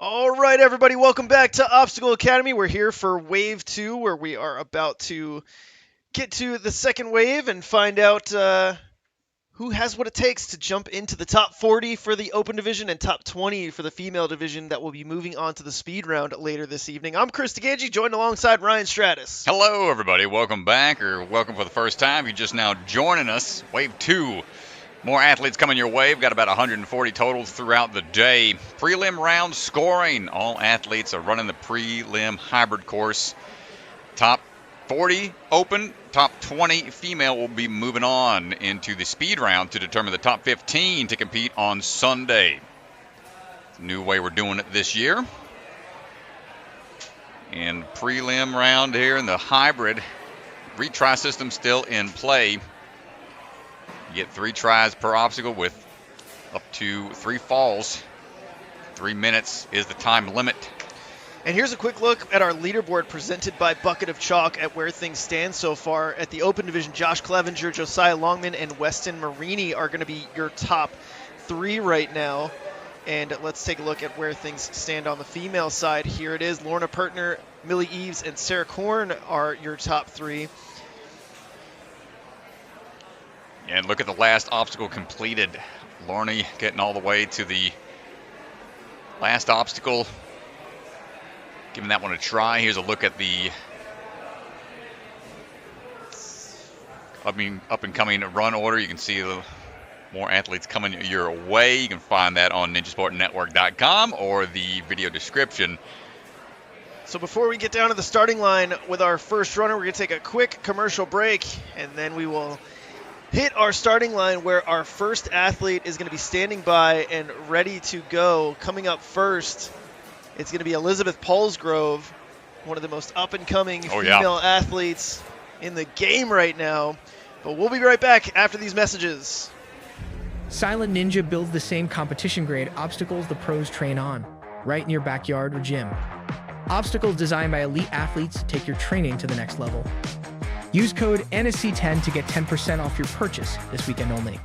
All right, everybody, welcome back to Obstacle Academy. We're here for Wave 2, where we are about to get to the second wave and find out who has what it takes to jump into the top 40 for the open division and top 20 for the female division that will be moving on to the speed round later this evening. I'm Chris DeGangi, joined alongside Ryan Stratus. Hello, everybody. Welcome back, or welcome for the first time. You're just now joining us. Wave 2. More athletes coming your way. We've got about 140 totals throughout the day. Prelim round scoring. All athletes are running the prelim hybrid course. Top 40 open, top 20 female will be moving on into the speed round to determine the top 15 to compete on Sunday. It's a new way we're doing it this year. And prelim round here in the hybrid. Retry system still in play. You get 3 tries per obstacle with up to 3 falls. 3 minutes is the time limit. And here's a quick look at our leaderboard presented by Bucket of Chalk at where things stand so far. At the open division, Josh Clevenger, Josiah Longman, and Weston Marini are going to be your top 3 right now. And let's take a look at where things stand on the female side. Here it is. Lorna Pertner, Millie Eves, and Sarah Korn are your top 3. And look at the last obstacle completed. Lorne getting all the way to the last obstacle. Giving that one a try. Here's a look at the up and coming run order. You can see the more athletes coming your way. You can find that on ninjasportnetwork.com or the video description. So before we get down to the starting line with our first runner, we're going to take a quick commercial break, and then we will hit our starting line where our first athlete is going to be standing by and ready to go. Coming up first, it's going to be Elizabeth Paulsgrove, one of the most up-and-coming female athletes in the game right now. But we'll be right back after these messages. Silent Ninja builds the same competition grade obstacles the pros train on, right in your backyard or gym. Obstacles designed by elite athletes take your training to the next level. Use code NSC10 to get 10% off your purchase this weekend only.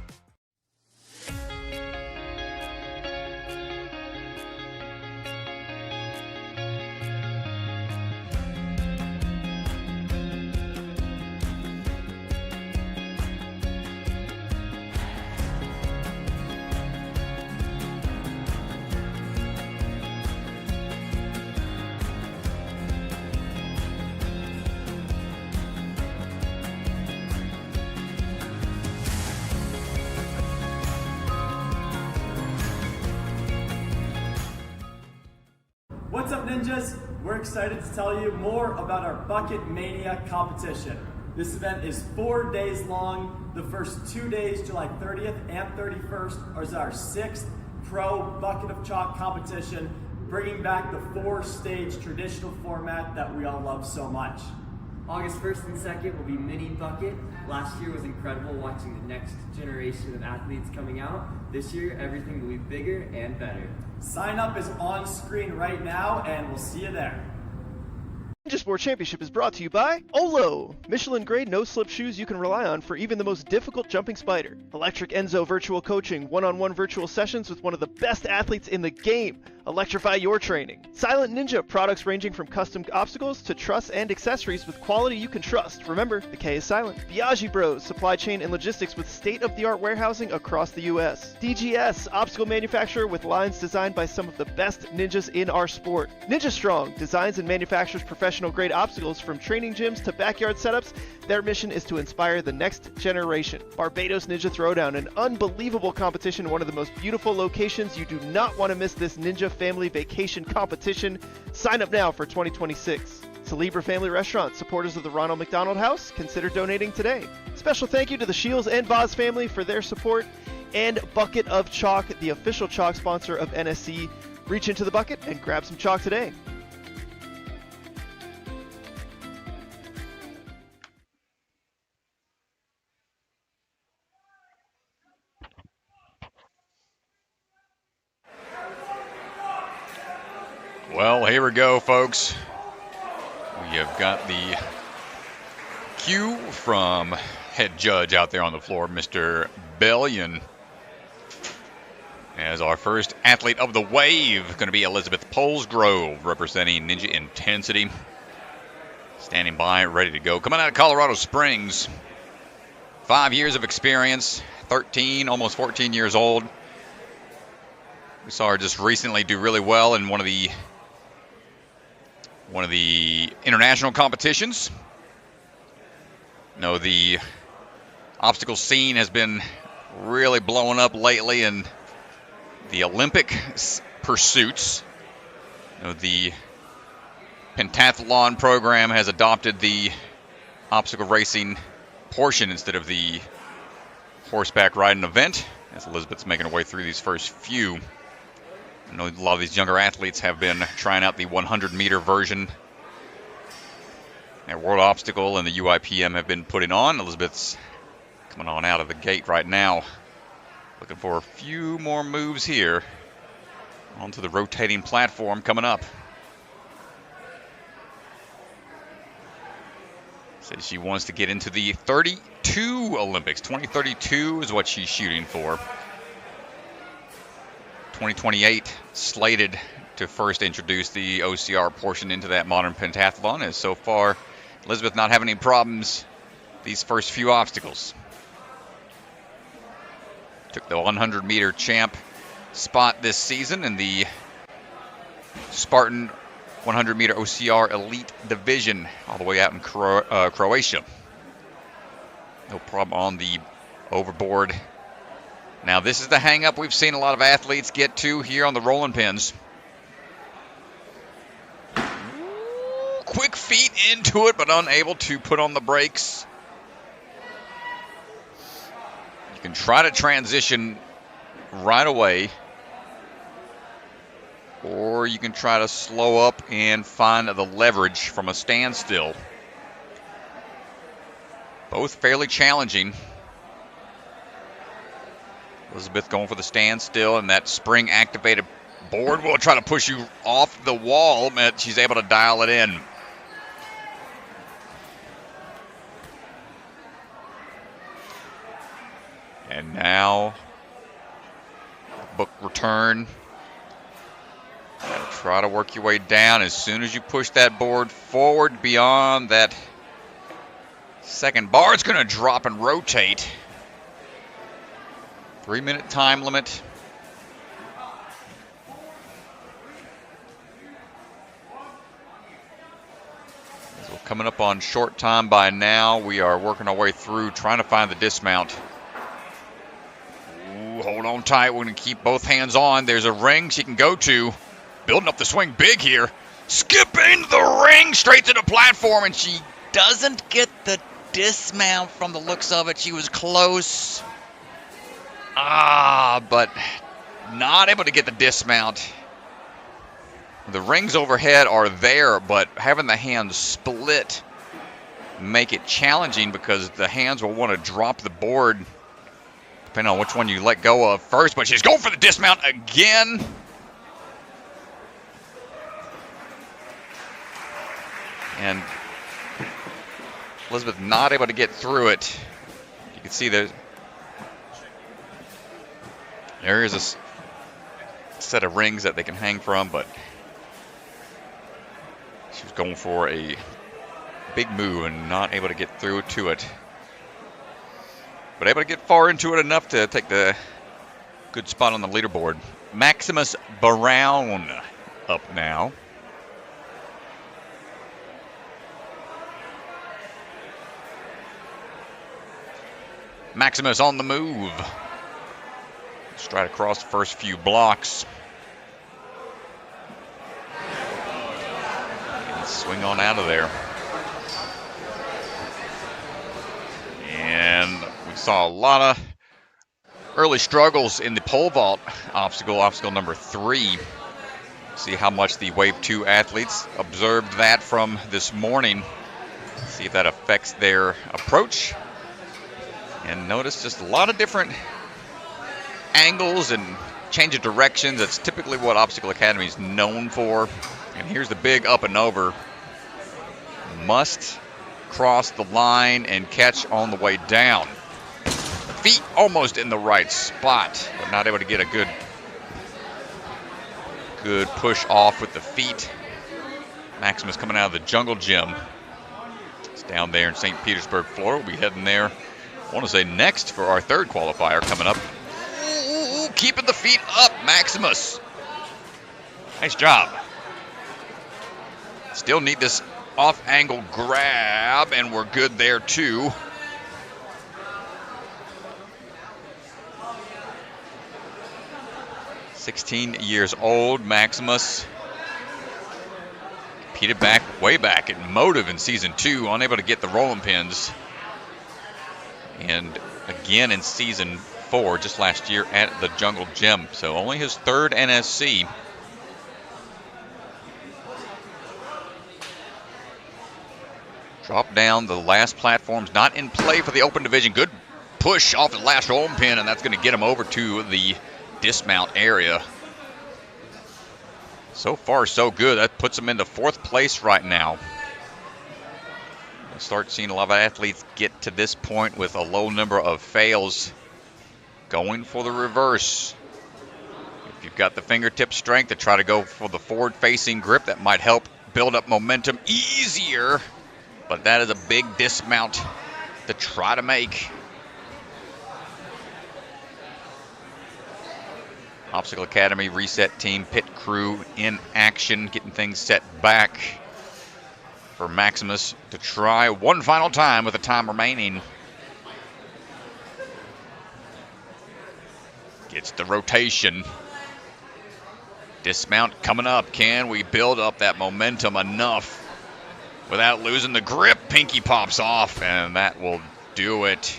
What's up, ninjas? We're excited to tell you more about our Bucket Mania competition. This event is 4 days long. The first 2 days, July 30th and 31st, is our 6th Pro Bucket of Chalk competition, bringing back the 4-stage traditional format that we all love so much. August 1st and 2nd will be Mini Bucket. Last year was incredible watching the next generation of athletes coming out. This year, everything will be bigger and better. Sign up is on screen right now, and we'll see you there. Ninja Sport Championship is brought to you by Olo, Michelin-grade no-slip shoes you can rely on for even the most difficult jumping spider. Electric Enzo virtual coaching, one-on-one virtual sessions with one of the best athletes in the game. Electrify your training. Silent Ninja, products ranging from custom obstacles to truss and accessories with quality you can trust. Remember, the K is silent. Biaggi Bros, supply chain and logistics with state-of-the-art warehousing across the U.S. DGS, obstacle manufacturer with lines designed by some of the best ninjas in our sport. Ninja Strong, designs and manufactures professional-grade obstacles from training gyms to backyard setups. Their mission is to inspire the next generation. Barbados Ninja Throwdown, an unbelievable competition in one of the most beautiful locations. You do not want to miss this Ninja Family Vacation competition. Sign up now for 2026. Celebra Family Restaurant, supporters of the Ronald McDonald House, consider donating today. Special thank you to the Shields and Voz family for their support, and Bucket of Chalk, the official chalk sponsor of NSC. Reach into the bucket and grab some chalk today. Well, here we go, folks. We have got the cue from head judge out there on the floor, Mr. Bellion. As our first athlete of the wave, going to be Elizabeth Polsgrove, representing Ninja Intensity. Standing by, ready to go. Coming out of Colorado Springs. 5 years of experience, 13, almost 14 years old. We saw her just recently do really well in one of the international competitions. You know, the obstacle scene has been really blowing up lately in the Olympic pursuits. You know, the pentathlon program has adopted the obstacle racing portion instead of the horseback riding event, as Elizabeth's making her way through these first few. I know a lot of these younger athletes have been trying out the 100-meter version at World Obstacle and the UIPM have been putting on. Elizabeth's coming on out of the gate right now. Looking for a few more moves here onto the rotating platform coming up. Says she wants to get into the 32 Olympics. 2032 is what she's shooting for. 2028 slated to first introduce the OCR portion into that modern pentathlon, as so far Elizabeth not having any problems these first few obstacles. Took the 100-meter champ spot this season in the Spartan 100-meter OCR Elite Division all the way out in Croatia. No problem on the overboard. Now this is the hang-up we've seen a lot of athletes get to here on the rolling pins. Quick feet into it, but unable to put on the brakes. You can try to transition right away, or you can try to slow up and find the leverage from a standstill. Both fairly challenging. Elizabeth going for the standstill, and that spring-activated board will try to push you off the wall, but she's able to dial it in. And now, book return. Try to work your way down. As soon as you push that board forward beyond that second bar, it's going to drop and rotate. 3-minute time limit. So we're coming up on short time by now. We are working our way through, trying to find the dismount. Ooh, hold on tight. We're going to keep both hands on. There's a ring she can go to. Building up the swing big here. Skipping the ring straight to the platform, and she doesn't get the dismount from the looks of it. She was close. But not able to get the dismount. The rings overhead are there, but having the hands split make it challenging because the hands will want to drop the board depending on which one you let go of first. But she's going for the dismount again. And Elizabeth not able to get through it. You can see there is a set of rings that they can hang from, but she was going for a big move and not able to get through to it. But able to get far into it enough to take the good spot on the leaderboard. Maximus Brown up now. Maximus on the move. Straight across the first few blocks. And swing on out of there. And we saw a lot of early struggles in the pole vault obstacle number 3. See how much the Wave 2 athletes observed that from this morning. See if that affects their approach. And notice just a lot of different angles and change of directions. That's typically what Obstacle Academy is known for. And here's the big up and over. Must cross the line and catch on the way down. Feet almost in the right spot, but not able to get a good Good push off with the feet. Maximus coming out of the jungle gym. It's down there in St. Petersburg, Florida. We'll be heading there, I want to say, next for our third qualifier coming up. Ooh, keeping the feet up, Maximus. Nice job. Still need this off-angle grab, and we're good there too. "16 years old, Maximus. Competed way back at Motive in Season 2, unable to get the rolling pins. And again in Season 4, just last year at the Jungle Gym. So only his third NSC. Drop down, the last platform's not in play for the open division. Good push off the last rolling pin, and that's going to get him over to the dismount area. So far, so good. That puts him into 4th place right now. We'll start seeing a lot of athletes get to this point with a low number of fails, going for the reverse. If you've got the fingertip strength to try to go for the forward-facing grip, that might help build up momentum easier. But that is a big dismount to try to make. Obstacle Academy, reset team, pit crew in action, getting things set back for Maximus to try one final time with the time remaining. Gets the rotation. Dismount coming up. Can we build up that momentum enough without losing the grip? Pinky pops off, and that will do it.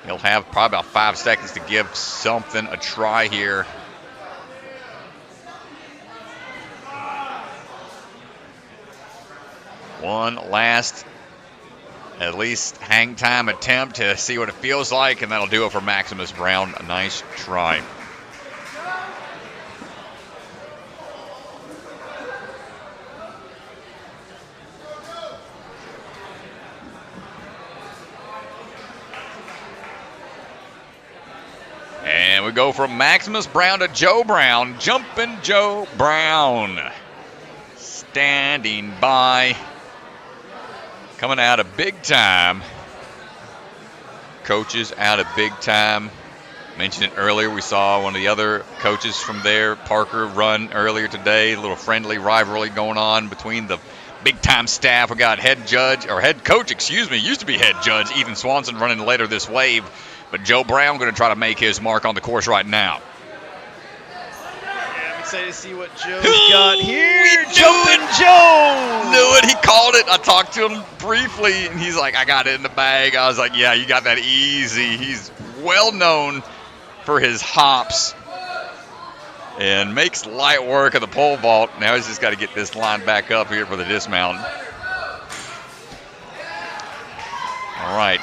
He'll have probably about 5 seconds to give something a try here. One last, at least, hang time attempt to see what it feels like, and that'll do it for Maximus Brown. A nice try. And we go from Maximus Brown to Joe Brown. Jumping Joe Brown. Standing by. Coming out of big time. Coaches out of big time. Mentioned it earlier. We saw one of the other coaches from there, Parker, run earlier today. A little friendly rivalry going on between the big time staff. We got head coach, used to be head judge, Ethan Swanson, running later this wave. But Joe Brown going to try to make his mark on the course right now. Yeah, I'm excited to see what Joe's got here. Jumping Joe! Knew it. He called it. I talked to him briefly, and he's like, I got it in the bag. I was like, yeah, you got that easy. He's well known for his hops and makes light work of the pole vault. Now he's just got to get this line back up here for the dismount. All right.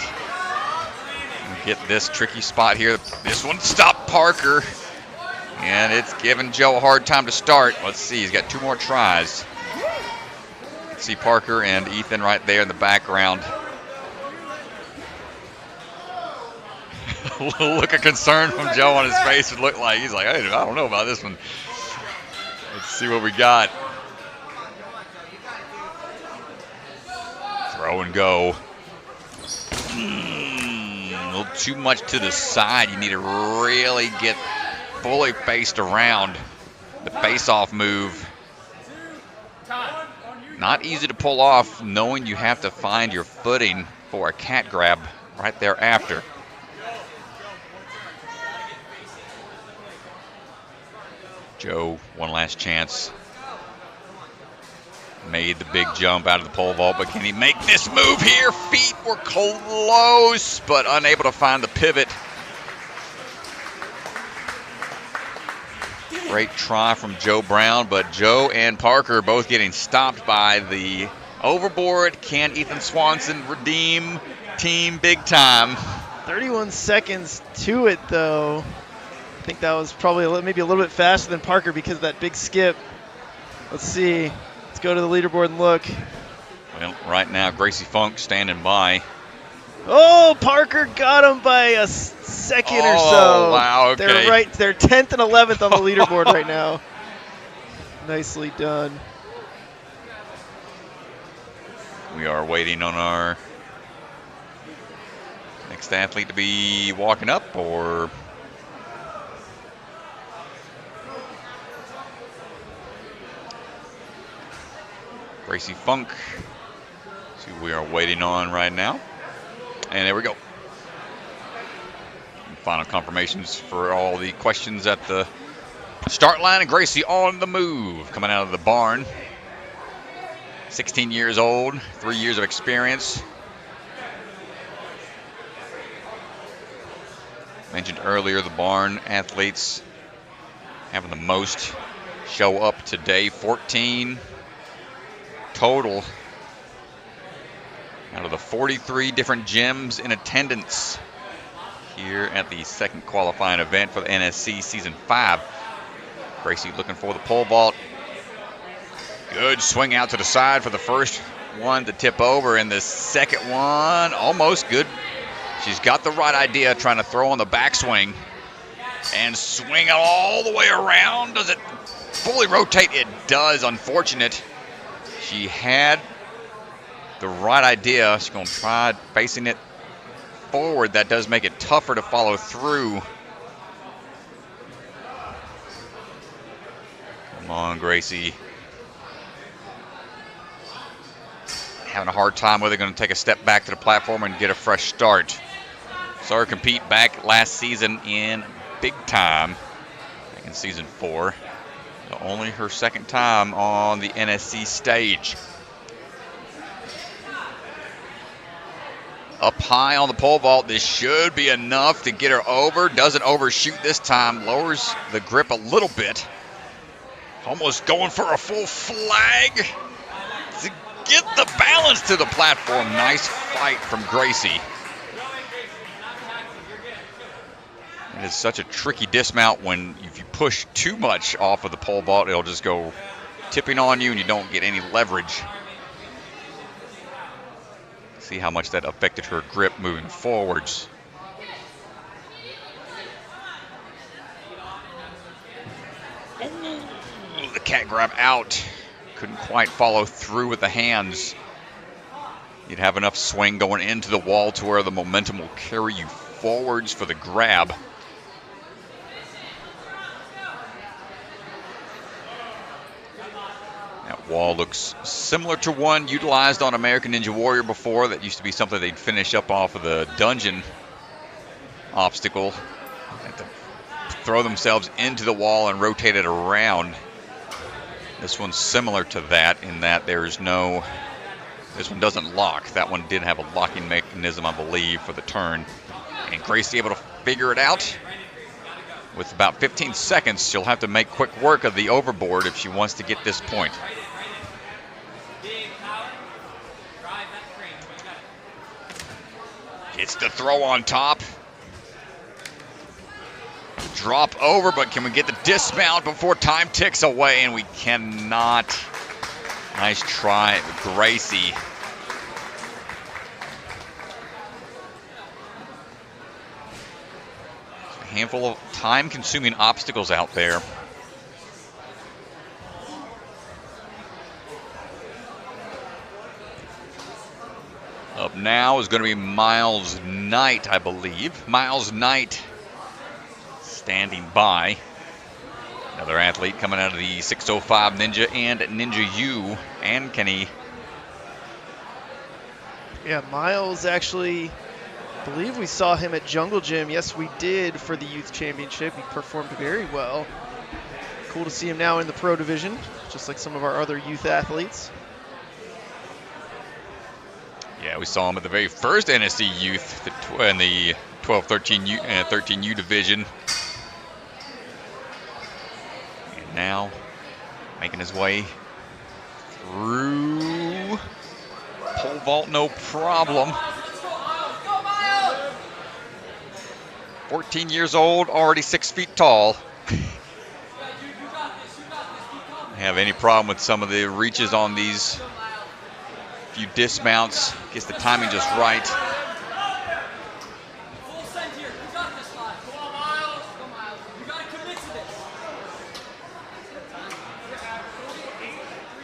Get this tricky spot here. This one stopped Parker, and it's giving Joe a hard time to start. Let's see, he's got 2 more tries. Let's see Parker and Ethan right there in the background. A little look of concern from Joe on his face would look like. He's like, hey, I don't know about this one. Let's see what we got. Throw and go. A little too much to the side. You need to really get fully faced around the face-off move. Not easy to pull off, knowing you have to find your footing for a cat grab right thereafter. Joe, one last chance. Made the big jump out of the pole vault, but can he make this move here? Feet were close, but unable to find the pivot. Great try from Joe Brown, but Joe and Parker both getting stopped by the overboard. Can Ethan Swanson redeem team big time? 31 seconds to it, though. I think that was probably maybe a little bit faster than Parker because of that big skip. Let's see. Let's go to the leaderboard and look. Well, right now, Gracie Funk standing by. Oh, Parker got him by a second or so. Oh, wow, okay. They're 10th and 11th on the leaderboard right now. Nicely done. We are waiting on our next athlete to be walking up, or Gracie Funk. See who we are waiting on right now. And there we go. Final confirmations for all the questions at the start line. And Gracie on the move, coming out of the barn. 16 years old, 3 years of experience. Mentioned earlier, the barn athletes having the most show up today. 14 total out of the 43 different gyms in attendance here at the second qualifying event for the NSC Season 5. Gracie looking for the pole vault. Good swing out to the side for the first one to tip over, and the second one almost good. She's got the right idea, trying to throw on the backswing and swing it all the way around. Does it fully rotate? It does. Unfortunate. She had the right idea. She's going to try facing it forward. That does make it tougher to follow through. Come on, Gracie. Having a hard time whether they're going to take a step back to the platform and get a fresh start. Saw her compete back last season in big time, back in Season 4. So only her second time on the NSC stage. Up high on the pole vault, this should be enough to get her over. Doesn't overshoot this time, lowers the grip a little bit. Almost going for a full flag to get the balance to the platform. Nice fight from Gracie. It is such a tricky dismount when if you push too much off of the pole vault, it'll just go tipping on you and you don't get any leverage. See how much that affected her grip moving forwards. Ooh, the cat grab out. Couldn't quite follow through with the hands. You'd have enough swing going into the wall to where the momentum will carry you forwards for the grab. That wall looks similar to one utilized on American Ninja Warrior before. That used to be something they'd finish up off of the dungeon obstacle. They have to throw themselves into the wall and rotate it around. This one's similar to that in that there's no, this one doesn't lock. That one did have a locking mechanism, I believe, for the turn. And Gracie able to figure it out. With about 15 seconds, she'll have to make quick work of the overboard if she wants to get this point. Gets the throw on top. Drop over, but can we get the dismount before time ticks away? And we cannot. Nice try, Gracie. A handful of time-consuming obstacles out there. Up now is going to be Myles Knight, I believe. Myles Knight standing by. Another athlete coming out of the 605 Ninja and Ninja U. And Kenny. Yeah, Myles actually, I believe we saw him at Jungle Gym. Yes, we did for the Youth Championship. He performed very well. Cool to see him now in the pro division, just like some of our other youth athletes. Yeah, we saw him at the very first NSC Youth in the 12-13 13U division. And now making his way through pole vault, no problem. 14 years old, already 6 feet tall. Have any problem with some of the reaches on these few dismounts? Gets the timing just right.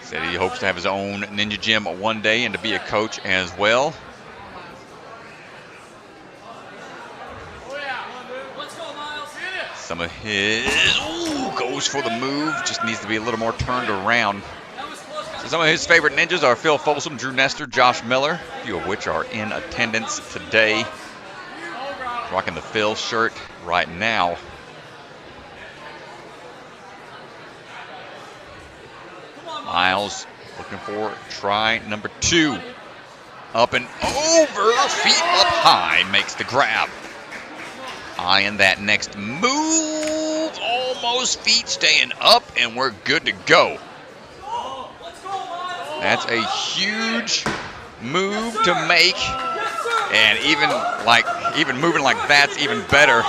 Said he hopes to have his own ninja gym one day and to be a coach as well. Some of his, goes for the move, just needs to be a little more turned around. So some of his favorite ninjas are Phil Folsom, Drew Nestor, Josh Miller, a few of which are in attendance today. Rocking the Phil shirt right now. Myles looking for try number 2. Up and over, feet up high, makes the grab. Eyeing that next move, almost feet staying up, and we're good to go. That's a huge move to make, and even moving like that's even better.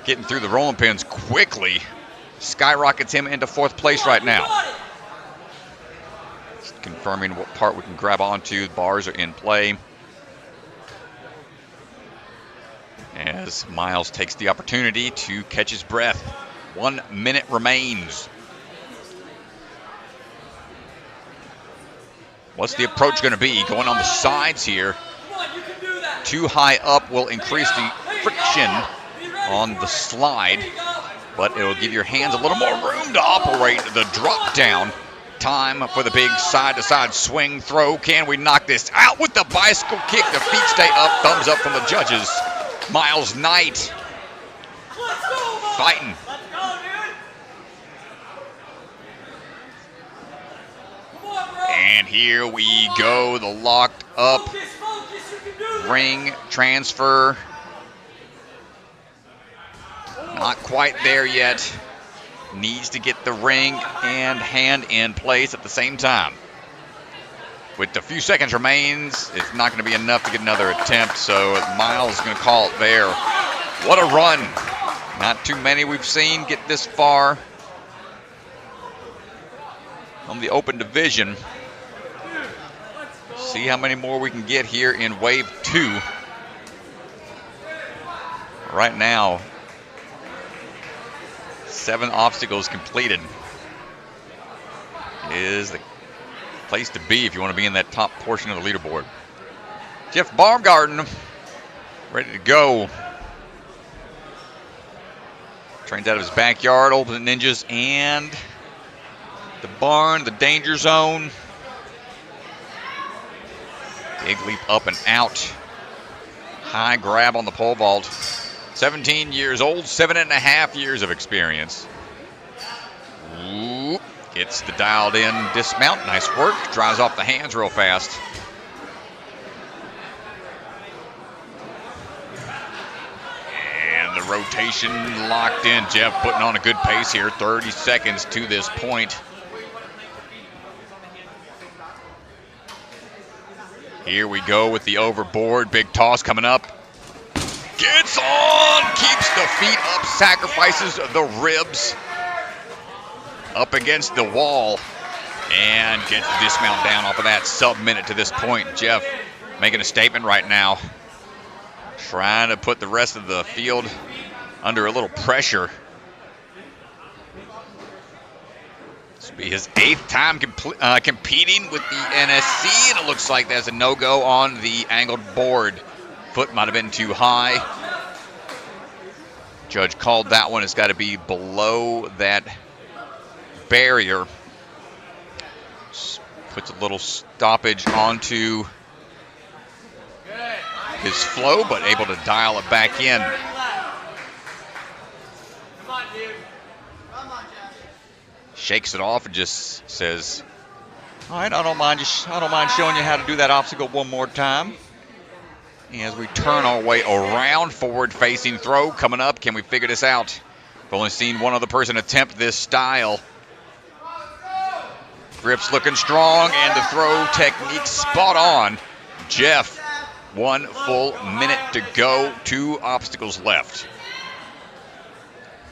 Getting through the rolling pins quickly skyrockets him into 4th place right now. Just confirming what part we can grab onto. The bars are in play. As Myles takes the opportunity to catch his breath. 1 minute remains. What's the approach going to be? Going on the sides here. Too high up will increase the friction on the slide, but it'll give your hands a little more room to operate the drop down. Time for the big side-to-side swing throw. Can we knock this out with the bicycle kick? The feet stay up. Thumbs up from the judges. Myles Knight fighting. And here we go, the locked up ring transfer. Not quite there yet. Needs to get the ring and hand in place at the same time. With a few seconds remains, it's not going to be enough to get another attempt, so Myles is going to call it there. What a run. Not too many we've seen get this far on the open division. See how many more we can get here in Wave 2. Right now, 7 obstacles completed is the place to be if you want to be in that top portion of the leaderboard. Jeff Baumgarten ready to go. Trains out of his backyard, Ultimate Ninjas, and the barn, the danger zone. Big leap up and out. High grab on the pole vault. 17 years old, 7.5 years of experience. Ooh, gets the dialed in dismount. Nice work. Drives off the hands real fast. And the rotation locked in. Jeff putting on a good pace here. 30 seconds to this point. Here we go with the overboard. Big toss coming up. Gets on, keeps the feet up, sacrifices the ribs up against the wall, and gets the dismount down off of that sub-minute to this point. Jeff making a statement right now, trying to put the rest of the field under a little pressure. This will be his 8th time competing with the NSC, and it looks like there's a no-go on the angled board. Foot might have been too high. Judge called that one. It's got to be below that barrier. Just puts a little stoppage onto his flow, but able to dial it back in. Shakes it off and just says, "All right, I don't mind showing you how to do that obstacle one more time." As we turn our way around, forward-facing throw coming up. Can we figure this out? We've only seen one other person attempt this style. Grips looking strong, and the throw technique spot on. Jeff, 1 full minute to go. 2 obstacles left.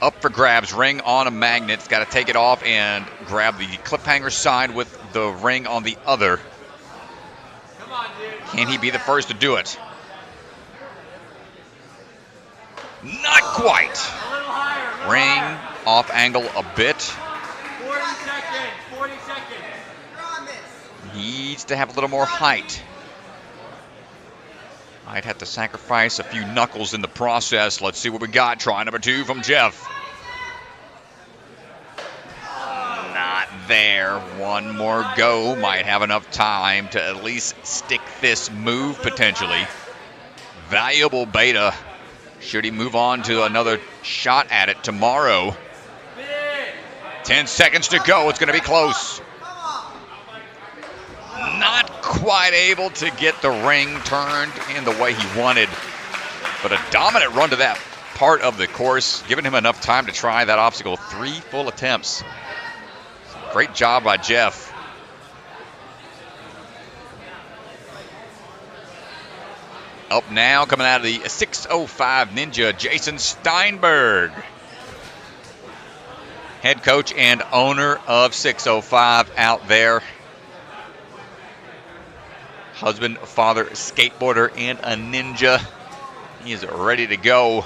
Up for grabs, ring on a magnet. Got to take it off and grab the cliffhanger side with the ring on the other. Can he be the first to do it? Not quite. Ring off angle a bit. 40 seconds. Needs to have a little more height. Might have to sacrifice a few knuckles in the process. Let's see what we got. Try number 2 from Jeff. Not there. One more go. Might have enough time to at least stick this move potentially. Valuable beta. Should he move on to another shot at it tomorrow? 10 seconds to go. It's going to be close. Not quite able to get the ring turned in the way he wanted. But a dominant run to that part of the course, giving him enough time to try that obstacle. 3 full attempts. Great job by Jeff. Up now, coming out of the 605 Ninja, Jason Steinberg. Head coach and owner of 605 out there. Husband, father, skateboarder, and a ninja. He is ready to go.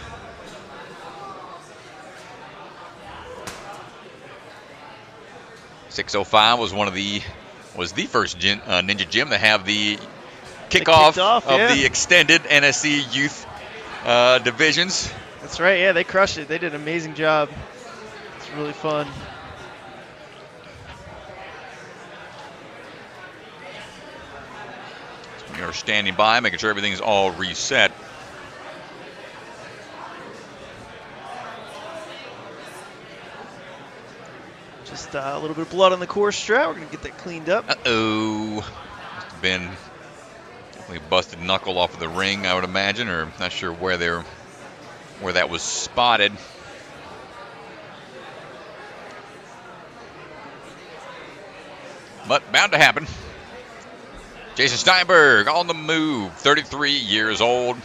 .605 was the first ninja gym to have the kickoff of the extended NSC youth divisions. That's right. Yeah, they crushed it. They did an amazing job. It's really fun. We are standing by, making sure everything's all reset. Just a little bit of blood on the course strap. We're going to get that cleaned up. Uh-oh. Must have been definitely busted knuckle off of the ring, I would imagine, or not sure where that was spotted. But bound to happen. Jason Steinberg on the move, 33 years old,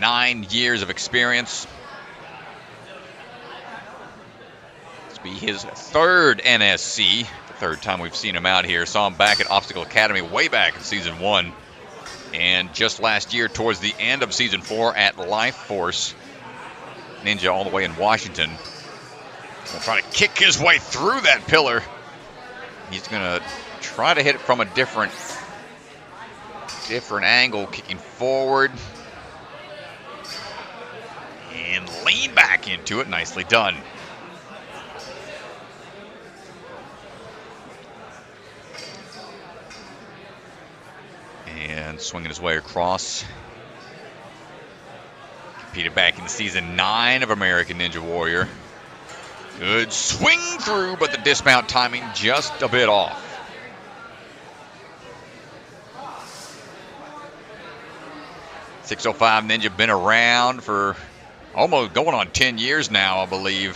9 years of experience. This will be his 3rd NSC, the 3rd time we've seen him out here. Saw him back at Obstacle Academy way back in Season 1. And just last year, towards the end of Season 4 at Life Force Ninja all the way in Washington. He'll try to kick his way through that pillar. He's going to try to hit it from a different angle, kicking forward. And lean back into it. Nicely done. And swinging his way across. Competed back in Season 9 of American Ninja Warrior. Good swing through, but the dismount timing just a bit off. .605 Ninja been around for almost going on 10 years now, I believe.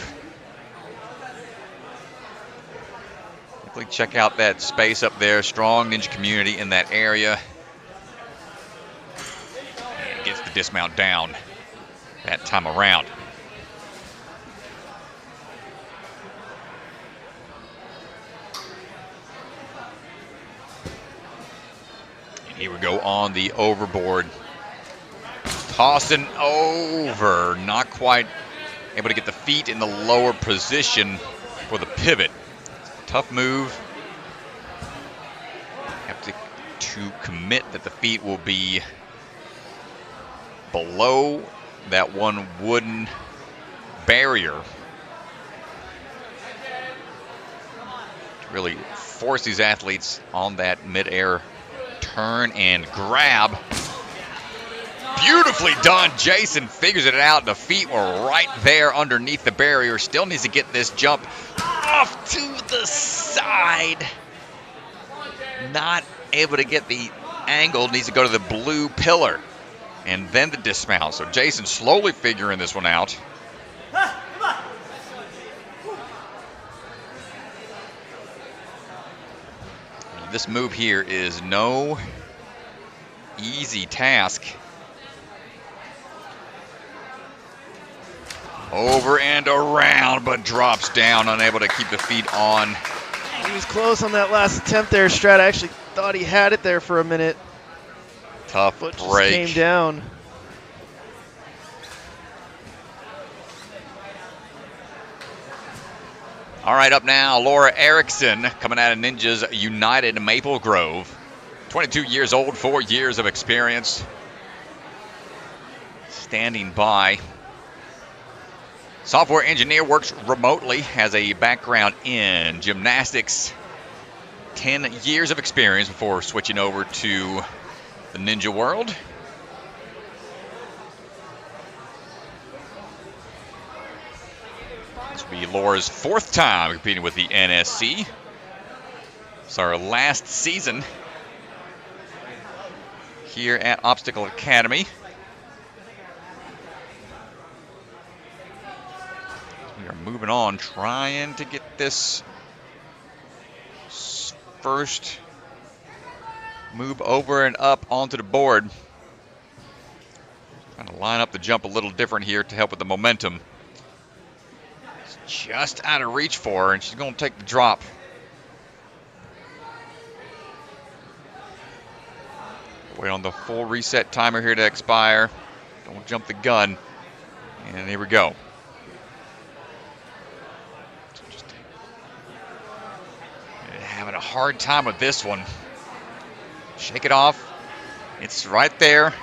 Definitely check out that space up there. Strong ninja community in that area. And gets the dismount down that time around. And here we go on the overboard. Tossing over, not quite able to get the feet in the lower position for the pivot. Tough move. Have to commit that the feet will be below that one wooden barrier. To really force these athletes on that mid-air turn and grab. Beautifully done. Jason figures it out. The feet were right there underneath the barrier. Still needs to get this jump off to the side. Not able to get the angle. Needs to go to the blue pillar. And then the dismount. So Jason slowly figuring this one out. This move here is no easy task. Over and around, but drops down, unable to keep the feet on. He was close on that last attempt there, Strat. I actually thought he had it there for a minute. Tough Foot just break. Came down. All right, up now, Laura Erickson coming out of Ninjas United Maple Grove. 22 years old, 4 years of experience. Standing by. Software engineer, works remotely, has a background in gymnastics. 10 years of experience before switching over to the ninja world. This will be Laura's 4th time competing with the NSC. It's our last season here at Obstacle Academy. We are moving on, trying to get this first move over and up onto the board. Trying to line up the jump a little different here to help with the momentum. It's just out of reach for her, and she's going to take the drop. Wait on the full reset timer here to expire. Don't jump the gun. And here we go. Just having a hard time with this one. Shake it off. It's right there.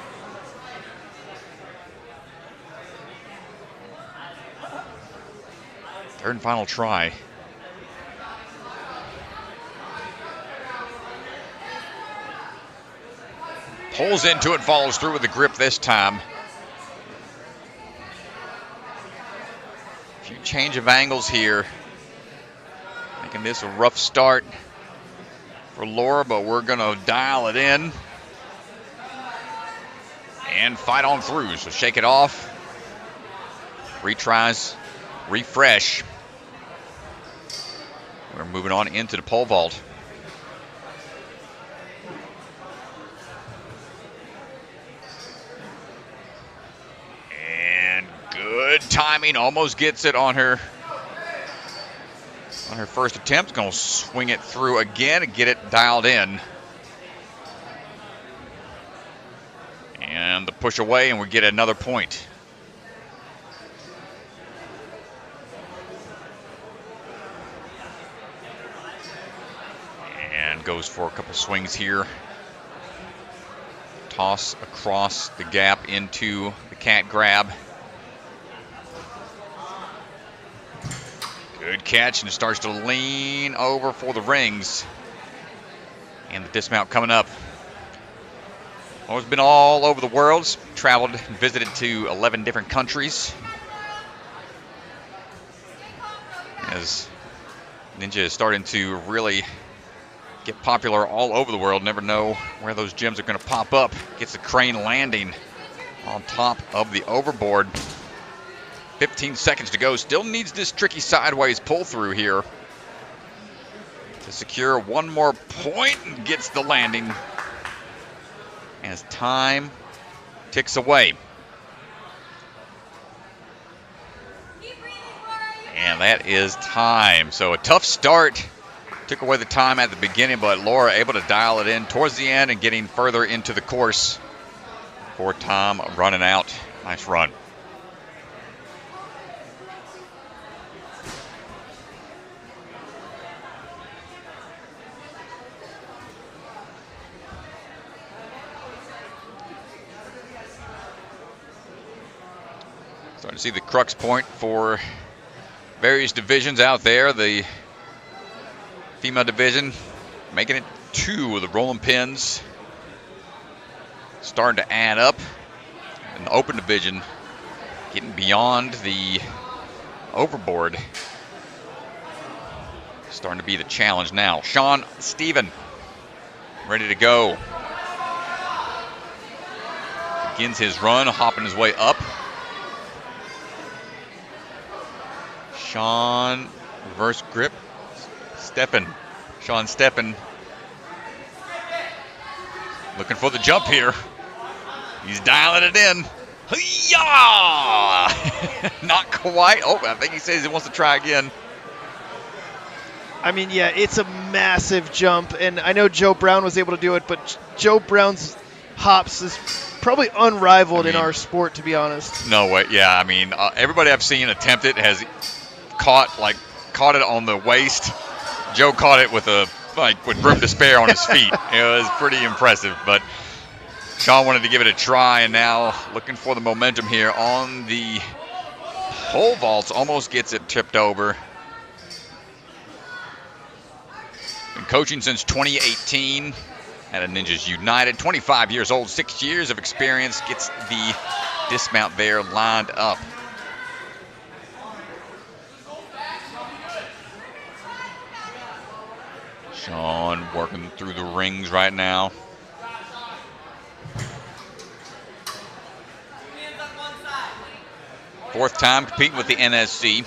Third and final try. Pulls into it, follows through with the grip this time. A few change of angles here. Making this a rough start for Laura, but we're going to dial it in and fight on through. So shake it off. Retries, refresh. We're moving on into the pole vault. Good timing, almost gets it on her first attempt. Going to swing it through again and get it dialed in. And the push away, and we get another point. And goes for a couple swings here. Toss across the gap into the cat grab. Good catch, and it starts to lean over for the rings. And the dismount coming up. Well, it's been all over the world. Traveled and visited to 11 different countries. As Ninja is starting to really get popular all over the world. Never know where those gyms are going to pop up. Gets the crane landing on top of the overboard. 15 seconds to go. Still needs this tricky sideways pull through here to secure one more point, and gets the landing as time ticks away. And that is time. So a tough start. Took away the time at the beginning, but Laura able to dial it in towards the end and getting further into the course before Tom running out. Nice run. Starting to see the crux point for various divisions out there. The female division making it 2 with the rolling pins. Starting to add up. And the open division getting beyond the overboard. Starting to be the challenge now. Sean Stephen ready to go. Begins his run, hopping his way up. Sean, reverse grip. Sean Steppen. Looking for the jump here. He's dialing it in. Hi-yah! Not quite. Oh, I think he says he wants to try again. I mean, yeah, it's a massive jump, and I know Joe Brown was able to do it, but Joe Brown's hops is probably unrivaled in our sport, to be honest. No way. Yeah, I mean, everybody I've seen attempt it has caught like caught it on the waist. Joe caught it with room to spare on his feet. It was pretty impressive, but Sean wanted to give it a try, and now looking for the momentum here on the pole vaults. Almost gets it tipped over. Been coaching since 2018 at Ninjas United. 25 years old, 6 years of experience. Gets the dismount there lined up. Sean working through the rings right now. Fourth time competing with the NSC.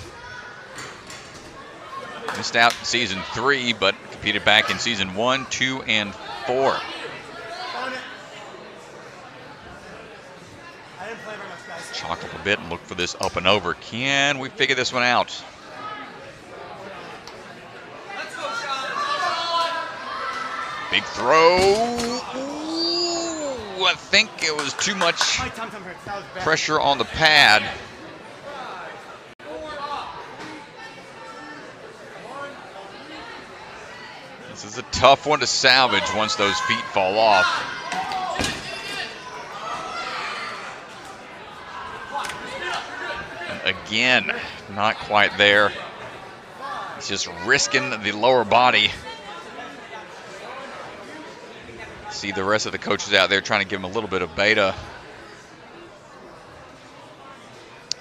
Missed out in season 3, but competed back in season 1, 2, and 4. Chalk up a bit and look for this up and over. Can we figure this one out? Big throw. Ooh, I think it was too much pressure on the pad. This is a tough one to salvage once those feet fall off. And again, not quite there. It's just risking the lower body. See the rest of the coaches out there trying to give him a little bit of beta.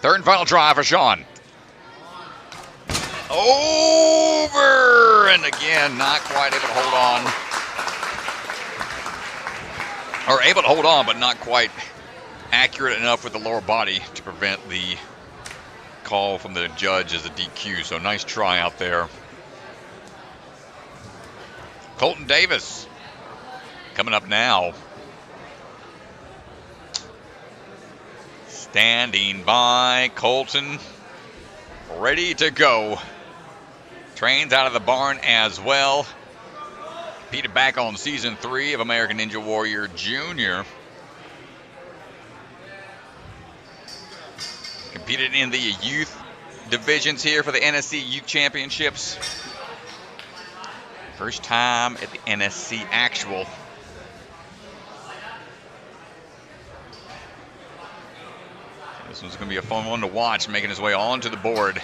Third and final try for Sean. Over, and again, not quite able to hold on. Or able to hold on, but not quite accurate enough with the lower body to prevent the call from the judge as a DQ. So nice try out there. Colton Davis coming up now. Standing by, Colton, ready to go. Trains out of the barn as well. Competed back on season 3 of American Ninja Warrior Junior. Competed in the youth divisions here for the NSC Youth Championships. First time at the NSC Actual. This one's going to be a fun one to watch, making his way onto the board.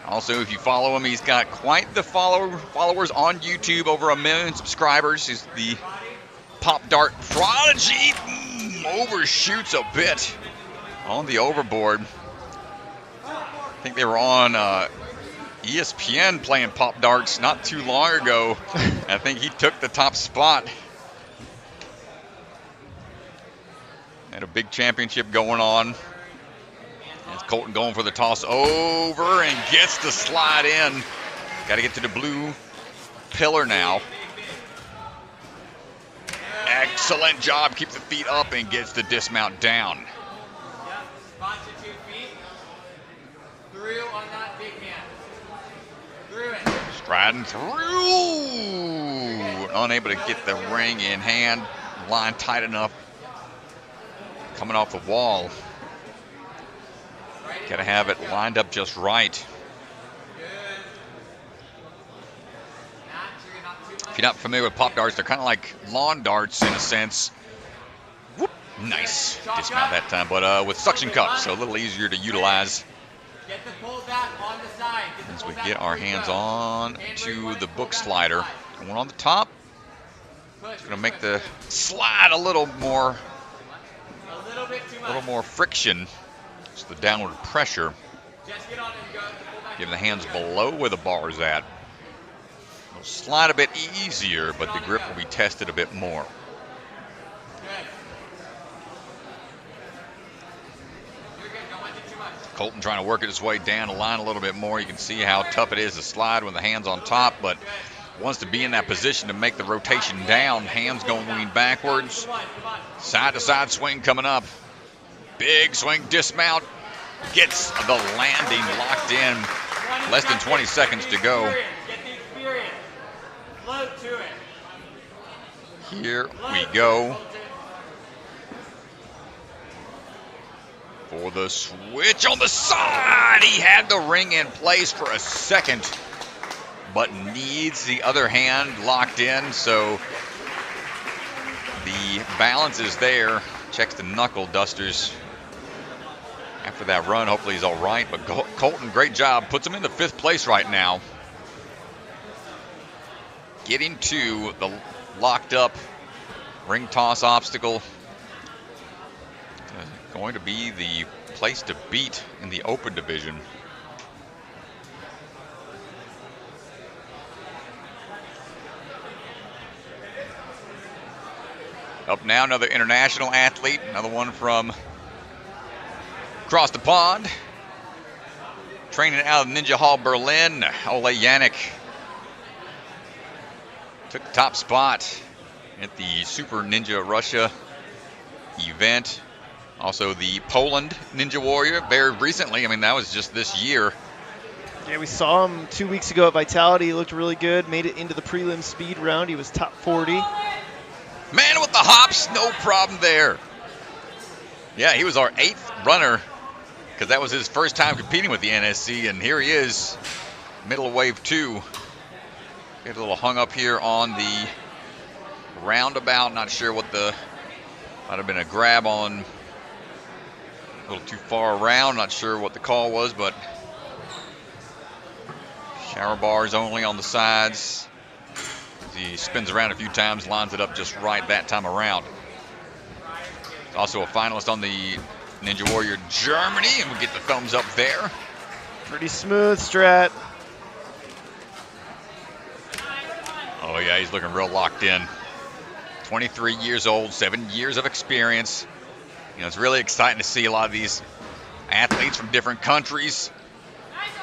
Also, if you follow him, he's got quite the followers on YouTube, over 1 million subscribers. He's the Pop Dart prodigy. Overshoots a bit on the overboard. I think they were on ESPN playing Pop Darts not too long ago. I think he took the top spot. Had a big championship going on. It's Colton going for the toss over and gets the slide in. Got to get to the blue pillar now. Excellent job. Keeps the feet up and gets the dismount down. Spot your 2 feet. Through on that big hand. Through it. Striding through. Unable to get the ring in hand. Line tight enough. Coming off the wall. Got to have it lined up just right. If you're not familiar with Pop Darts, they're kind of like lawn darts in a sense. Whoop, nice dismount that time, but with suction cups, so a little easier to utilize. As we get our hands on to the book slider. One on the top. It's going to make the slide a little more friction. It's the downward pressure. Give the hands below where the bar is at. It'll slide a bit easier, but the grip will be tested a bit more. Colton trying to work it his way down the line a little bit more. You can see how tough it is to slide when the hand's on top, but wants to be in that position to make the rotation down. Hands going lean backwards. Side to side swing coming up. Big swing dismount. Gets the landing locked in. Less than 20 seconds to go. Here we go. for the switch on the side. He had the ring in place for a second, but needs the other hand locked in, so the balance is there. Checks the knuckle dusters after that run. Hopefully he's all right, but Colton, great job. Puts him into 5th place right now. Getting to the locked up ring toss obstacle. Going to be the place to beat in the open division. Up now, another international athlete, another one from across the pond. Training out of Ninja Hall Berlin, Ole Janek. Took the top spot at the Super Ninja Russia event. Also the Poland Ninja Warrior, very recently. I mean, that was just this year. Yeah, we saw him 2 weeks ago at Vitality. He looked really good. Made it into the prelim speed round. He was top 40. Man with the hops, no problem there. Yeah, he was our 8th runner because that was his first time competing with the NSC, and here he is, middle of wave 2. Get a little hung up here on the roundabout. Not sure what the, might have been a grab on a little too far around. Not sure what the call was, but shower bars only on the sides. He spins around a few times, lines it up just right that time around. Also a finalist on the Ninja Warrior Germany, and we get the thumbs up there. Pretty smooth strat. Oh yeah, he's looking real locked in. 23 years old, 7 years of experience. You know, it's really exciting to see a lot of these athletes from different countries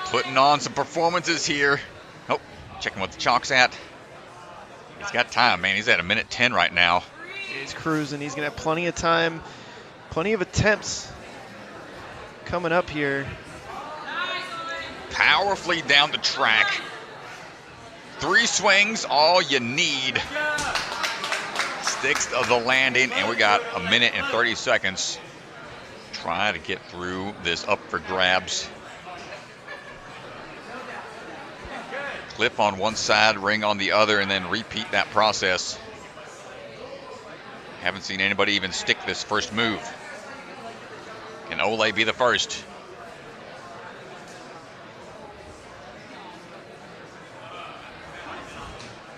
putting on some performances here. Oh, checking what the chalk's at. He's got time, man. He's at 1:10 right now. He's cruising. He's going to have plenty of time, plenty of attempts coming up here. Powerfully down the track. 3 swings, all you need. Sticks of the landing, and we got 1:30 seconds. Try to get through this up for grabs. Clip on one side, ring on the other, and then repeat that process. Haven't seen anybody even stick this first move. Can Ole be the first?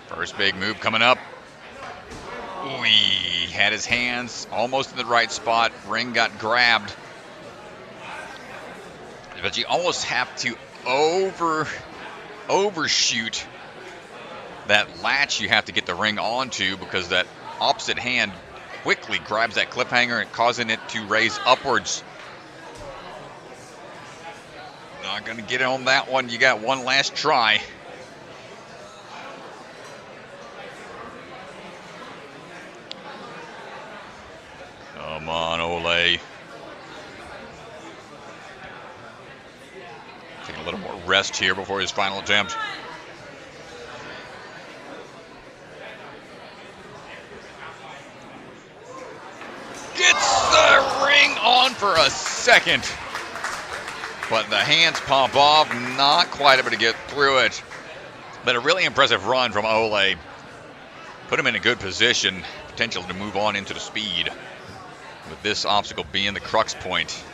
First big move coming up. Ooh, he had his hands almost in the right spot. Ring got grabbed. But you almost have to overshoot that latch you have to get the ring onto, because that opposite hand quickly grabs that clip hanger and causing it to raise upwards. Not going to get on that one. You got one last try. Come on, Ole. Taking a little more rest here before his final attempt. Gets the ring on for a second. But the hands pump off, not quite able to get through it. But a really impressive run from Ole. Put him in a good position, potential to move on into the speed, with this obstacle being the crux point.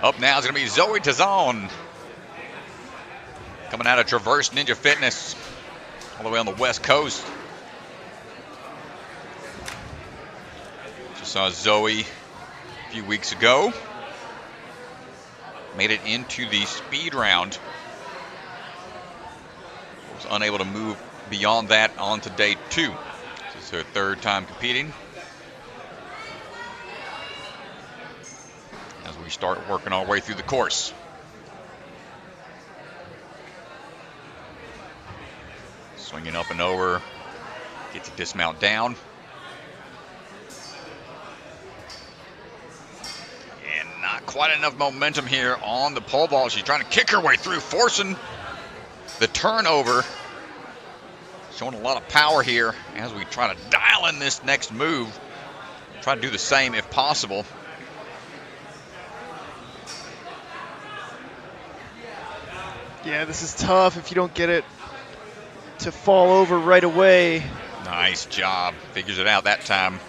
Up now is going to be Zoe Tizon, coming out of Traverse Ninja Fitness, all the way on the West Coast. Just saw Zoe a few weeks ago. Made it into the speed round. Was unable to move beyond that on to day 2. This is her 3rd time competing. As we start working our way through the course. Swinging up and over. Gets a dismount down. And not quite enough momentum here on the pole vault. She's trying to kick her way through, forcing the turnover. Showing a lot of power here as we try to dial in this next move. Try to do the same if possible. Yeah, this is tough if you don't get it to fall over right away. Nice job. Figures it out that time.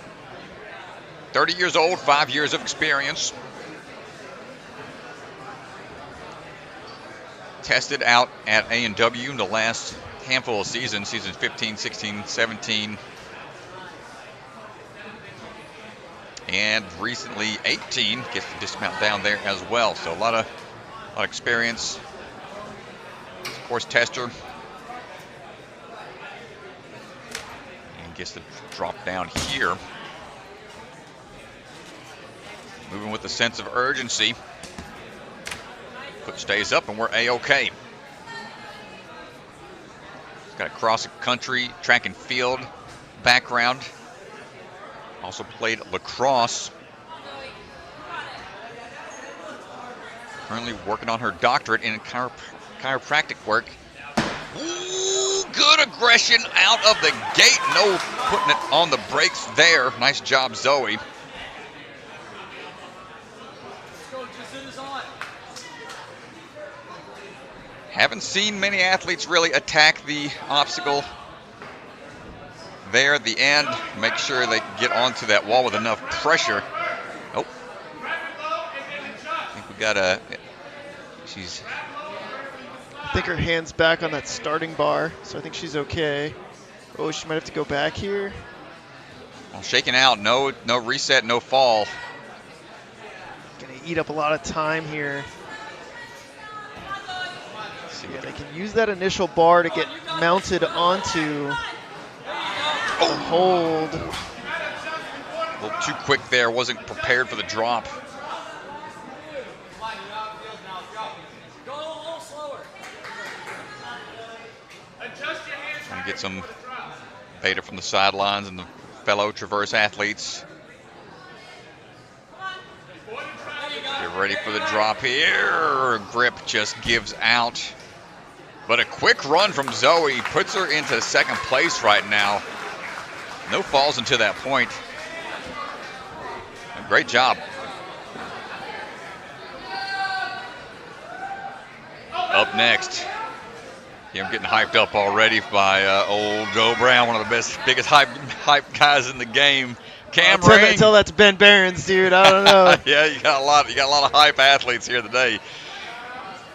30 years old, 5 years of experience. Tested out at A&W in the last handful of seasons 15, 16, 17. And recently 18, gets the dismount down there as well. So a lot of experience. Of course, tester. And gets the drop down here. Moving with a sense of urgency. Foot stays up and we're A-OK. He's got a cross-country track and field background. Also played lacrosse. Currently working on her doctorate in chiropractic work. Ooh, good aggression out of the gate. No putting it on the brakes there. Nice job, Zoe. Haven't seen many athletes really attack the obstacle there at the end. Make sure they can get onto that wall with enough pressure. Oh. I think we got a... She's... I think her hand's back on that starting bar, so I think she's okay. Oh, she might have to go back here. Well, shaking out. No reset, no fall. Gonna eat up a lot of time here. Yeah, they can use that initial bar to get mounted onto the hold. A little too quick there. Wasn't prepared for the drop. Trying to get some beta from the sidelines and the fellow Traverse athletes. Get ready for the drop here. Grip just gives out. But a quick run from Zoe puts her into second place right now. No falls until that point. Great job. Up next. I'm getting hyped up already by old Joe Brown, one of the biggest hype guys in the game. Tell that to Ben Behrens, dude. I don't know. Yeah, you got a lot of hype athletes here today.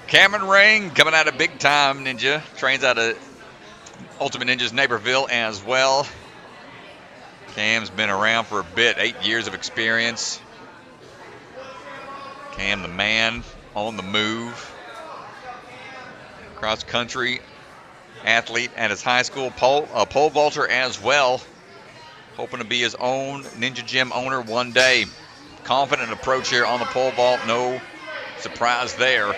Cameron Ring coming out of Big Time Ninja, trains out of Ultimate Ninjas Naperville as well. Cam's been around for a bit, 8 years of experience. Cam the man, on the move. Cross country athlete at his high school, pole vaulter as well. Hoping to be his own Ninja Gym owner one day. Confident approach here on the pole vault, no surprise there.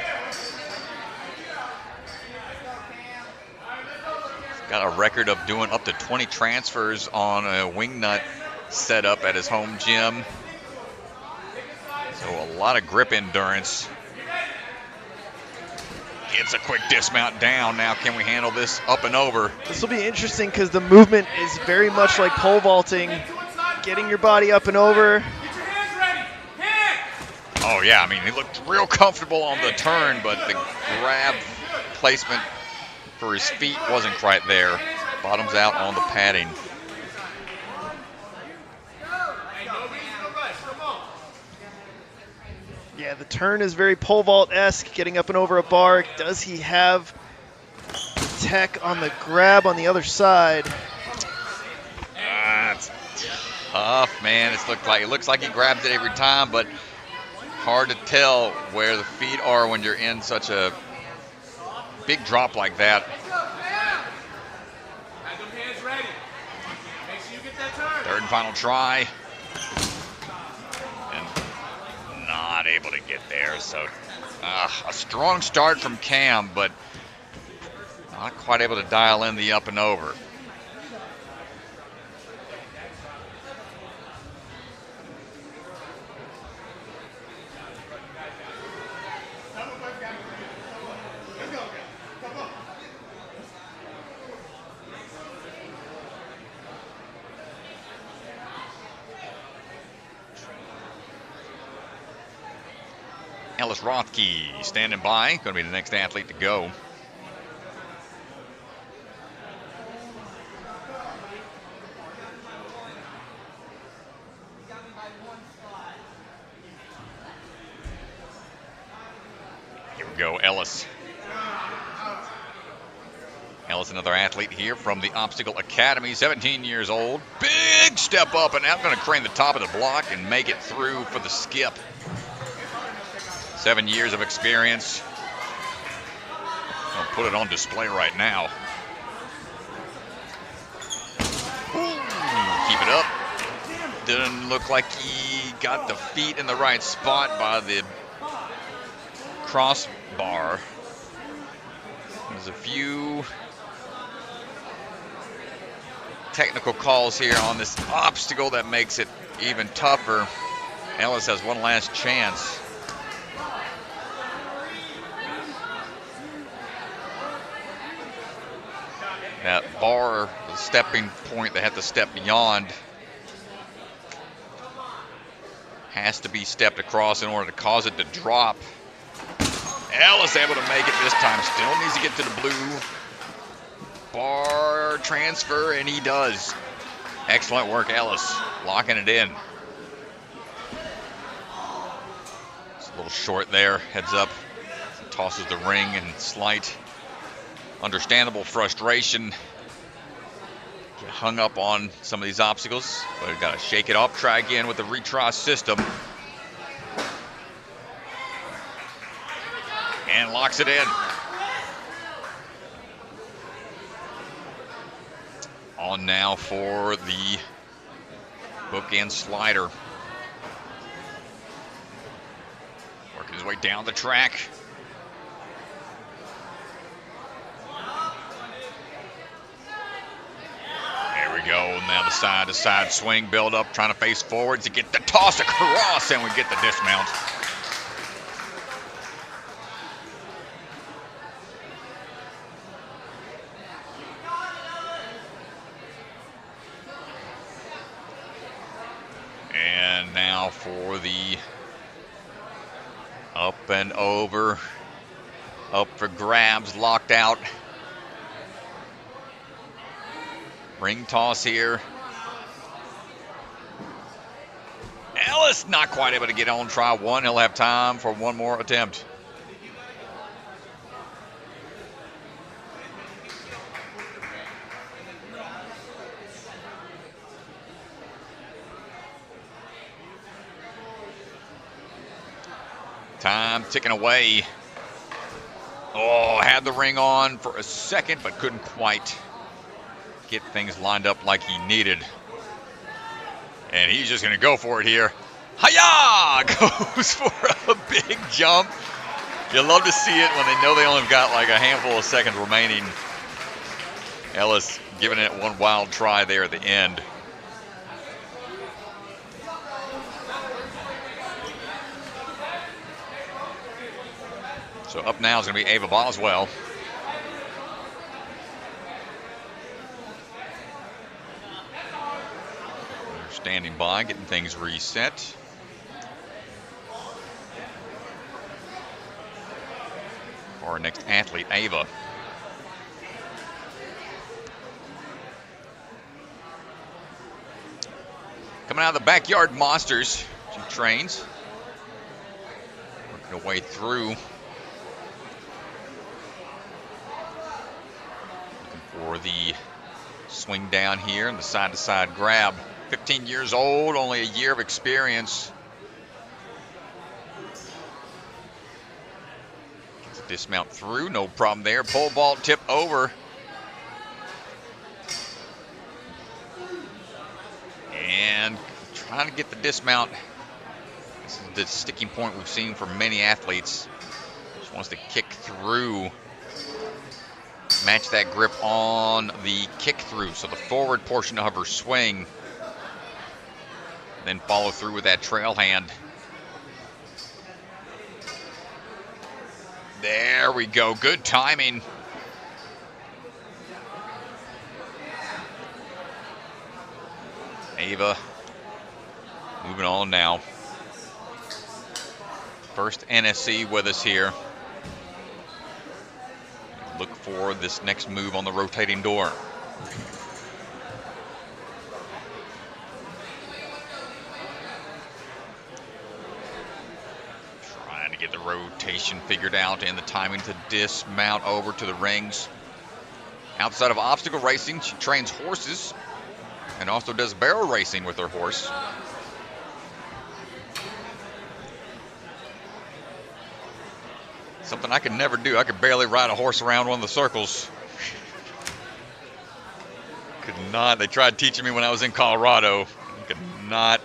Got a record of doing up to 20 transfers on a wingnut setup at his home gym. So a lot of grip endurance. Gets a quick dismount down. Now can we handle this up and over? This will be interesting because the movement is very much like pole vaulting. Getting your body up and over. Oh yeah, I mean, he looked real comfortable on the turn, but the grab placement for his feet wasn't quite there. Bottoms out on the padding. Yeah, the turn is very pole vault-esque, getting up and over a bar. Does he have tech on the grab on the other side? It's tough, man. It looks like he grabs it every time, but hard to tell where the feet are when you're in such a big drop like that. Third and final try. And not able to get there. So a strong start from Cam, but not quite able to dial in the up and over. Ellis Rothke standing by. Going to be the next athlete to go. Here we go, Ellis. Ellis, another athlete here from the Obstacle Academy, 17 years old. Big step up, and now going to crane the top of the block and make it through for the skip. 7 years of experience. I'll put it on display right now. Ooh, keep it up. Doesn't look like he got the feet in the right spot by the crossbar. There's a few technical calls here on this obstacle that makes it even tougher. Ellis has one last chance. That bar, the stepping point they have to step beyond, has to be stepped across in order to cause it to drop. Ellis able to make it this time. Still needs to get to the blue bar transfer, and he does. Excellent work, Ellis, locking it in. It's a little short there, heads up. Tosses the ring and slight understandable frustration. Get hung up on some of these obstacles, but we've got to shake it off, try again with the retry system. And locks it in. On now for the bookend slider. Working his way down the track. There we go. Now the side-to-side swing build up, trying to face forwards to get the toss across, and we get the dismount. And now for the up and over, up for grabs, locked out. Ring toss here. Ellis not quite able to get on, try one. He'll have time for one more attempt. Time ticking away. Oh, had the ring on for a second, but couldn't quite get things lined up like he needed. And he's just going to go for it here. Hi-ya! Goes for a big jump. You love to see it when they know they only got like a handful of seconds remaining. Ellis giving it one wild try there at the end. So up now is going to be Ava Boswell. They're standing by, getting things reset. For our next athlete, Ava. Coming out of the Backyard Monsters, she trains. Working her way through. For the swing down here and the side-to-side grab. 15 years old, only a year of experience. Gets a dismount through, no problem there. Pole vault tip over. And trying to get the dismount. This is the sticking point we've seen for many athletes. Just wants to kick through. Match that grip on the kick through, so the forward portion of her swing. Then follow through with that trail hand. There we go, good timing. Ava moving on now. First NSC with us here. Look for this next move on the rotating door. Trying to get the rotation figured out and the timing to dismount over to the rings. Outside of obstacle racing, she trains horses and also does barrel racing with her horse. Something I could never do. I could barely ride a horse around one of the circles. Could not. They tried teaching me when I was in Colorado. Could not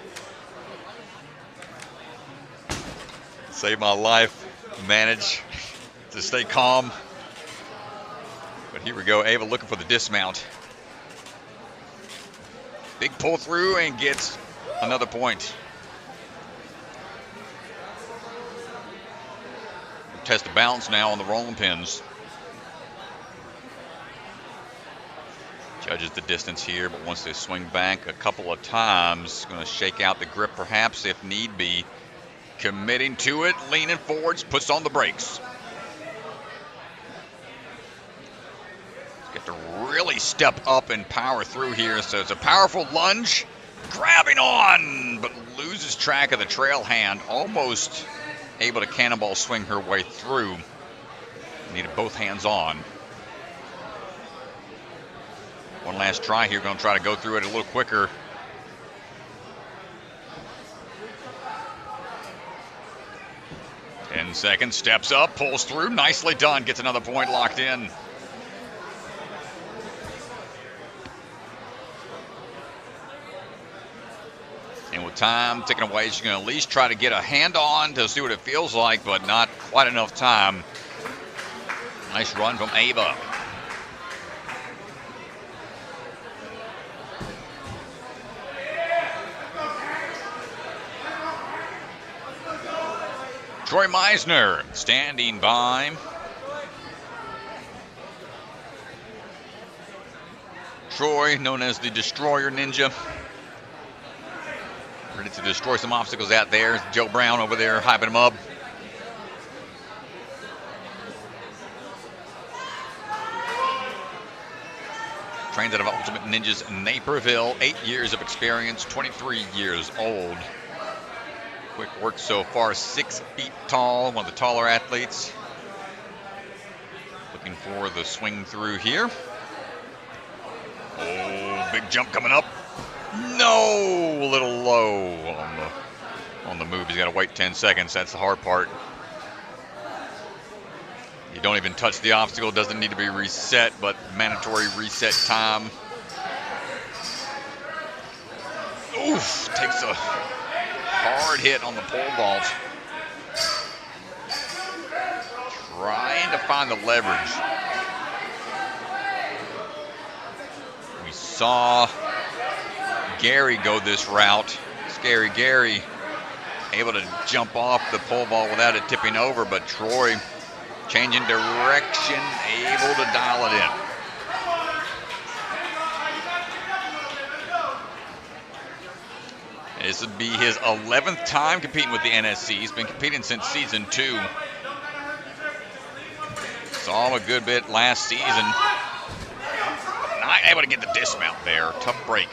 save my life. Manage to stay calm. But here we go. Ava looking for the dismount. Big pull through and gets another point. Test the balance now on the rolling pins. Judges the distance here, but once they swing back a couple of times, going to shake out the grip perhaps if need be. Committing to it, leaning forwards, puts on the brakes. Get to really step up and power through here. So it's a powerful lunge, grabbing on, but loses track of the trail hand, almost able to cannonball swing her way through. Needed both hands on. One last try here. Going to try to go through it a little quicker. Ten seconds. Steps up. Pulls through. Nicely done. Gets another point locked in. And with time ticking away, she's going to at least try to get a hand on to see what it feels like, but not quite enough time. Nice run from Ava. Troy Meisner standing by. Troy, known as the Destroyer Ninja. Ready to destroy some obstacles out there. Joe Brown over there hyping him up. Trains out of Ultimate Ninjas Naperville. 8 years of experience, 23 years old. Quick work so far, 6 feet tall, one of the taller athletes. Looking for the swing through here. Oh, big jump coming up. No, a little low on the move. He's got to wait 10 seconds. That's the hard part. You don't even touch the obstacle. Doesn't need to be reset, but mandatory reset time. Oof, takes a hard hit on the pole vault. Trying to find the leverage. We saw Gary go this route. Scary Gary able to jump off the pole vault without it tipping over, but Troy changing direction, able to dial it in. This would be his 11th time competing with the NSC. He's been competing since season 2. Saw him a good bit last season. Not able to get the dismount there. Tough break.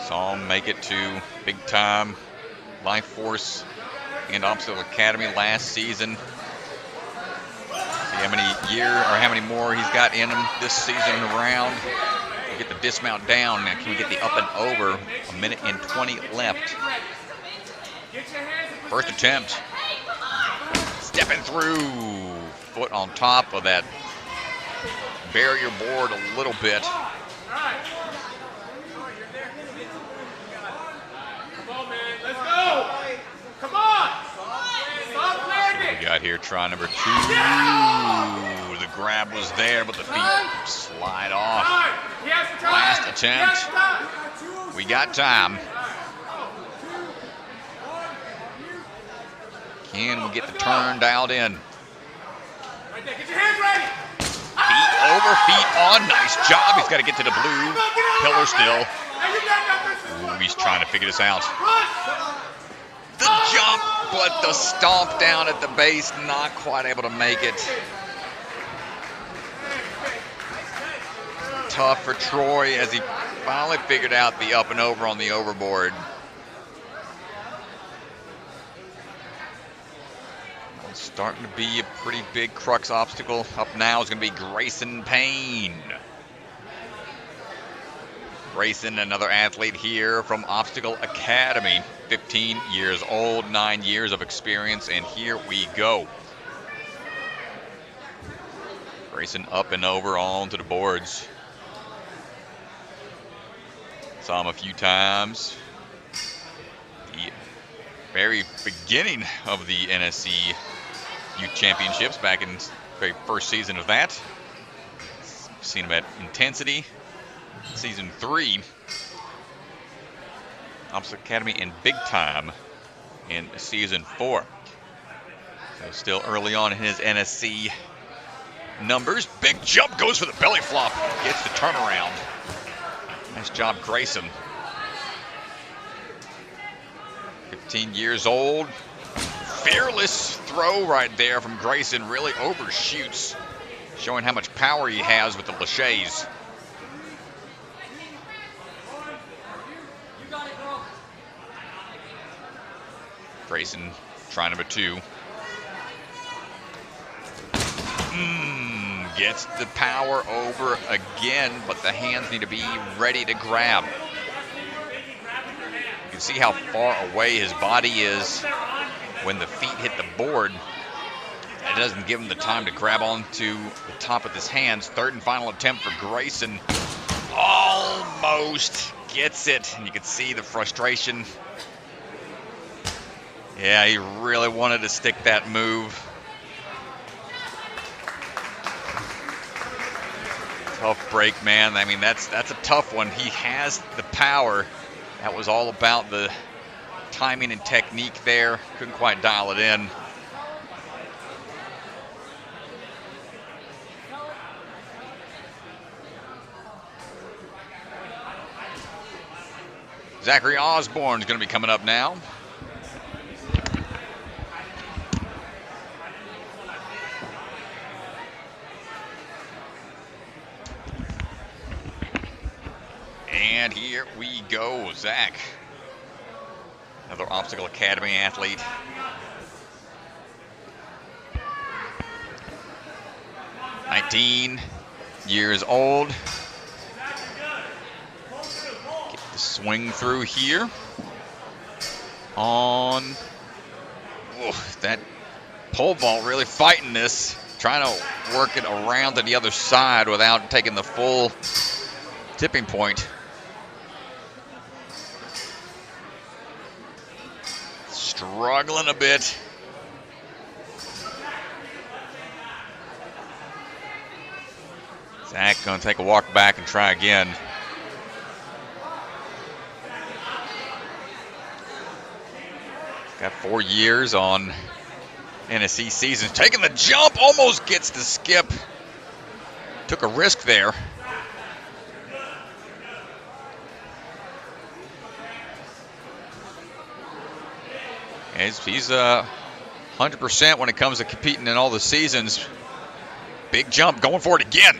Saw him make it to big time Life Force and Obstacle Academy last season. See how many more he's got in him this season around. We'll get the dismount down. Now can we get the up and over? 1 minute and 20 left. First attempt. Stepping through. Foot on top of that barrier board a little bit. We got here try number 2. The grab was there, but the feet slide off. Last attempt. We got time. Can we get the turn dialed in? Feet over, feet on. Nice job. He's got to get to the blue pillar still. Ooh, he's trying to figure this out. The jump, but the stomp down at the base, not quite able to make it. Tough for Troy as he finally figured out the up and over on the overboard. It's starting to be a pretty big crux obstacle. Up now is going to be Grayson Payne. Grayson, another athlete here from Obstacle Academy. 15 years old, 9 years of experience, and here we go. Grayson up and over onto the boards. Saw him a few times. The very beginning of the NSC Youth Championships back in the very first season of that. Seen him at Intensity. Season 3. Obstacle Academy in Big Time in Season 4. So still early on in his NSC numbers. Big jump, goes for the belly flop. Gets the turnaround. Nice job, Grayson. 15 years old. Fearless throw right there from Grayson. Really overshoots. Showing how much power he has with the laches. Grayson, try number 2. Gets the power over again, but the hands need to be ready to grab. You can see how far away his body is when the feet hit the board. It doesn't give him the time to grab onto the top with his hands. Third and final attempt for Grayson. Almost gets it. And you can see the frustration. Yeah, he really wanted to stick that move. Tough break, man. I mean, that's a tough one. He has the power. That was all about the timing and technique there. Couldn't quite dial it in. Zachary Osborn is going to be coming up now. And here we go, Zach. Another Obstacle Academy athlete. years old. Get the swing through here. On. Oof, that pole vault really fighting this. Trying to work it around to the other side without taking the full tipping point. Struggling a bit. Zach gonna take a walk back and try again. Got 4 years on NSC seasons. Taking the jump, almost gets the skip. Took a risk there. He's 100% when it comes to competing in all the seasons. Big jump, going for it again.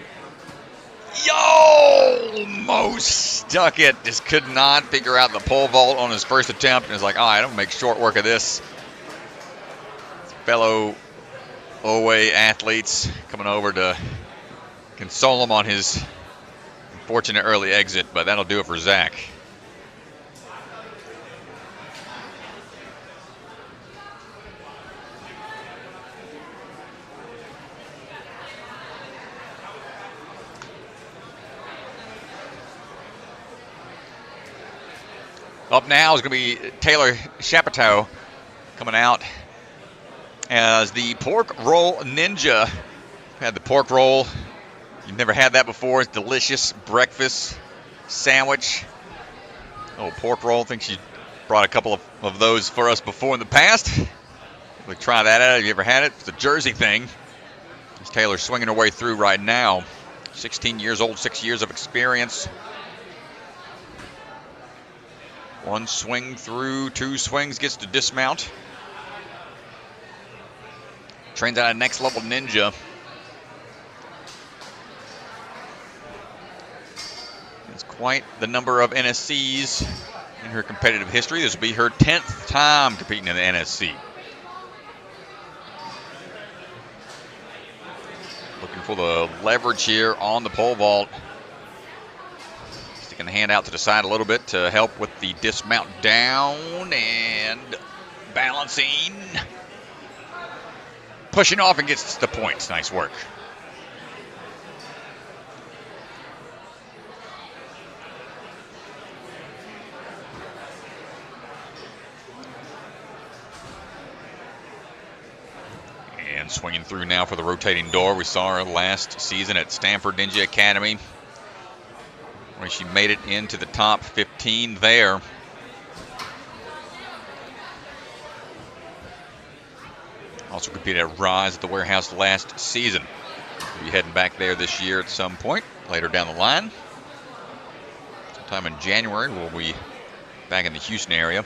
Almost stuck it. Just could not figure out the pole vault on his first attempt. And was like, all right, I'm going to make short work of this. Fellow OA athletes coming over to console him on his unfortunate early exit. But that'll do it for Zach. Up now is going to be Taylor Chapateau coming out as the pork roll ninja. Had the pork roll. You've never had that before. It's delicious breakfast sandwich. Oh, pork roll. I think she brought a couple of those for us before in the past. We'll try that out. Have you ever had it? It's a Jersey thing. As Taylor's swinging her way through right now. 16 years old, 6 years of experience. One swing through, 2 swings, gets to dismount. Trains out a next level ninja. It's quite the number of NSCs in her competitive history. This will be her 10th time competing in the NSC. Looking for the leverage here on the pole vault. Sticking the hand out to the side a little bit to help with the dismount down and balancing. Pushing off and gets the points. Nice work. And swinging through now for the rotating door. We saw her last season at Stanford Ninja Academy, where she made it into the top 15 there. Also competed at Rise at the Warehouse last season. We'll be heading back there this year at some point, later down the line. Sometime in January, we'll be back in the Houston area.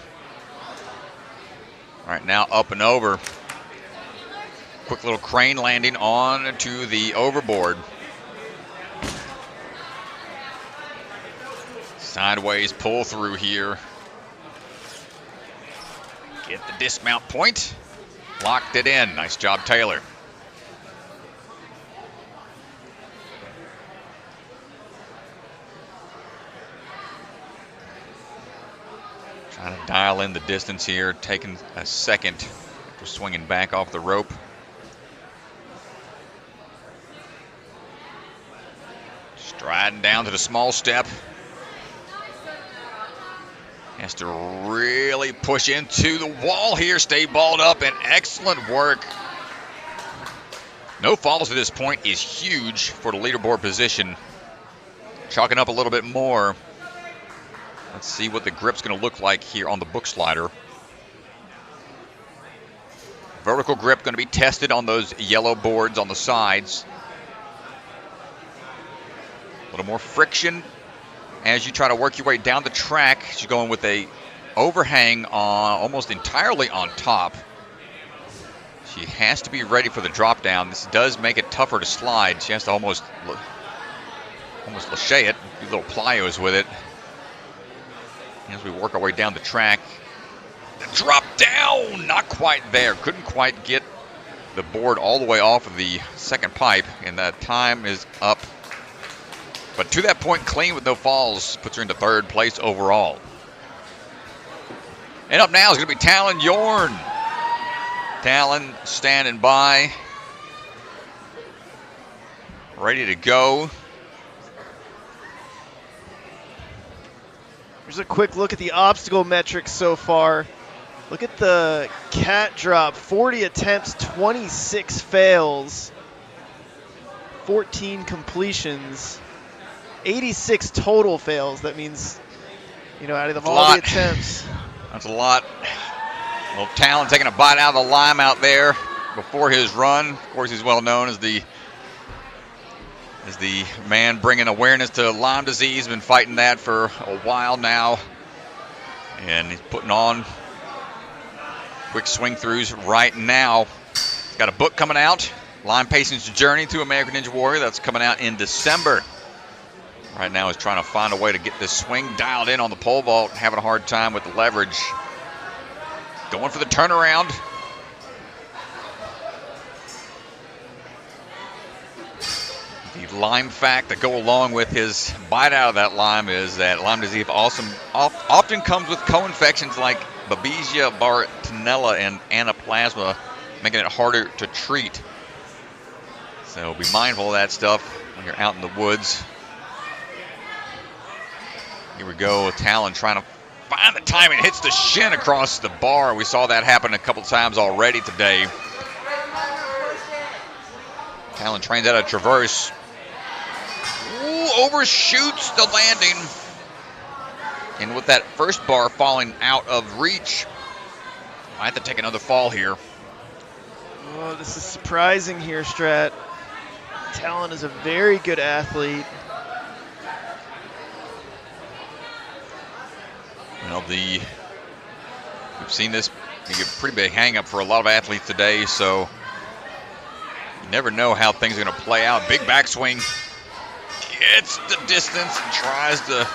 All right, now up and over. Quick little crane landing on to the overboard. Sideways pull through here. Get the dismount point. Locked it in. Nice job, Taylor. Trying to dial in the distance here. Taking a second after swinging back off the rope. Striding down to the small step. Has to really push into the wall here. Stay balled up and excellent work. No falls at this point is huge for the leaderboard position. Chalking up a little bit more. Let's see what the grip's going to look like here on the book slider. Vertical grip going to be tested on those yellow boards on the sides. A little more friction as you try to work your way down the track. She's going with a overhang on almost entirely on top. She has to be ready for the drop down. This does make it tougher to slide. She has to almost lâcher it, do little plyos with it. As we work our way down the track. The drop down, not quite there. Couldn't quite get the board all the way off of the second pipe, and that time is up. But to that point, clean with no falls, puts her into third place overall. And up now is going to be Talan Yorn. Talan standing by, ready to go. Here's a quick look at the obstacle metrics so far. Look at the cat drop. 40 attempts, 26 fails, 14 completions, 86 total fails. That means, out of all the attempts. That's a lot. Well, Talan taking a bite out of the lime out there before his run. Of course, he's well known as the man bringing awareness to Lyme disease. Been fighting that for a while now. And he's putting on quick swing throughs right now. He's got a book coming out, Lyme Patient's Journey to American Ninja Warrior. That's coming out in December. Right now he's trying to find a way to get this swing dialed in on the pole vault, having a hard time with the leverage. Going for the turnaround. The Lyme fact that go along with his bite out of that Lyme is that Lyme disease often comes with co-infections like Babesia, Bartonella, and Anaplasma, making it harder to treat. So be mindful of that stuff when you're out in the woods. Here we go, Talan trying to find the timing, hits the shin across the bar. We saw that happen a couple times already today. Talan trains out a traverse. Ooh, overshoots the landing. And with that first bar falling out of reach, I have to take another fall here. Oh, this is surprising here, Strat. Talan is a very good athlete. Well, we've seen this be a pretty big hang-up for a lot of athletes today, so you never know how things are going to play out. Big backswing, gets the distance and tries to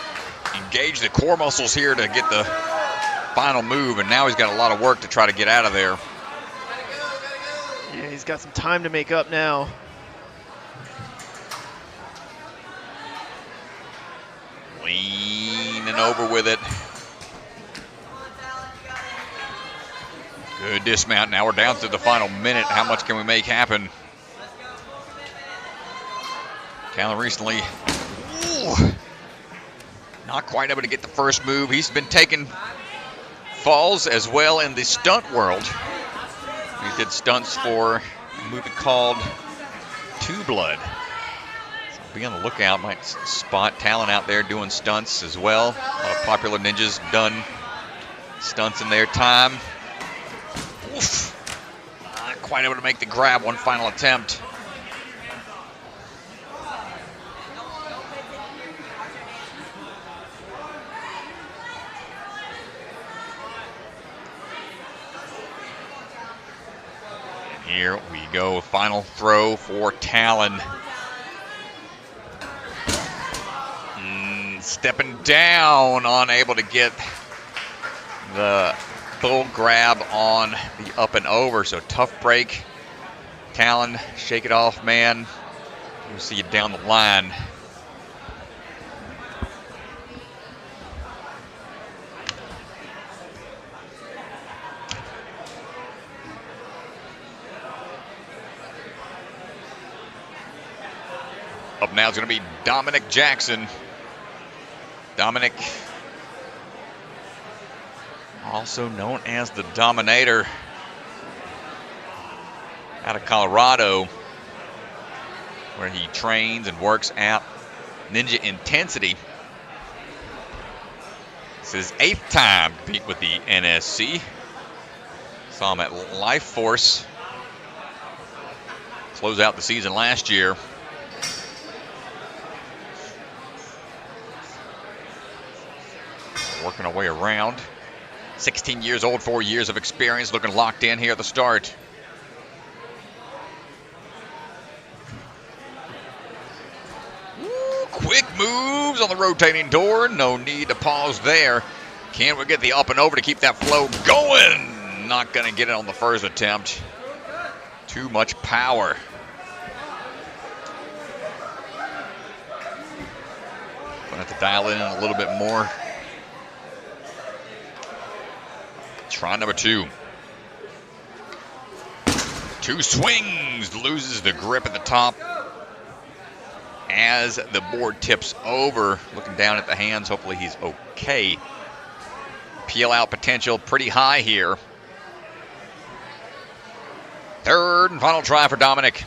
engage the core muscles here to get the final move, and now he's got a lot of work to try to get out of there. Yeah, he's got some time to make up now. Leaning over with it. Good dismount. Now we're down to the final minute. How much can we make happen? Talan recently, not quite able to get the first move. He's been taking falls as well in the stunt world. He did stunts for a movie called Two Blood. So be on the lookout. Might spot Talan out there doing stunts as well. A lot of popular ninjas done stunts in their time. Oof. Not quite able to make the grab. One final attempt. Here we go, final throw for Talan. Stepping down, unable to get the full grab on the up and over, so tough break. Talan, shake it off, man. We'll see you down the line. Up now is going to be Dominic Jackson. Dominic, also known as the Dominator, out of Colorado, where he trains and works at Ninja Intensity. This is his 8th time compete with the NSC. Saw him at Life Force close out the season last year. Working our way around. 16 years old, 4 years of experience, looking locked in here at the start. Ooh, quick moves on the rotating door. No need to pause there. Can we get the up and over to keep that flow going? Not going to get it on the first attempt. Too much power. Going to have to dial it in a little bit more. Try number 2. 2 swings, loses the grip at the top as the board tips over. Looking down at the hands, hopefully he's okay. Peel out potential pretty high here. 3rd and final try for Dominic.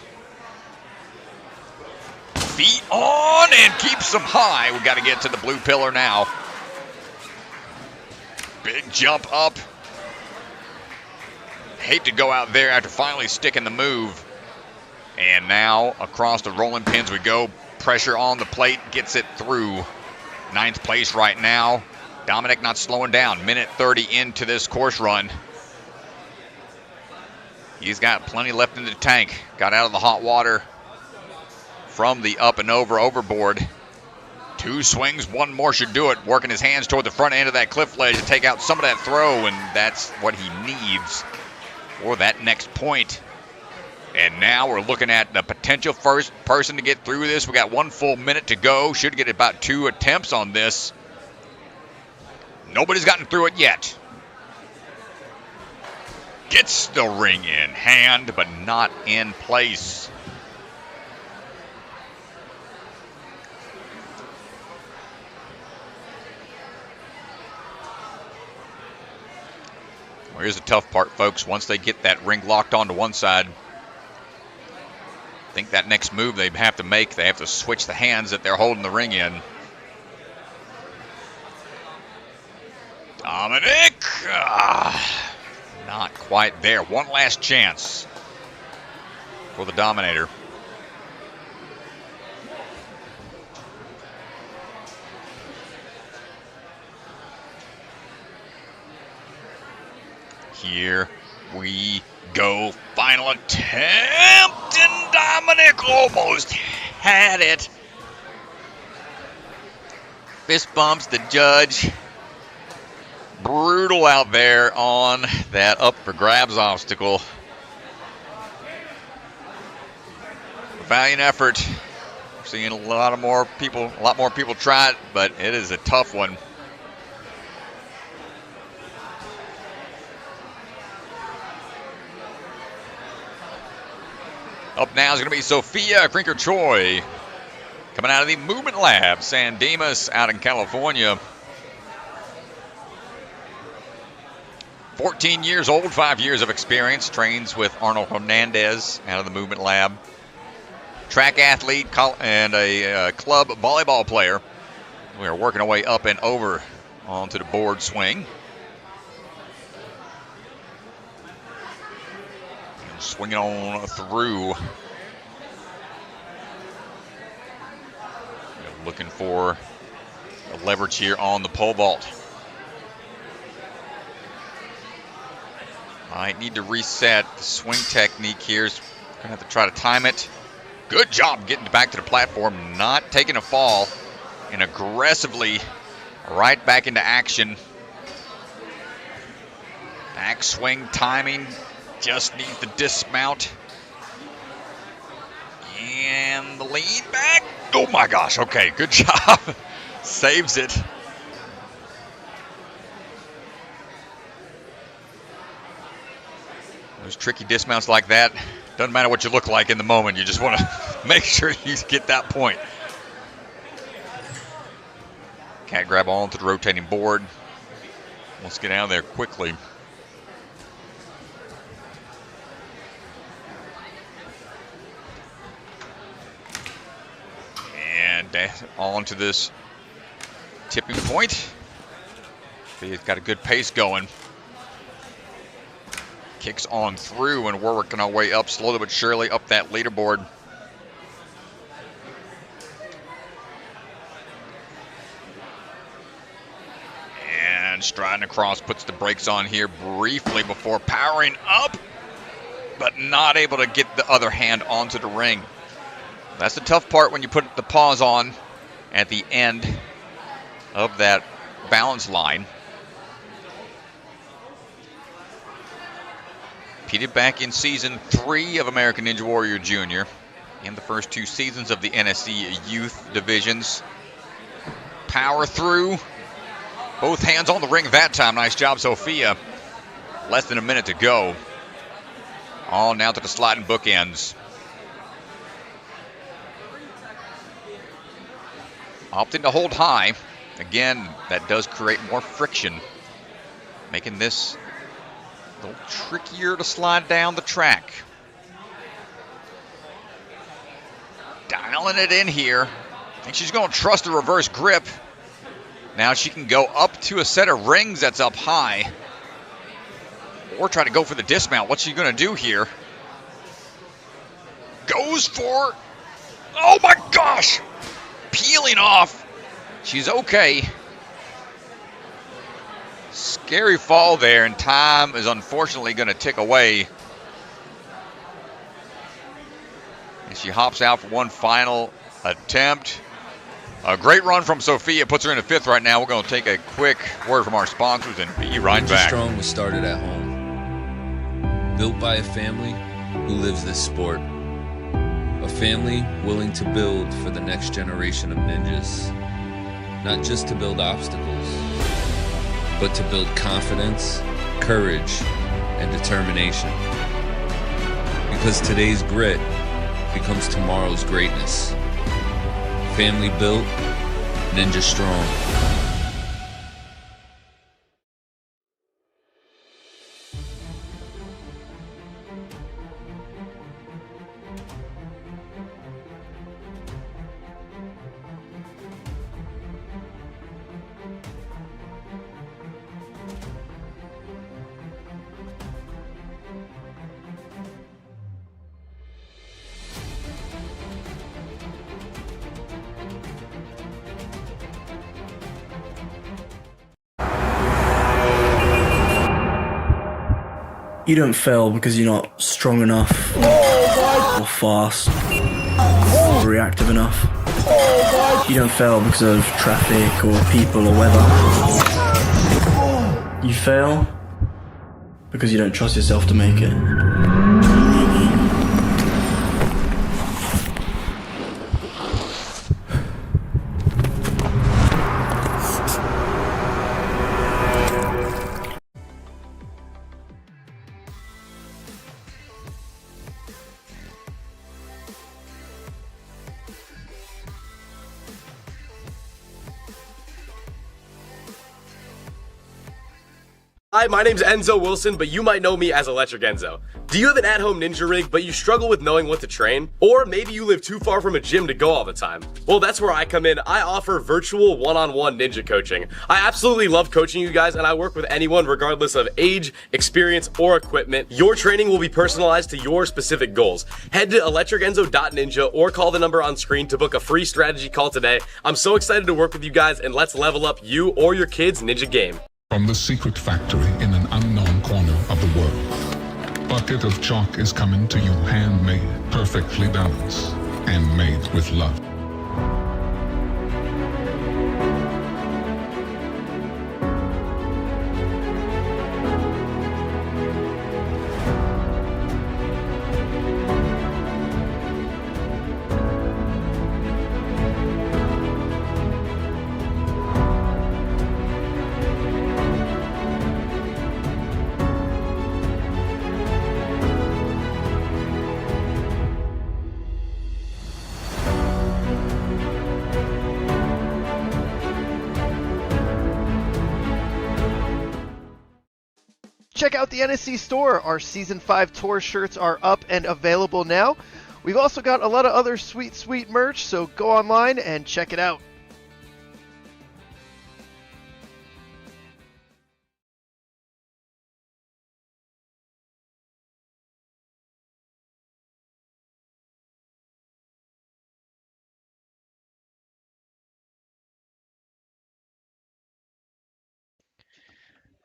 Feet on and keeps them high. We got to get to the blue pillar now. Big jump up. Hate to go out there after finally sticking the move. And now across the rolling pins we go. Pressure on the plate, gets it through. 9th place right now. Dominic not slowing down. Minute 30 into this course run. He's got plenty left in the tank. Got out of the hot water from the up and over overboard. 2 swings, 1 more should do it. Working his hands toward the front end of that cliff ledge to take out some of that throw, and that's what he needs for that next point. And now we're looking at the potential first person to get through this. We got 1 full minute to go. Should get about 2 attempts on this. Nobody's gotten through it yet. Gets the ring in hand, but not in place. Well, here's the tough part, folks. Once they get that ring locked onto one side, I think that next move they have to make, they have to switch the hands that they're holding the ring in. Dominic, not quite there. One last chance for the Dominator. Here we go. Final attempt, and Dominic almost had it. Fist bumps the judge. Brutal out there on that up for grabs obstacle. Valiant effort. Seeing a lot more people try it, but it is a tough one. Up now is going to be Sophia Krinker-Choi, coming out of the Movement Lab, San Dimas out in California. 14 years old, 5 years of experience, trains with Arnold Hernandez out of the Movement Lab. Track athlete and a club volleyball player. We are working our way up and over onto the board swing. And swinging on through. Looking for a leverage here on the pole vault. Might need to reset the swing technique here. Gonna have to try to time it. Good job getting back to the platform, not taking a fall, and aggressively right back into action. Back swing timing, just needs the dismount. And the lean back. Oh my gosh, okay, good job. Saves it. Those tricky dismounts like that, doesn't matter what you look like in the moment, you just want to make sure you get that point. Can't grab onto the rotating board. Let's get out of there quickly. And on to this tipping point. He's got a good pace going. Kicks on through, and we're working our way up slowly but surely up that leaderboard. And striding across, puts the brakes on here briefly before powering up, but not able to get the other hand onto the ring. That's the tough part when you put the pause on at the end of that balance line. Competed back in season 3 of American Ninja Warrior Jr. in the first 2 seasons of the NSC youth divisions. Power through. Both hands on the ring that time. Nice job, Sophia. Less than a minute to go. On now to the sliding bookends. Opting to hold high. Again, that does create more friction, making this a little trickier to slide down the track. Dialing it in here. I think she's going to trust the reverse grip. Now she can go up to a set of rings that's up high, or try to go for the dismount. What's she going to do here? Goes for, oh my gosh, peeling off. She's okay. Scary fall there, and time is unfortunately going to tick away. And she hops out for one final attempt. A great run from Sophia, puts her in the 5th right now. We're going to take a quick word from our sponsors and be right back. Strong was started at home, built by a family who lives this sport. A family willing to build for the next generation of ninjas. Not just to build obstacles, but to build confidence, courage, and determination. Because today's grit becomes tomorrow's greatness. Family built, ninja strong. You don't fail because you're not strong enough, or fast, or reactive enough. You don't fail because of traffic or people or weather. You fail because you don't trust yourself to make it. Hi, my name's Enzo Wilson, but you might know me as Electric Enzo. Do you have an at-home ninja rig, but you struggle with knowing what to train? Or maybe you live too far from a gym to go all the time? Well, that's where I come in. I offer virtual one-on-one ninja coaching. I absolutely love coaching you guys, and I work with anyone regardless of age, experience, or equipment. Your training will be personalized to your specific goals. Head to electricenzo.ninja or call the number on screen to book a free strategy call today. I'm so excited to work with you guys, and let's level up you or your kids' ninja game. From the secret factory in an unknown corner of the world, bucket of chalk is coming to you handmade, perfectly balanced, and made with love. Check out the NSC store. Our Season 5 tour shirts are up and available now. We've also got a lot of other sweet merch, so go online and check it out.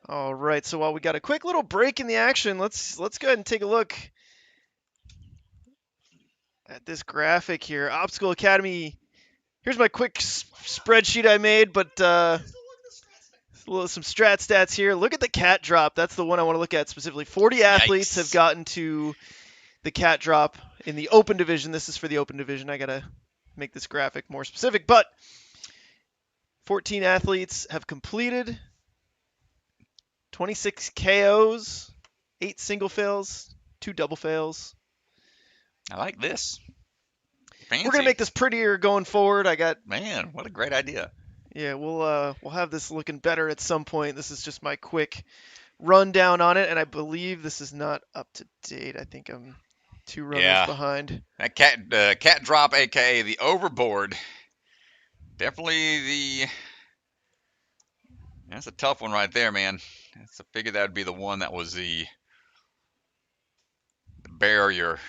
All right, so while we got a quick little break in the action, let's go ahead and take a look at this graphic here. Obstacle Academy. Here's my quick spreadsheet I made, but some strat stats here. Look at the cat drop. That's the one I want to look at specifically. 40 athletes have gotten to the cat drop in the open division. This is for the open division. I got to make this graphic more specific, but 14 athletes have completed. 26 KOs, 8 single fails, 2 double fails. I like this. Fancy. We're gonna make this prettier going forward. Man, what a great idea. Yeah, we'll have this looking better at some point. This is just my quick rundown on it, and I believe this is not up to date. I think I'm 2 runners behind. That cat drop, aka the overboard. Definitely that's a tough one right there, man. I figured that would be the one that was the barrier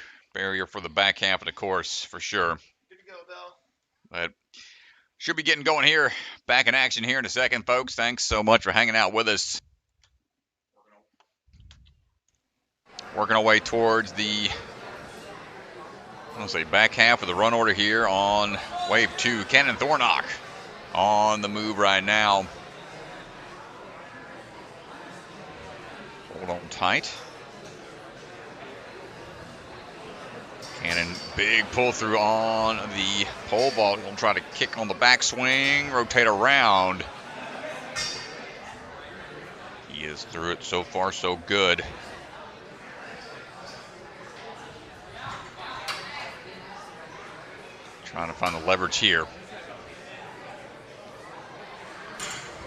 for the back half of the course, for sure. Good to go, Bell. But should be getting going here. Back in action here in a second, folks. Thanks so much for hanging out with us. Working our way towards the, back half of the run order here on Wave 2. Canon Thornock on the move right now. Hold on tight. Cannon, big pull through on the pole vault. He'll try to kick on the backswing, rotate around. He is through it. So far, so good. Trying to find the leverage here.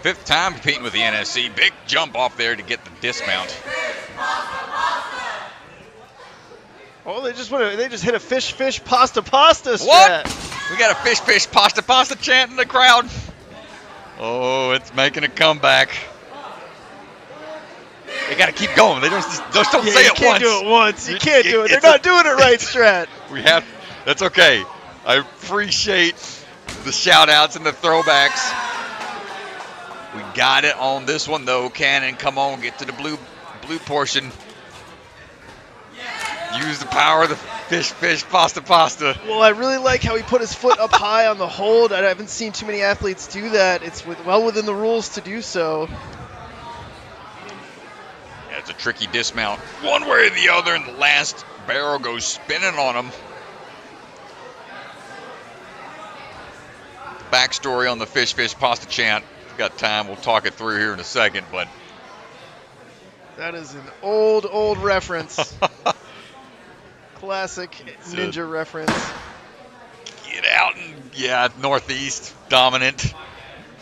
5th time competing with the NSC. Big jump off there to get the dismount. Oh, they just hit a fish pasta strat. What? We got a fish pasta chant in the crowd. Oh, it's making a comeback. They got to keep going. They just don't say it once. You can't do it once. You can't do it. They're not doing it right, Strat. That's okay. I appreciate the shout outs and the throwbacks. We got it on this one though. Cannon, come on, get to the blue portion. Use the power of the fish, pasta. Well, I really like how he put his foot up high on the hold. I haven't seen too many athletes do that. It's well within the rules to do so. Yeah, it's a tricky dismount. One way or the other, and the last barrel goes spinning on him. Backstory on the fish, pasta chant. If we've got time, we'll talk it through here in a second, but that is an old reference. Classic ninja reference. Get out and, yeah, northeast, dominant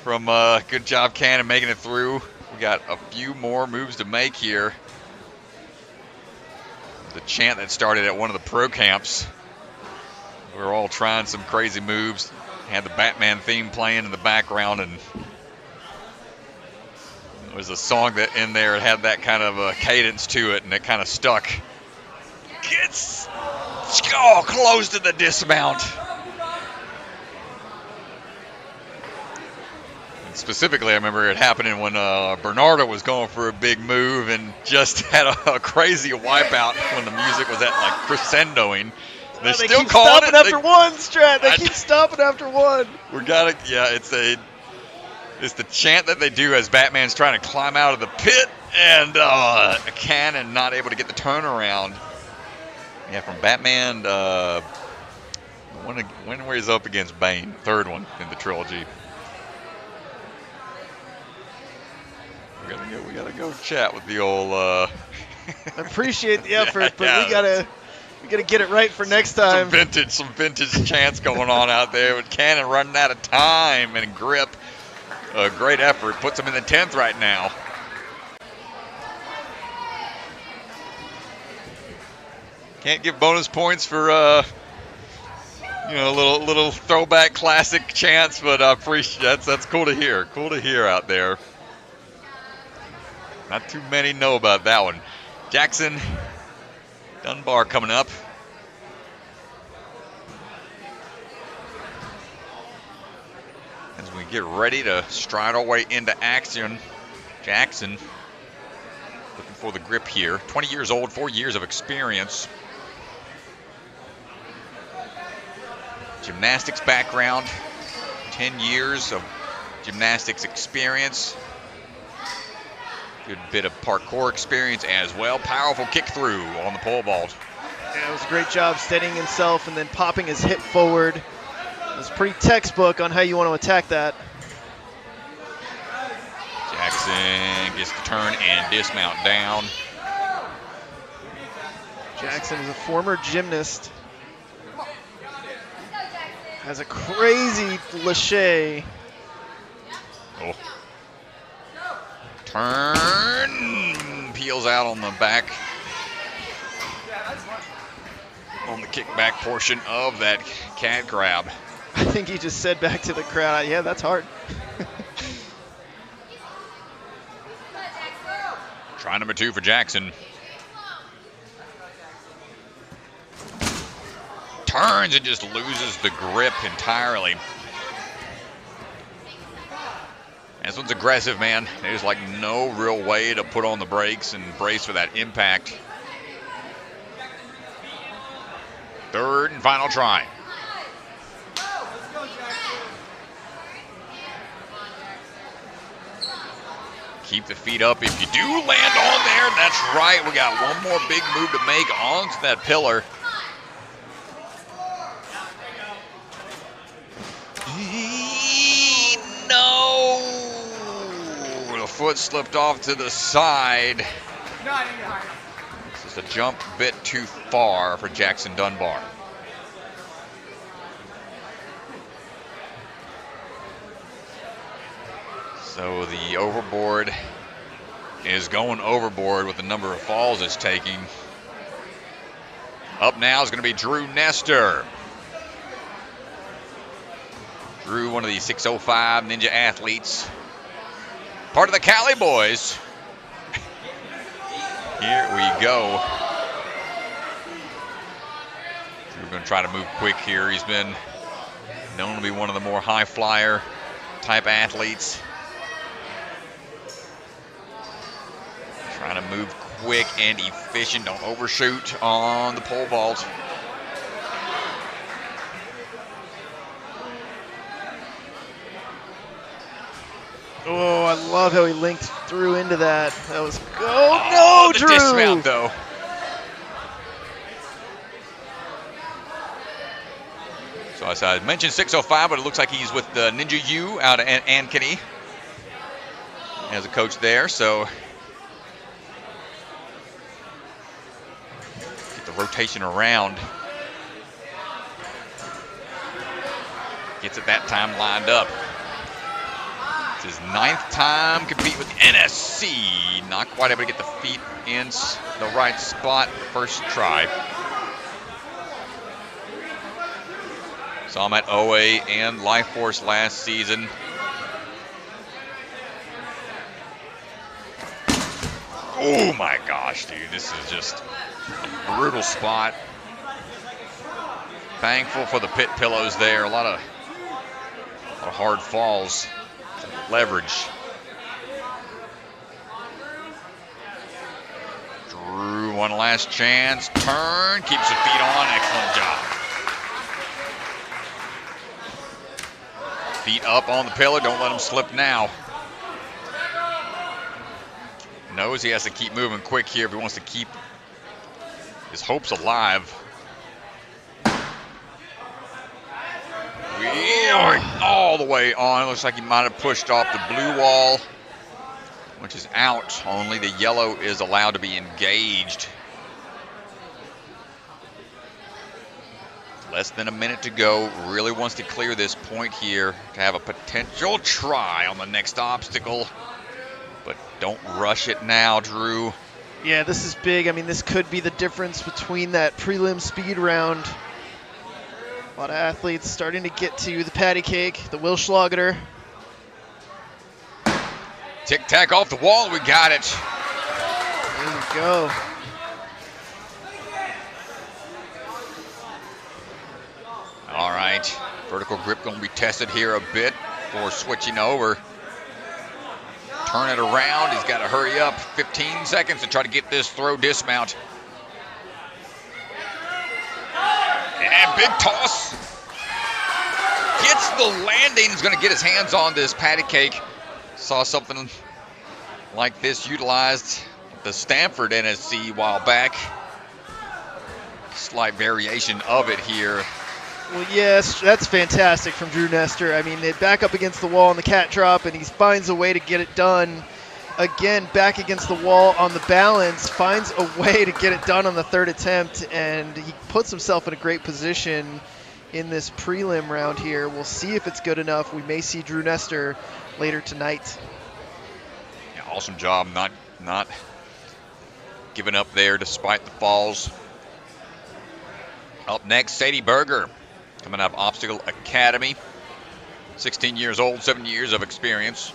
from good job, Cannon, making it through. We got a few more moves to make here. The chant that started at one of the pro camps. We were all trying some crazy moves. Had the Batman theme playing in the background, and there was a song that in there, it had that kind of a cadence to it, and it kind of stuck. Gets close to the dismount. And specifically, I remember it happening when Bernardo was going for a big move and just had a crazy wipeout when the music was at like crescendoing. They're they still keep calling stopping it after one, Strat. They keep stopping after one. It's the chant that they do as Batman's trying to climb out of the pit, and Cannon not able to get the turnaround. Yeah, from Batman, when he's up against Bane, third one in the trilogy. We gotta go chat with the old. I appreciate the effort, but we gotta get it right for next time. Some vintage chants going on out there with Cannon running out of time and grip. Great effort, puts him in the 10th right now. Can't give bonus points for little throwback classic chants, but I appreciate that's cool to hear. Cool to hear out there. Not too many know about that one. Jaxson Dunbar coming up. As we get ready to stride our way into action, Jaxson looking for the grip here. 20 years old, 4 years of experience. Gymnastics background, 10 years of gymnastics experience. Good bit of parkour experience as well. Powerful kick through on the pole vault. Yeah, it was a great job steadying himself and then popping his hip forward. It was pretty textbook on how you want to attack that. Jaxson gets the turn and dismount down. Jaxson is a former gymnast. Has a crazy lache. Oh. Turn. Peels out on the back. On the kickback portion of that cat grab. I think he just said back to the crowd, yeah, that's hard. Try number 2 for Jaxson. Turns and just loses the grip entirely. This one's aggressive, man. There's like no real way to put on the brakes and brace for that impact. Third and final try. Keep the feet up if you do land on there. That's right. We got one more big move to make onto that pillar. No! The foot slipped off to the side. This is a jump a bit too far for Jaxson Dunbar. So the overboard is going overboard with the number of falls it's taking. Up now is going to be Drew Nestor. Drew, one of the 605 Ninja athletes. Part of the Cali boys. Here we go. Drew going to try to move quick here. He's been known to be one of the more high flyer type athletes. Trying to move quick and efficient. Don't overshoot on the pole vault. Oh, I love how he linked through into that. That was no, the Drew. Dismount though. So as I mentioned 605, but it looks like he's with Ninja U out of Ankeny as a coach there. So get the rotation around. Gets it that time lined up. It's his 9th time compete with NSC. Not quite able to get the feet in the right spot first try. Saw him at OA and Life Force last season. Oh my gosh, dude, this is just a brutal spot. Thankful for the pit pillows there. A lot of hard falls. Leverage. Drew, one last chance. Turn, keeps the feet on. Excellent job. Feet up on the pillar. Don't let him slip now. Knows he has to keep moving quick here if he wants to keep his hopes alive. All the way on. Looks like he might have pushed off the blue wall, which is out. Only the yellow is allowed to be engaged. Less than a minute to go. Really wants to clear this point here to have a potential try on the next obstacle. But don't rush it now, Drew. Yeah, this is big. I mean, this could be the difference between that prelim speed round. A lot of athletes starting to get to the patty cake, the Wilschlager. Tic-tac off the wall, we got it. There we go. All right, vertical grip gonna be tested here a bit before switching over. Turn it around, he's gotta hurry up. 15 seconds to try to get this throw dismount. And big toss. Gets the landing. He's going to get his hands on this patty cake. Saw something like this utilized at the Stanford NSC a while back. Slight variation of it here. Well, yes, that's fantastic from Drew Nestor. I mean, they back up against the wall on the cat drop, and he finds a way to get it done. Again, back against the wall on the balance, finds a way to get it done on the 3rd attempt, and he puts himself in a great position in this prelim round here. We'll see if it's good enough. We may see Drew Nestor later tonight. Yeah, awesome job not giving up there despite the falls. Up next, Sadie Berger, coming out of Obstacle Academy. 16 years old, 7 years of experience.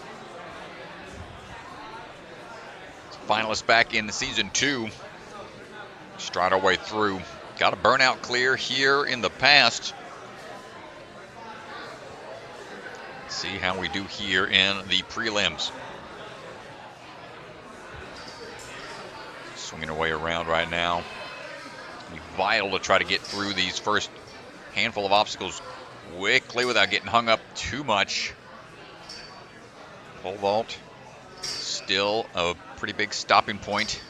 Finalist back in the season 2. Stride our way through. Got a burnout clear here in the past. See how we do here in the prelims. Swinging our way around right now. It'll be vital to try to get through these first handful of obstacles quickly without getting hung up too much. Pole vault. Still a pretty big stopping point.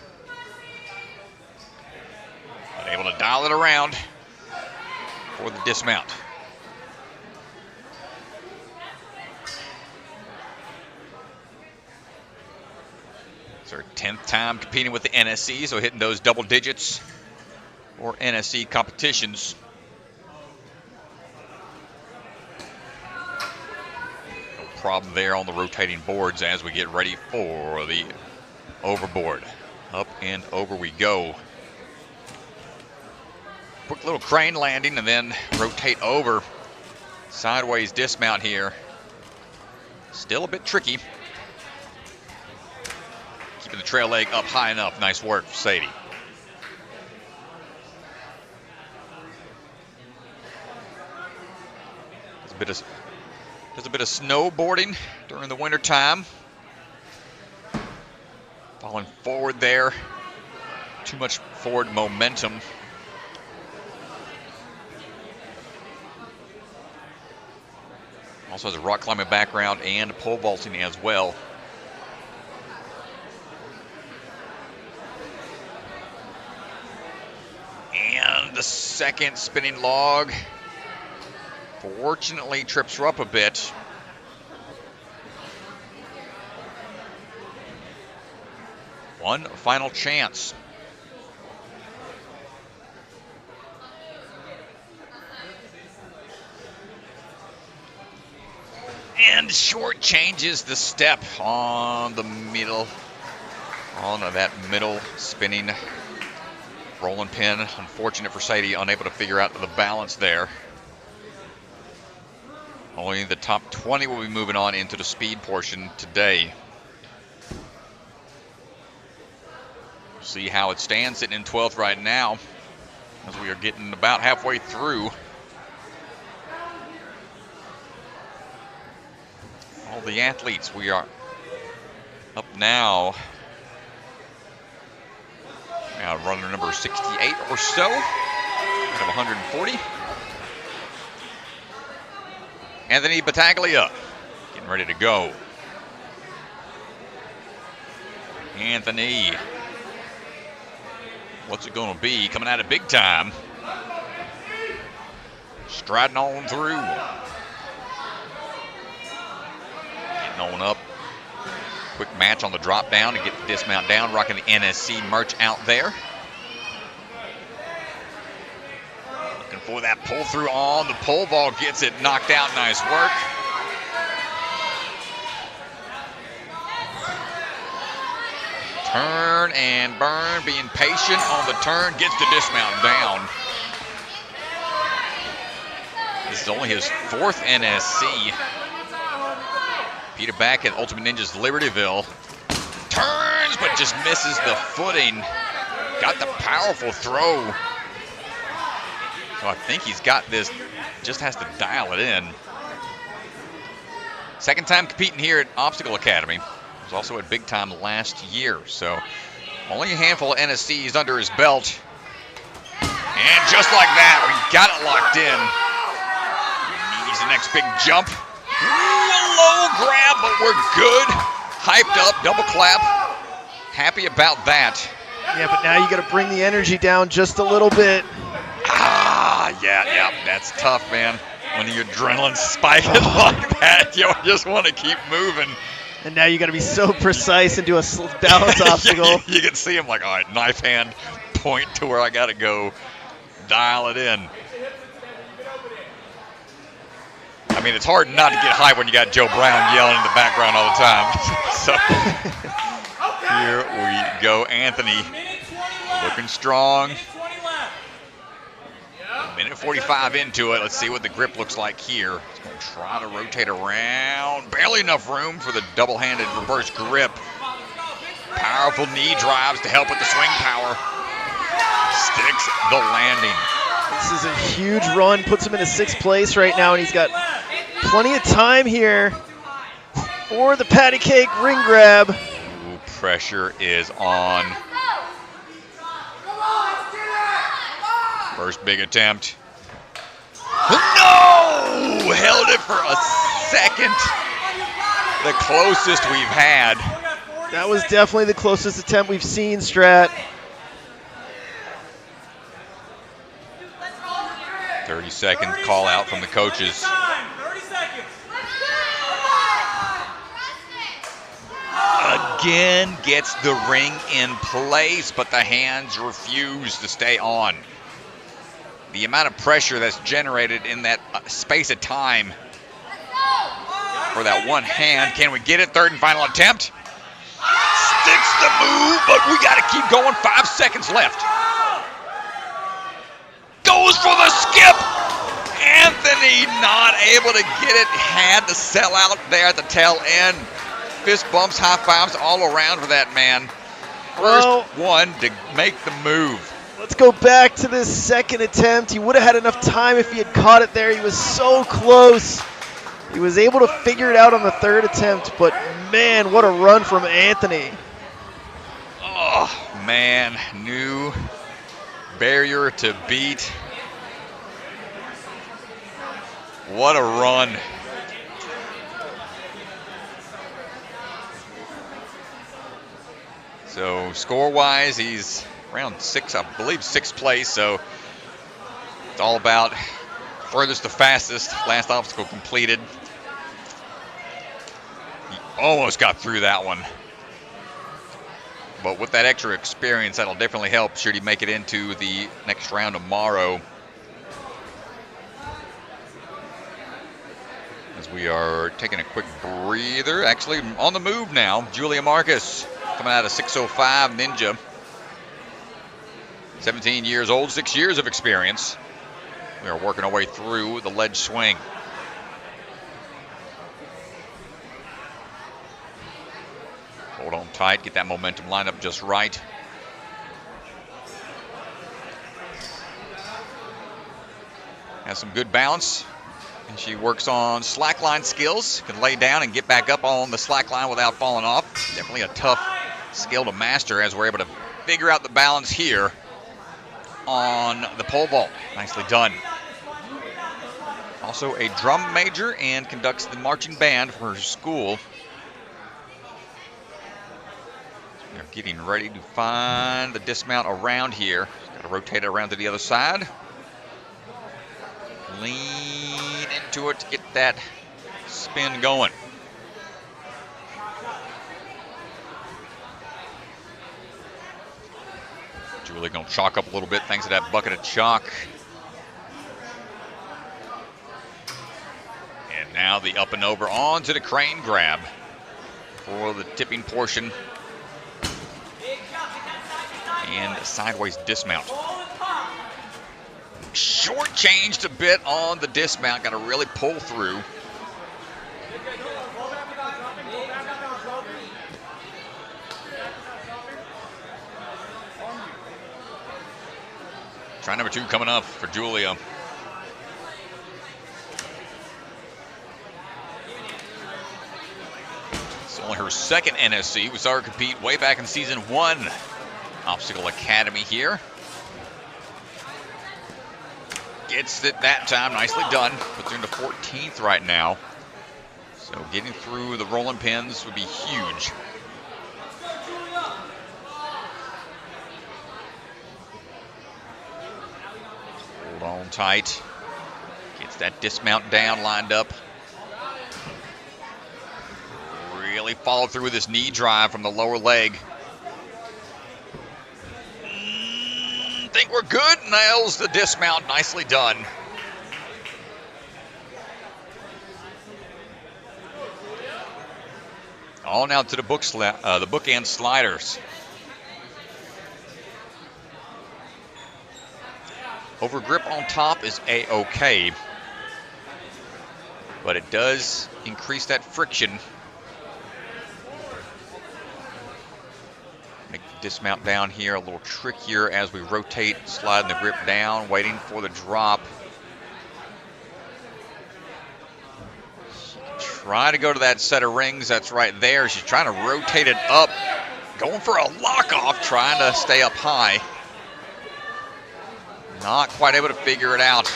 But able to dial it around for the dismount. It's our 10th time competing with the NSC, so hitting those double digits for NSC competitions. Problem there on the rotating boards as we get ready for the overboard. Up and over we go. Quick little crane landing and then rotate over. Sideways dismount here. Still a bit tricky. Keeping the trail leg up high enough. Nice work, Sadie. Does a bit of snowboarding during the winter time. Falling forward there. too much forward momentum. Also has a rock climbing background and pole vaulting as well. And the second spinning log, fortunately, trips her up a bit. One final chance. And short changes the step on the middle, on that middle spinning rolling pin. Unfortunate for Sadie, unable to figure out the balance there. Only the top 20 will be moving on into the speed portion today. See how it stands, sitting in 12th right now, as we are getting about halfway through. All the athletes, we are up now. Runner number 68 or so, out of 140. Anthony Battaglia, getting ready to go. Anthony, what's it going to be? Coming out of big time. Striding on through. Getting on up. Quick match on the drop down to get the dismount down. Rocking the NSC merch out there. Looking for that pull through on the pole vault. Gets it knocked out. Nice work. Turn and burn, being patient on the turn, gets the dismount down. This is only his 4th NSC. Peter back at Ultimate Ninjas Libertyville. Turns, but just misses the footing. Got the powerful throw. So I think he's got this, just has to dial it in. Second time competing here at Obstacle Academy. Was also at big time last year, so only a handful of NSCs under his belt. And just like that, we got it locked in. He's the next big jump. Low grab, but we're good. Hyped up, double clap. Happy about that. Yeah, but now you got to bring the energy down just a little bit. Yeah, that's tough, man. When your adrenaline's spiking like that, you just want to keep moving. And now you got to be so precise and do a balance obstacle. You can see him like, all right, knife hand, point to where I got to go, dial it in. I mean, it's hard not to get hyped when you got Joe Brown yelling in the background all the time. So here we go. Anthony looking strong. Minute 45 into it. Let's see what the grip looks like here. He's going to try to rotate around. Barely enough room for the double-handed reverse grip. Powerful knee drives to help with the swing power. Sticks the landing. This is a huge run. Puts him in a 6th place right now, and he's got plenty of time here for the patty cake ring grab. Ooh, pressure is on. First big attempt. No! Held it for a second. The closest we've had. That was definitely the closest attempt we've seen, Strat. 30-second call out from the coaches. Again gets the ring in place, but the hands refuse to stay on. The amount of pressure that's generated in that space of time for that one hand. Can we get it? 3rd and final attempt. Sticks the move, but we got to keep going. 5 seconds left. Goes for the skip. Anthony not able to get it. Had to sell out there at the tail end. Fist bumps, high fives all around for that man. First one to make the move. Let's go back to this 2nd attempt. He would have had enough time if he had caught it there. He was so close. He was able to figure it out on the 3rd attempt, but man, what a run from Anthony. Oh, Man, new barrier to beat. What a run. So score-wise, he's around I believe sixth place. So it's all about furthest to fastest. Last obstacle completed. He almost got through that one. But with that extra experience, that'll definitely help should he make it into the next round tomorrow. As we are taking a quick breather. Actually, on the move now, Julia Marcus coming out of 6:05 Ninja. 17 years old, 6 years of experience. We are working our way through the ledge swing. Hold on tight, get that momentum lined up just right. Has some good balance. And she works on slackline skills. Can lay down and get back up on the slackline without falling off. Definitely a tough skill to master as we're able to figure out the balance here on the pole vault. Nicely done. Also a drum major and conducts the marching band for her school. They're getting ready to find the dismount around here. Got to rotate it around to the other side. Lean into it to get that spin going. Julie gonna chalk up a little bit thanks to that bucket of chalk. And now the up and over onto the crane grab for the tipping portion. And a sideways dismount. Shortchanged a bit on the dismount. Got to really pull through. Try number 2 coming up for Julia. It's only her second NSC. We saw her compete way back in season 1. Obstacle Academy here. Gets it that time, nicely done. Puts her into 14th right now. So getting through the rolling pins would be huge. Hold on tight. Gets that dismount down, lined up. Really follow through with this knee drive from the lower leg. Think we're good. Nails the dismount. Nicely done. All now to the bookend sliders. Over grip on top is A-OK. But it does increase that friction. Make the dismount down here a little trickier as we rotate, sliding the grip down, waiting for the drop. Try to go to that set of rings that's right there. She's trying to rotate it up, going for a lock off, trying to stay up high. Not quite able to figure it out.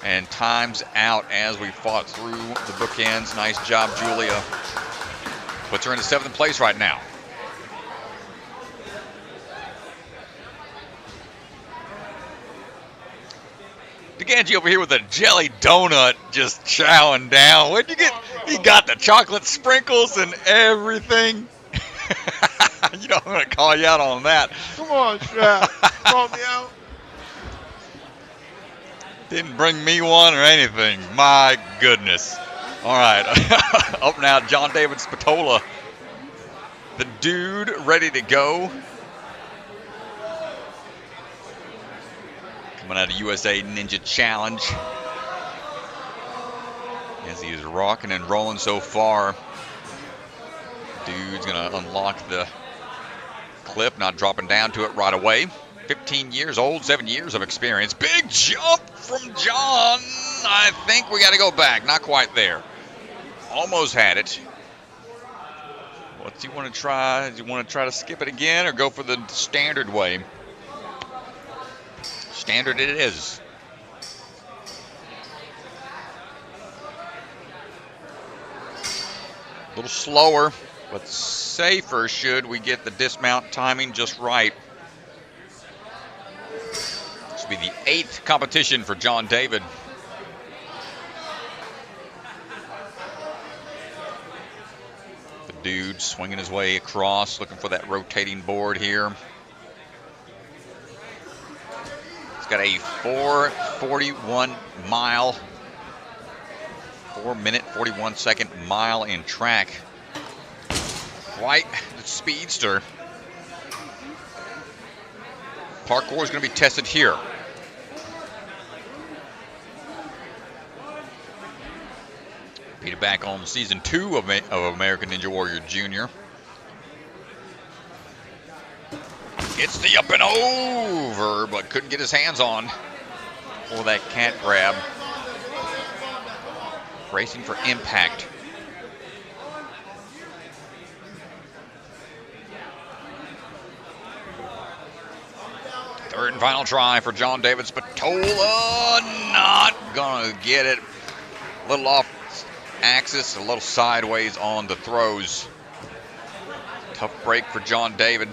And time's out as we fought through the bookends. Nice job, Julia. Puts her into 7th place right now. DeGangi over here with a jelly donut, just chowing down. Where'd you get? He got the chocolate sprinkles and everything. You know, I'm going to call you out on that. Come on, Shaq. Call me out. Didn't bring me one or anything. My goodness. All right. Up now, John David Spatola. The dude ready to go. Coming out of USA Ninja Challenge. As he is rocking and rolling so far. Dude's going to unlock the clip, not dropping down to it right away. 15 years old, 7 years of experience. Big jump from John. I think we got to go back. Not quite there. Almost had it. What's he want to try? Do you want to try to skip it again or go for the standard way? Standard it is. A little slower, but safer should we get the dismount timing just right. This will be the 8th competition for John David. The dude swinging his way across, looking for that rotating board here. He's got a 4:41 mile. 4-minute, 41-second mile in track. Quite the speedster. Parkour is going to be tested here. Peter back on season 2 of American Ninja Warrior Jr. Gets the up and over, but couldn't get his hands on for that cat grab. Racing for impact. Third and final try for John David Spatola. Not gonna get it. A little off axis, a little sideways on the throws. Tough break for John David.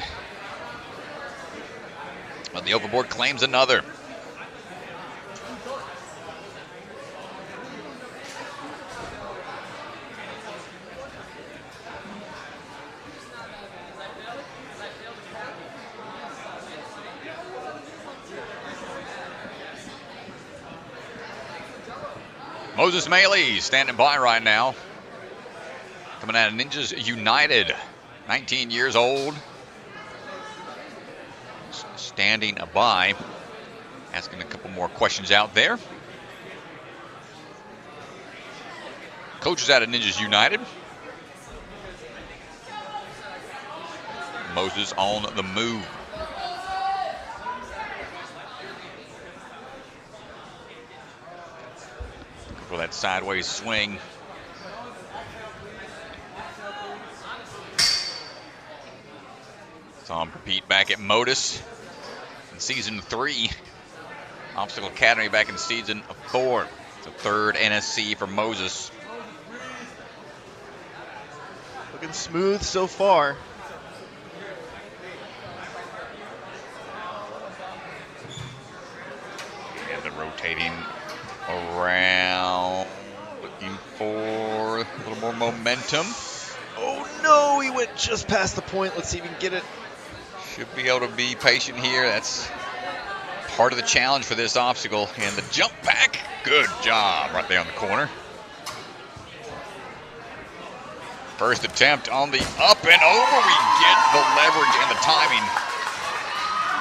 But the overboard claims another. Moses Maley standing by right now. Coming out of Ninjas United. 19 years old. Standing by. Asking a couple more questions out there. Coaches out of Ninjas United. Moses on the move. For that sideways swing. Saw him compete back at Modus in season 3. Obstacle Academy back in season 4. It's a 3rd NSC for Moses. Looking smooth so far. And the rotating around, looking for a little more momentum. Oh no, he went just past the point. Let's see if we can get it. Should be able to be patient here. That's part of the challenge for this obstacle. And the jump back, good job right there on the corner. First attempt on the up and over. We get the leverage and the timing.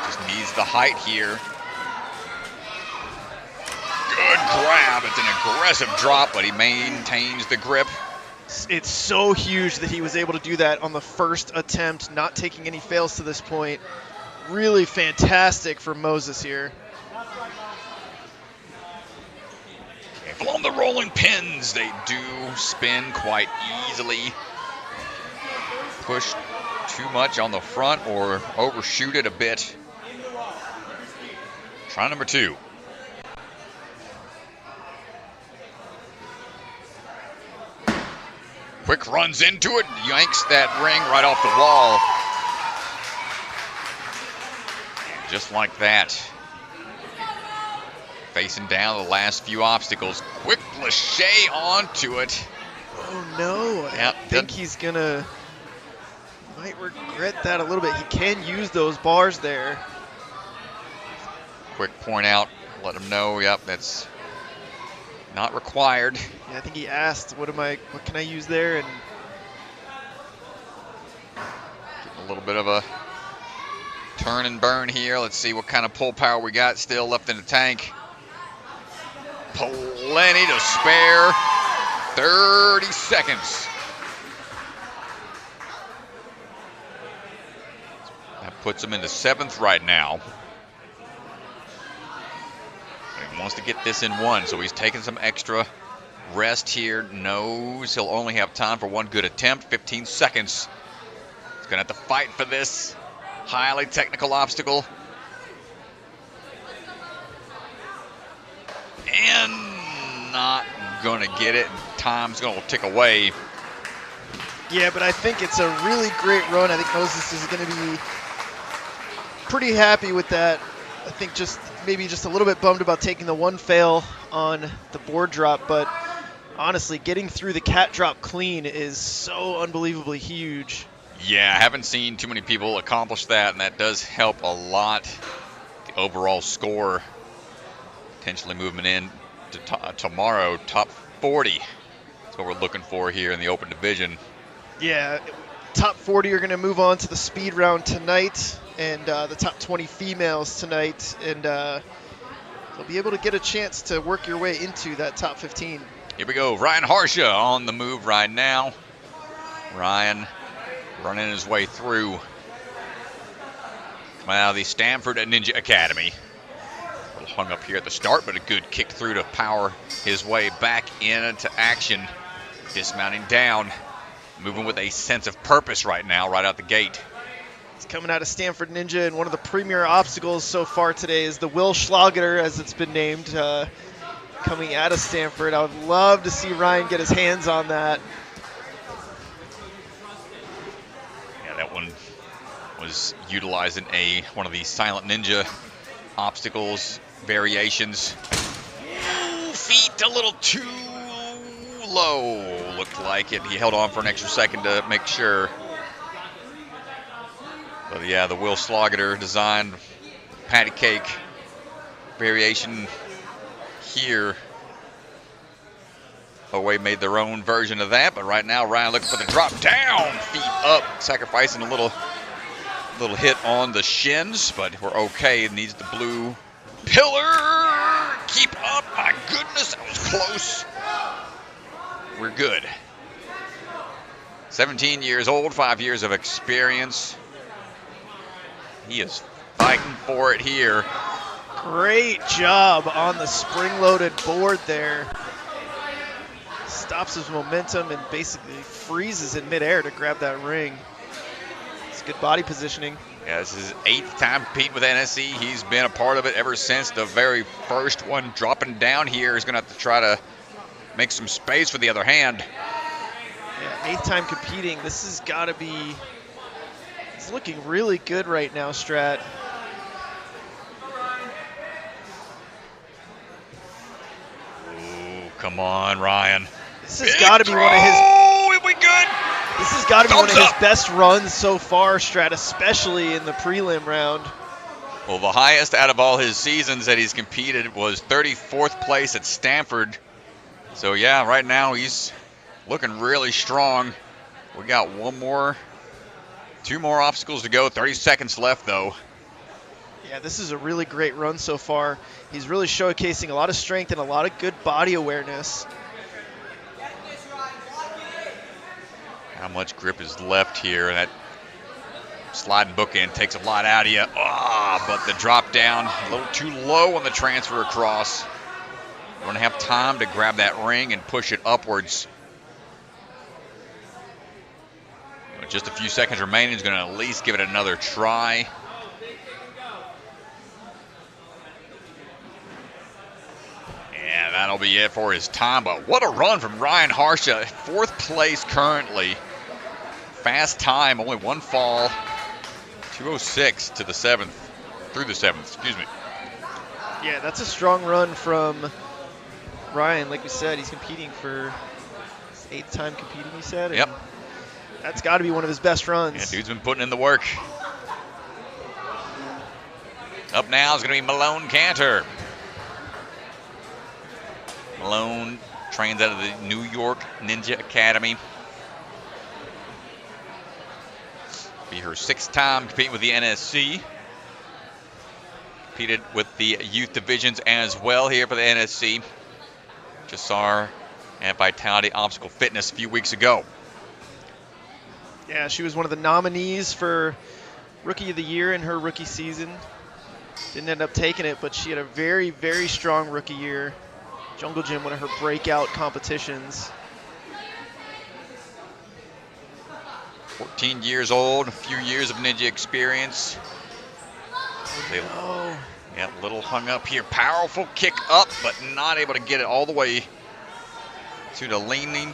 Just needs the height here. Good grab. It's an aggressive drop, but he maintains the grip. It's so huge that he was able to do that on the first attempt, not taking any fails to this point. Really fantastic for Moses here. Careful on the rolling pins. They do spin quite easily. Push too much on the front or overshoot it a bit. Try number 2. Quick runs into it, yanks that ring right off the wall. And just like that, facing down the last few obstacles. Quick lâché onto it. Oh no, I think he's gonna, might regret that a little bit. He can use those bars there. Quick point out, let him know, yep, that's not required. Yeah, I think he asked, what can I use there? And getting a little bit of a turn and burn here. Let's see what kind of pull power we got still left in the tank. Plenty to spare. 30 seconds. That puts him into 7th right now. He wants to get this in 1, so he's taking some extra rest here. Knows he'll only have time for 1 good attempt. 15 seconds He's going to have to fight for this highly technical obstacle. And not going to get it. Time's going to tick away. Yeah, but I think it's a really great run. I think Moses is going to be pretty happy with that. I think maybe just a little bit bummed about taking the one fail on the board drop, but honestly, getting through the cat drop clean is so unbelievably huge. Yeah, I haven't seen too many people accomplish that, and that does help a lot. The overall score potentially moving in to tomorrow, top 40. That's what we're looking for here in the open division. Yeah, top 40 are going to move on to the speed round tonight, and the top 20 females tonight, and they'll be able to get a chance to work your way into that top 15. Here we go, Ryan Harsha on the move right now. Ryan running his way through. Coming out of the Stanford Ninja Academy. A little hung up here at the start, but a good kick through to power his way back into action. Dismounting down. Moving with a sense of purpose right now, right out the gate. He's coming out of Stanford Ninja, and one of the premier obstacles so far today is the Will Schlager, as it's been named, coming out of Stanford. I would love to see Ryan get his hands on that. Yeah, that one was utilizing one of the Silent Ninja obstacles variations. Feet a little too low, looked like it. He held on for an extra second to make sure. But yeah, the Will Schlager designed patty cake variation here. OA made their own version of that, but right now Ryan looking for the drop down, feet up, sacrificing a little hit on the shins, but we're okay. It needs the blue pillar. Keep up, my goodness, that was close. We're good. 17 years old, 5 years of experience. He is fighting for it here. Great job on the spring-loaded board there. Stops his momentum and basically freezes in midair to grab that ring. It's good body positioning. Yeah, this is his 8th time competing with NSC. He's been a part of it ever since the very first one. Dropping down here, he's going to have to try to make some space for the other hand. Yeah, 8th time competing. This has got to be... It's looking really good right now, Strat. Ooh, come on, Ryan. This has got to be one of his... Oh, we good? This has got to be one of his best runs so far, Strat, especially in the prelim round. Well, the highest out of all his seasons that he's competed was 34th place at Stanford. So, yeah, right now he's looking really strong. We got two more obstacles to go. 30 seconds left, though. Yeah, this is a really great run so far. He's really showcasing a lot of strength and a lot of good body awareness. How much grip is left here? That sliding bookend takes a lot out of you. But the drop down, a little too low on the transfer across. You don't have time to grab that ring and push it upwards. With just a few seconds remaining, he's going to at least give it another try. Yeah, that'll be it for his time. But what a run from Ryan Harsha. 4th place currently. Fast time, only one fall. 2:06 to the 7th. Through the 7th, excuse me. Yeah, that's a strong run from Ryan. Like we said, he's competing for his 8th time competing, you said? Yep. That's got to be one of his best runs. Yeah, dude's been putting in the work. Up now is going to be Malone Canter. Malone trains out of the New York Ninja Academy. Be her 6th time competing with the NSC. Competed with the youth divisions as well here for the NSC. Just saw her at Vitality Obstacle Fitness a few weeks ago. Yeah, she was one of the nominees for Rookie of the Year in her rookie season. Didn't end up taking it, but she had a very, very strong rookie year. Jungle Gym, one of her breakout competitions. 14 years old, a few years of ninja experience. Yeah, a little hung up here. Powerful kick up, but not able to get it all the way to the leaning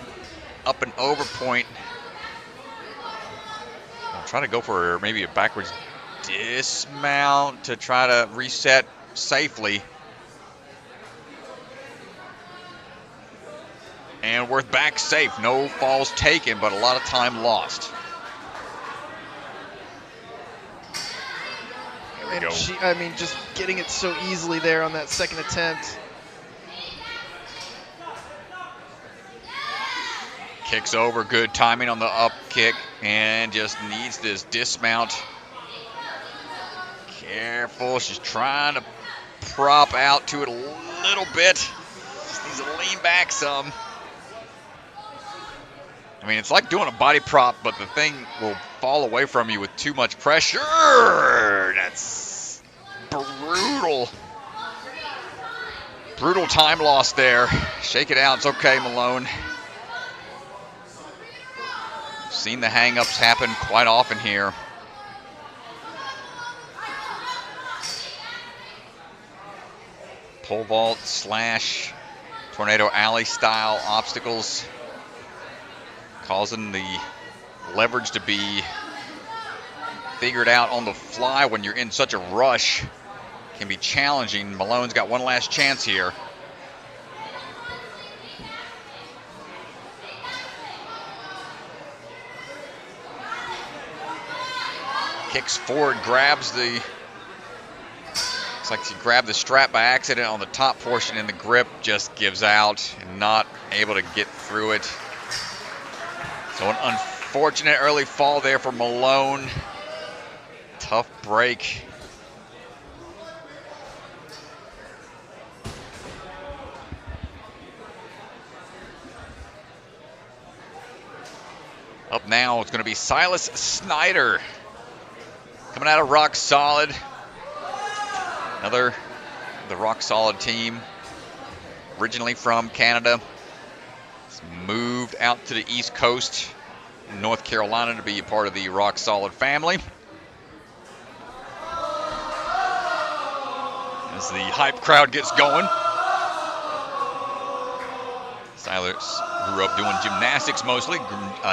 up and over point. I'm trying to go for maybe a backwards dismount to try to reset safely. And we're back safe. No falls taken, but a lot of time lost. And just getting it so easily there on that second attempt. Kicks over, good timing on the up kick, and just needs this dismount. Careful, she's trying to prop out to it a little bit. Just needs to lean back some. I mean, it's like doing a body prop, but the thing will fall away from you with too much pressure. That's brutal. Brutal time loss there. Shake it out. It's okay, Malone. Seen the hang-ups happen quite often here. Pole vault slash tornado alley style obstacles, causing the leverage to be figured out on the fly when you're in such a rush can be challenging. Malone's got one last chance here. Kicks forward, grabs the, looks like she grabbed the strap by accident on the top portion, and the grip just gives out and not able to get through it. So an unfortunate early fall there for Malone. Tough break. Up now, it's going to be Sylas Snider. Coming out of Rock Solid. Another, the Rock Solid team. Originally from Canada. It's moved out to the East Coast in North Carolina to be a part of the Rock Solid family. As the hype crowd gets going. Sylas grew up doing gymnastics mostly.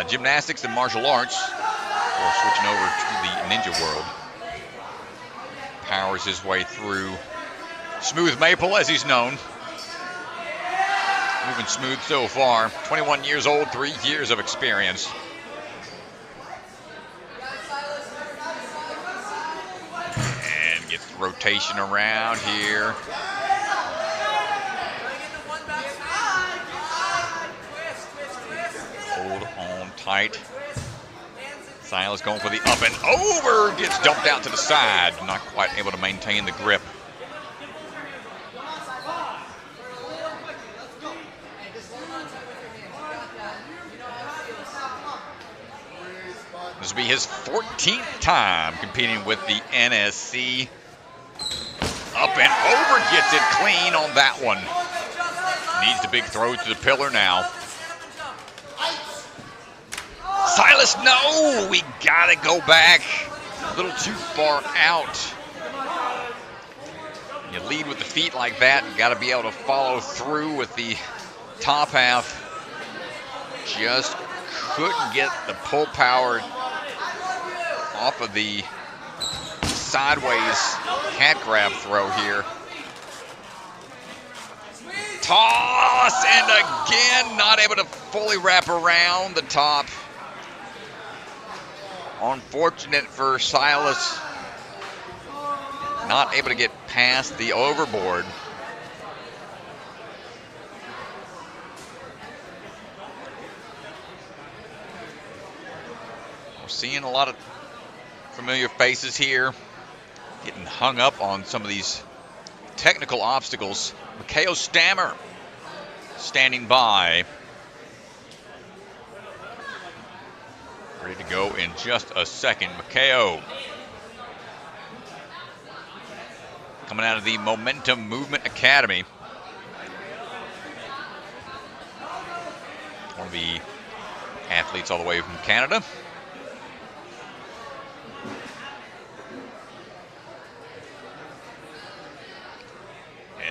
Gymnastics and martial arts. Before switching over to the ninja world. Powers his way through Smooth Maple, as he's known. Moving smooth so far. 21 years old, 3 years of experience. And gets the rotation around here. Hold on tight. Sylas going for the up and over, gets dumped out to the side, not quite able to maintain the grip. This will be his 14th time competing with the NSC. Up and over, gets it clean on that one. Needs the big throw to the pillar now. Sylas, no, we gotta go back. A little too far out. You lead with the feet like that, you gotta be able to follow through with the top half. Just couldn't get the pull power off of the sideways hat grab throw here. Toss, and again, not able to fully wrap around the top. Unfortunate for Sylas, not able to get past the overboard. We're seeing a lot of familiar faces here, getting hung up on some of these technical obstacles. Mikhail Stammer standing by. Ready to go in just a second. Mikhail coming out of the Momentum Movement Academy. One of the athletes all the way from Canada.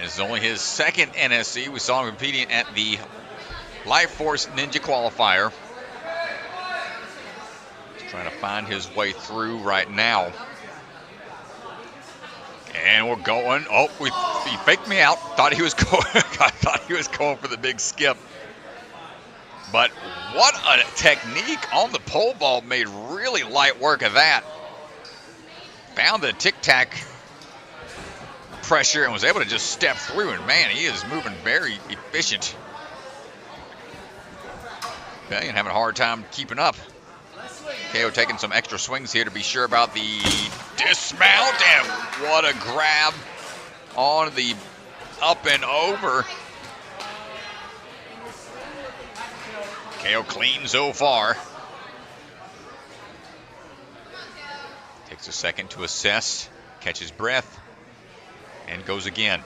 This is only his second NSC. We saw him competing at the Life Force Ninja Qualifier. He's trying to find his way through right now. And we're going. Oh, he faked me out. Thought he was going. I thought he was going for the big skip. But what a technique on the pole vault. Made really light work of that. Found the tic-tac pressure and was able to just step through. And man, he is moving very efficient. Bellion having a hard time keeping up. KO taking some extra swings here to be sure about the dismount. And what a grab on the up and over. KO clean so far. Takes a second to assess, catches breath, and goes again.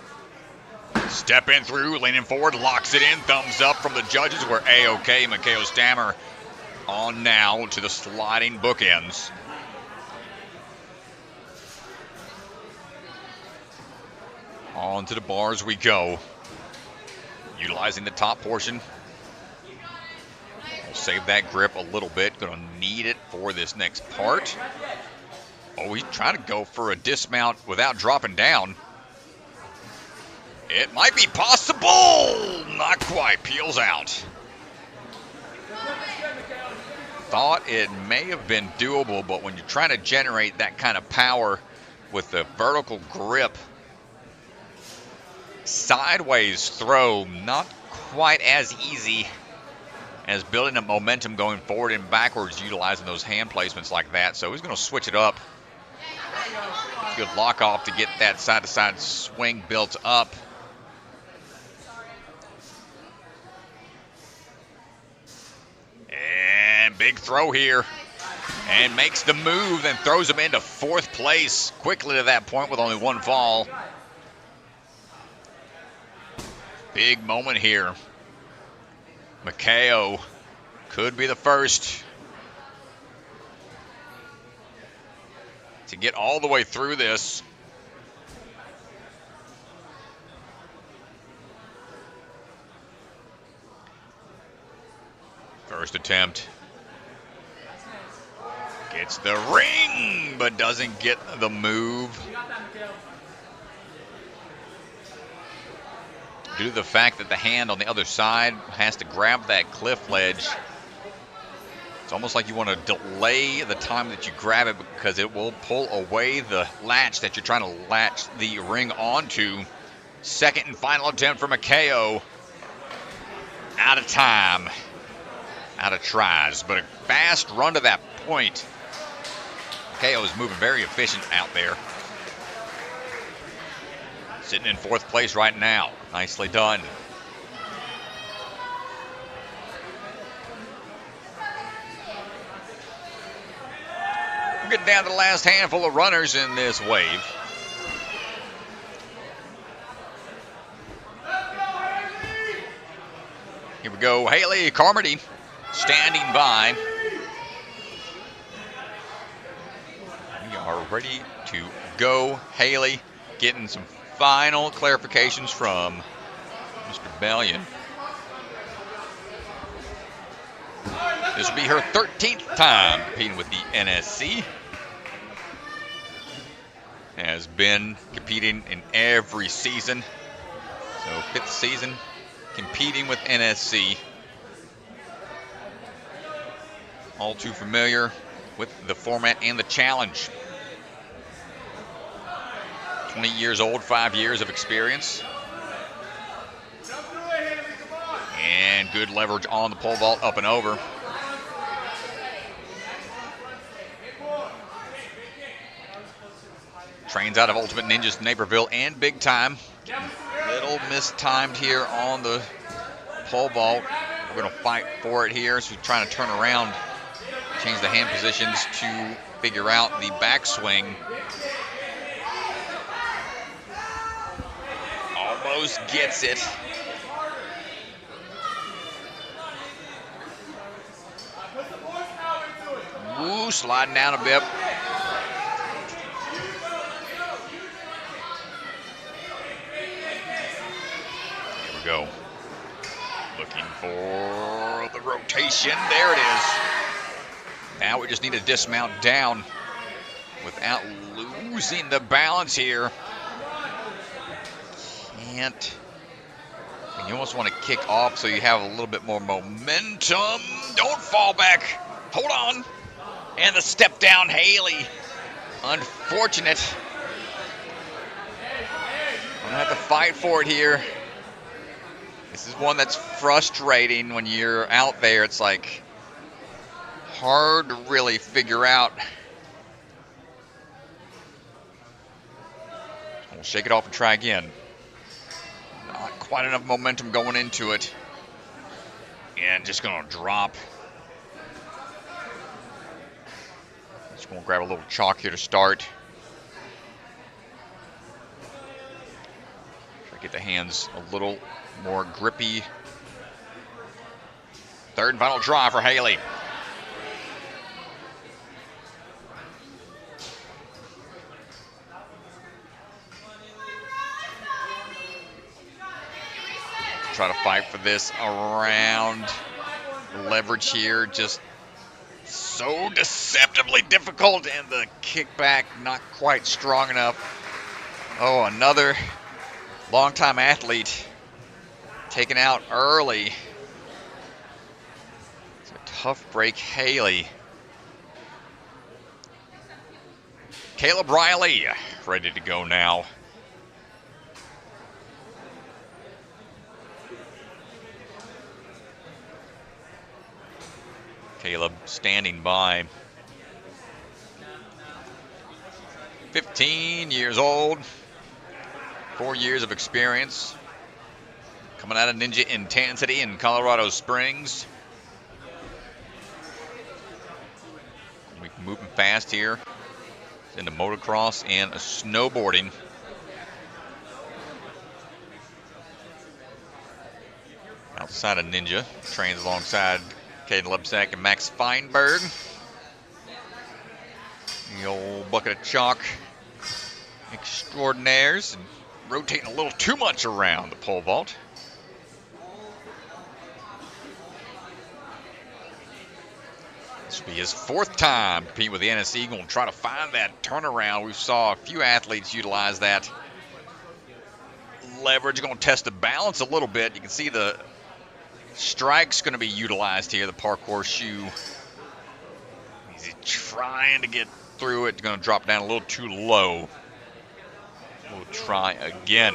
Step in through, leaning forward, locks it in. Thumbs up from the judges. We're A-OK. Mikhail Stammer on now to the sliding bookends. On to the bars we go. Utilizing the top portion. We'll save that grip a little bit. Going to need it for this next part. Oh, he's trying to go for a dismount without dropping down. It might be possible. Not quite. Peels out. Thought it may have been doable, but when you're trying to generate that kind of power with the vertical grip, sideways throw, not quite as easy as building up momentum going forward and backwards, utilizing those hand placements like that. So he's going to switch it up. Good lock off to get that side-to-side swing built up. And big throw here. And makes the move, then throws him into fourth place quickly to that point with only one fall. Big moment here. Mikhail could be the first to get all the way through this. First attempt. Gets the ring, but doesn't get the move. Due to the fact that the hand on the other side has to grab that cliff ledge, it's almost like you want to delay the time that you grab it because it will pull away the latch that you're trying to latch the ring onto. Second and final attempt for Mikhail. Out of time. Out of tries, but a fast run to that point. Mikhail is moving very efficient out there. Sitting in fourth place right now. Nicely done. We're getting down to the last handful of runners in this wave. Here we go. Hailey Carmody standing by. We are ready to go. Hailey getting some final clarifications from Mr. Bellion. This will be her 13th time competing with the NSC. Has been competing in every season. So 5th season competing with NSC. All too familiar with the format and the challenge. 20 years old, 5 years of experience. And good leverage on the pole vault, up and over. Trains out of Ultimate Ninjas Naperville and Big Time. Little mistimed here on the pole vault. We're going to fight for it here. So we're trying to turn around, change the hand positions to figure out the backswing. Almost gets it. Woo, sliding down a bit. we go. Looking for the rotation. There it is. Now we just need to dismount down without losing the balance here. Can't. And you almost want to kick off so you have a little bit more momentum. Don't fall back. Hold on. And the step down, Hailey. Unfortunate. I'm going to have to fight for it here. This is one that's frustrating when you're out there. It's like hard to really figure out. We'll shake it off and try again. Not quite enough momentum going into it. And just going to drop. Just going to grab a little chalk here to start. Try to get the hands a little more grippy. Third and final try for Hailey. Try to fight for this around leverage here. Just so deceptively difficult, and the kickback not quite strong enough. Oh, another longtime athlete taken out early. It's a tough break, Hailey. Caleb Riley ready to go now. Caleb standing by. 15 years old, 4 years of experience. Coming out of Ninja Intensity in Colorado Springs. We're moving fast here into motocross and snowboarding. Outside of Ninja, trains alongside Caden Lebsack and Max Steinberg. The old bucket of chalk extraordinaires, and rotating a little too much around the pole vault. This will be his fourth time competing with the NS Eagle and try to find that turnaround. We saw a few athletes utilize that leverage. Going to test the balance a little bit. You can see the strike's going to be utilized here, the parkour shoe. He's trying to get through it. Going to drop down a little too low. We'll try again.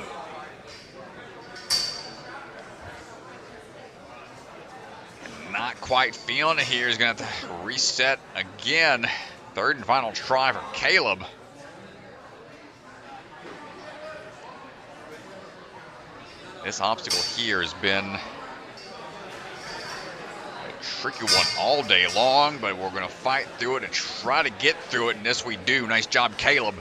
Not quite feeling it here. He's going to have to reset again. Third and final try for Caleb. This obstacle here has been a tricky one all day long, but we're going to fight through it and try to get through it, and this we do. Nice job, Caleb.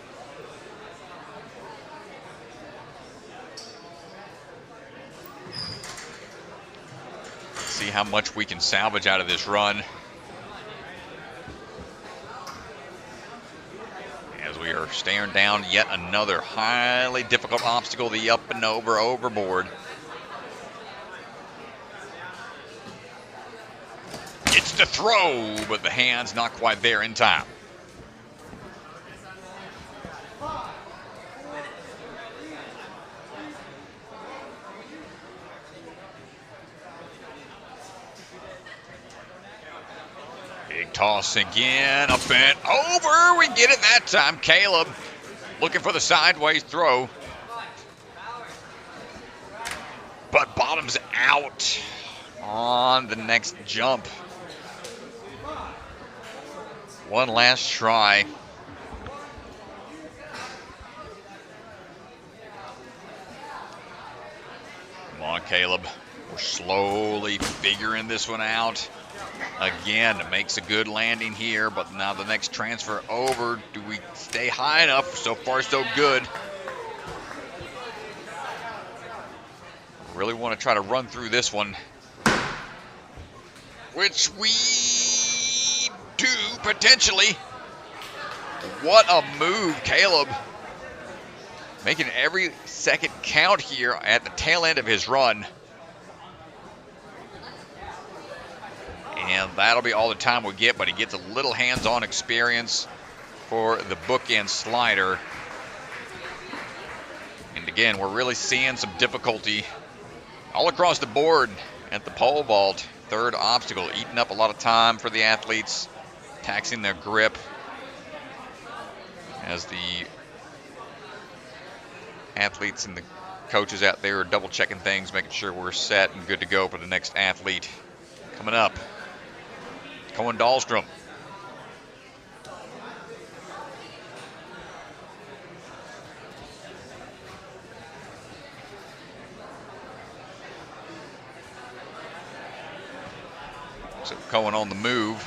See how much we can salvage out of this run. As we are staring down yet another highly difficult obstacle, the up and over overboard. It's the throw, but the hand's not quite there in time. Big toss again, up and over. We get it that time. Caleb looking for the sideways throw, but bottoms out on the next jump. One last try. Come on, Caleb. We're slowly figuring this one out. Again, makes a good landing here, but now the next transfer over. Do we stay high enough? So far, so good. Really want to try to run through this one, which we do potentially. What a move, Caleb. making every second count here at the tail end of his run. And that'll be all the time we get, but he gets a little hands-on experience for the bookend slider. And again, we're really seeing some difficulty all across the board at the pole vault. Third obstacle, eating up a lot of time for the athletes, taxing their grip as the athletes and the coaches out there are double checking things, making sure we're set and good to go for the next athlete. Coming up, Cohen Dahlstrom. So Cohen on the move.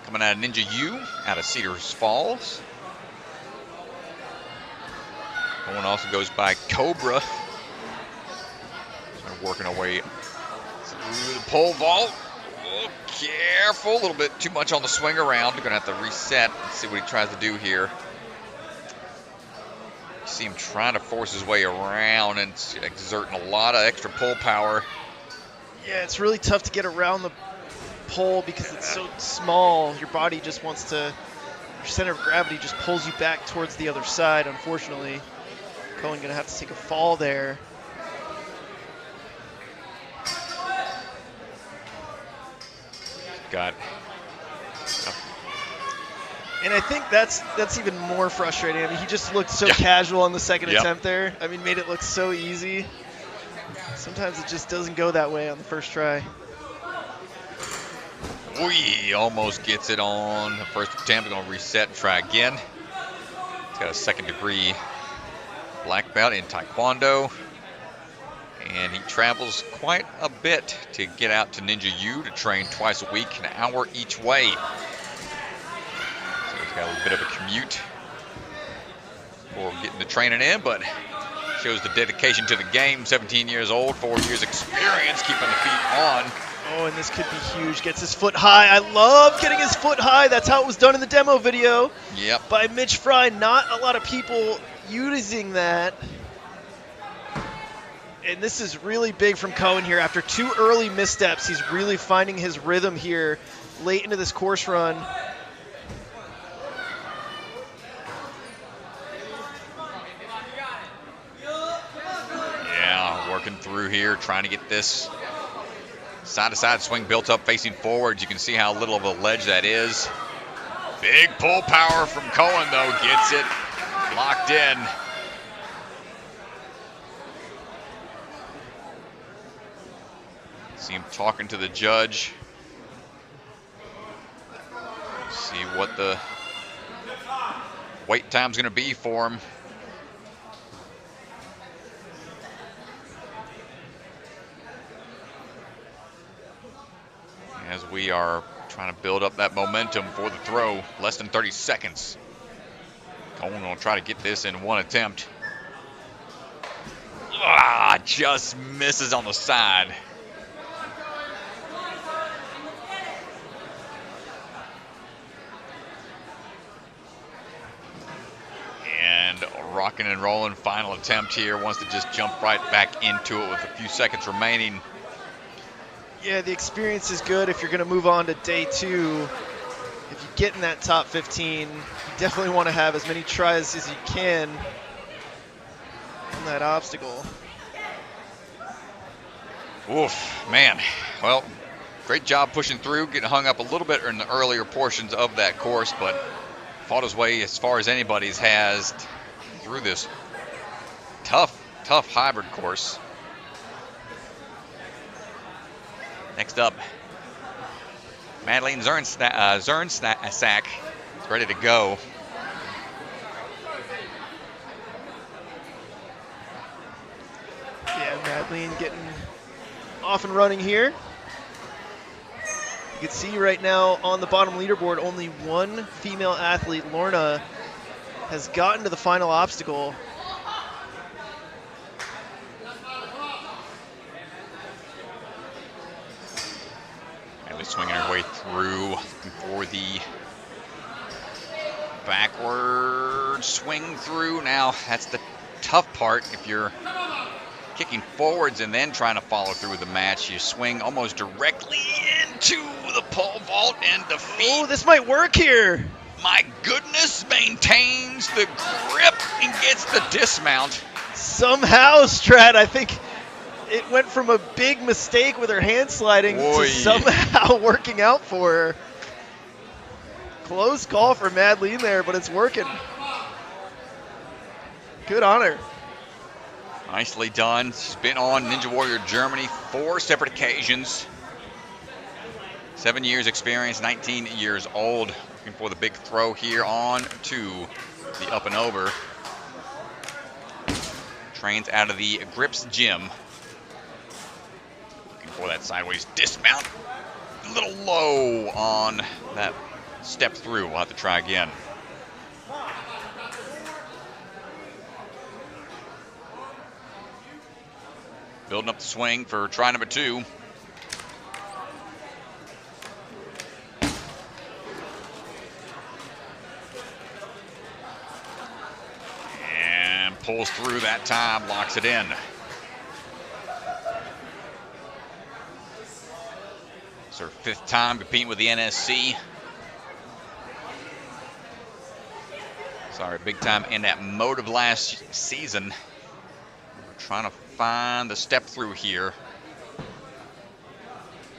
Coming out of Ninja U, out of Cedars Falls. Cohen also goes by Cobra. So working our way through the pole vault. Oh, careful, a little bit too much on the swing around. We're gonna have to reset and see what he tries to do here. You see him trying to force his way around and exerting a lot of extra pull power. Yeah, it's really tough to get around the pole because it's so small. Your body just wants to, your center of gravity just pulls you back towards the other side, unfortunately. Cohen gonna have to take a fall there. Got. And I think that's even more frustrating. I mean, he just looked so casual on the second attempt there. I mean, made it look so easy. Sometimes it just doesn't go that way on the first try. He almost gets it on the first attempt. Going to reset and try again. He's got a second-degree black belt in Taekwondo. And he travels quite a bit to get out to Ninja U to train twice a week, an hour each way. So he's got a little bit of a commute for getting the training in, but shows the dedication to the game. 17 years old, 4 years experience, keeping the feet on. Oh, and this could be huge. Gets his foot high. I love getting his foot high. That's how it was done in the demo video. Yep. By Mitch Fry. Not a lot of people using that. And this is really big from Cohen here. After 2 early missteps, he's really finding his rhythm here late into this course run. Yeah, working through here, trying to get this side-to-side swing built up facing forwards. You can see how little of a ledge that is. Big pull power from Cohen, though. Gets it locked in. See him talking to the judge. See what the wait time's going to be for him. As we are trying to build up that momentum for the throw, less than 30 seconds. Cohen going to try to get this in one attempt. Just misses on the side. And rocking and rolling, final attempt here. Wants to just jump right back into it with a few seconds remaining. Yeah, the experience is good if you're going to move on to day 2. If you get in that top 15, you definitely want to have as many tries as you can on that obstacle. Oof, man. Well, great job pushing through, getting hung up a little bit in the earlier portions of that course, but fought his way as far as anybody's has through this tough hybrid course. Next up, Madleen Zirnsak is ready to go. Yeah, Madleen getting off and running here. You can see right now on the bottom leaderboard, only one female athlete, Lorna, has gotten to the final obstacle. Madleen swinging her way through for the Backward swing through. Now, that's the tough part. If you're kicking forwards and then trying to follow through with the match, you swing almost directly into the pole vault and defeat. Oh, this might work here. My goodness, maintains the grip and gets the dismount. Somehow, Strat, I think it went from a big mistake with her hand sliding to somehow working out for her. Close call for Madleen there, but it's working. Good on her. Nicely done. She's been on Ninja Warrior Germany 4 separate occasions. 7 years experience, 19 years old. Looking for the big throw here on to the up and over. Trains out of the Grips gym. Looking for that sideways dismount. A little low on that step through. We'll have to try again. Building up the swing for try number 2. And pulls through that time, locks it in. It's her 5th time competing with the NSC. Sorry, big time in that mode of last season. We're trying to find the step through here.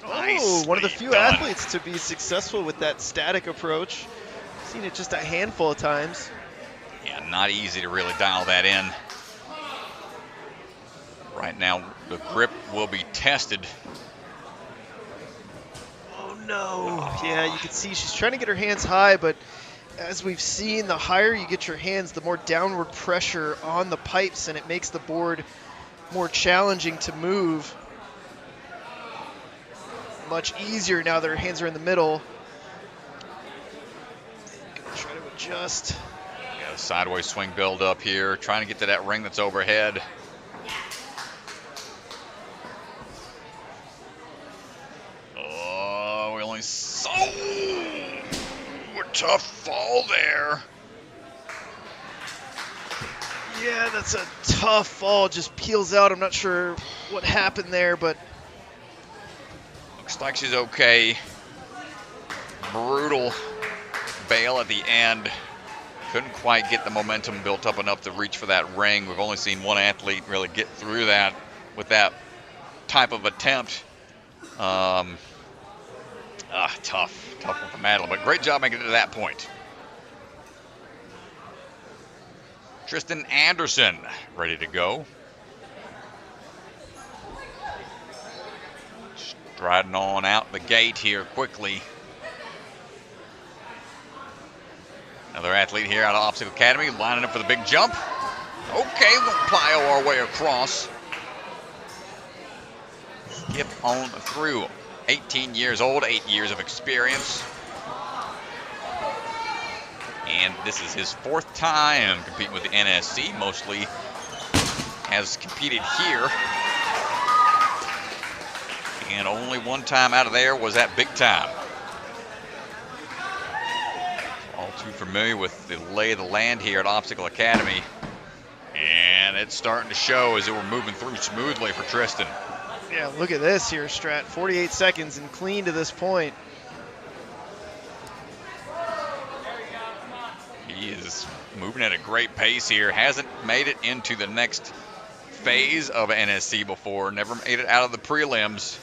Oh, one of the few athletes to be successful with that static approach. Seen it just a handful of times. Yeah, not easy to really dial that in. Right now, the grip will be tested. Oh, no. Yeah, you can see she's trying to get her hands high, but as we've seen, the higher you get your hands, the more downward pressure on the pipes, and it makes the board more challenging to move. Much easier now that her hands are in the middle. Gonna try to adjust. Got a sideways swing build up here, trying to get to that ring that's overhead. Oh, we only saw a tough fall there. Yeah, that's a tough fall. Just peels out. I'm not sure what happened there, but looks like she's okay. Brutal bail at the end. Couldn't quite get the momentum built up enough to reach for that ring. We've only seen one athlete really get through that with that type of attempt. Tough one for Madleen, but great job making it to that point. Tristan Anderson ready to go. Striding on out the gate here quickly. Another athlete here out of Obstacle Academy lining up for the big jump. Okay, we'll plyo our way across. Skip on through. 18 years old, 8 years of experience. And this is his 4th time competing with the NSC. Mostly has competed here. And only one time out of there was that big time. All too familiar with the lay of the land here at Obstacle Academy. And it's starting to show as we're moving through smoothly for Tristan. yeah, look at this here, Strat. 48 seconds and clean to this point. He is moving at a great pace here. Hasn't made it into the next phase of NSC before. Never made it out of the prelims.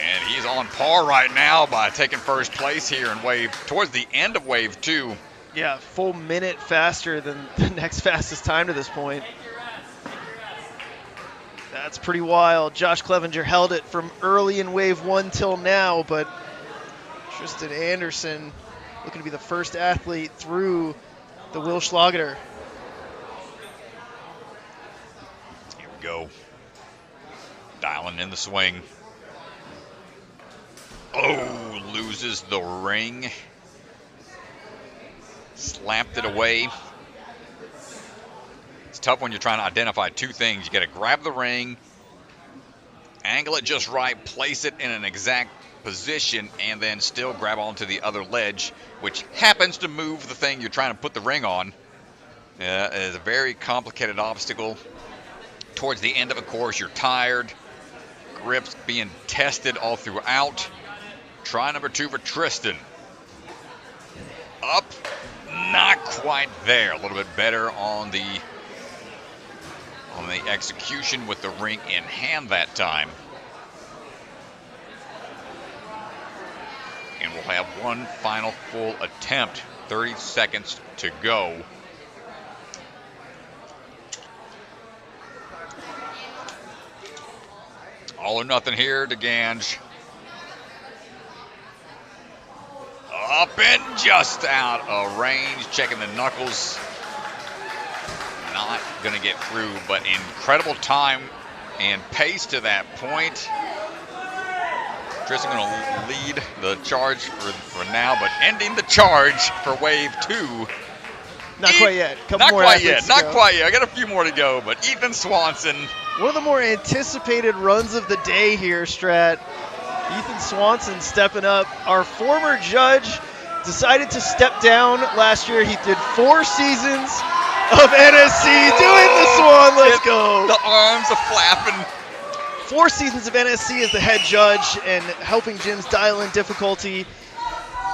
And he's on par right now by taking first place here in wave, towards the end of wave 2. Yeah, full minute faster than the next fastest time to this point. That's pretty wild. Josh Clevenger held it from early in wave 1 till now, but Tristan Anderson looking to be the first athlete through the Will Schlageter. Here we go. Dialing in the swing. Oh, loses the ring. Slapped it away. It's tough when you're trying to identify two things. You got to grab the ring, angle it just right, place it in an exact position and then still grab onto the other ledge, which happens to move the thing you're trying to put the ring on. It is a very complicated obstacle. Towards the end of a course, you're tired. Grips being tested all throughout. Try number 2 for Tristan. Up, not quite there. A little bit better on the execution with the ring in hand that time. And we'll have one final full attempt. 30 seconds to go. All or nothing here to Gange. Up and just out of range. Checking the knuckles. Not going to get through, but incredible time and pace to that point. Tristan going to lead the charge for now, but ending the charge for wave 2. Not quite yet. Not quite yet. I got a few more to go, but Ethan Swanson. One of the more anticipated runs of the day here, Strat. Ethan Swanson stepping up. Our former judge decided to step down last year. He did 4 seasons of NSC doing the Swan. Let's go. The arms are flapping. 4 seasons of NSC as the head judge and helping gyms dial in difficulty.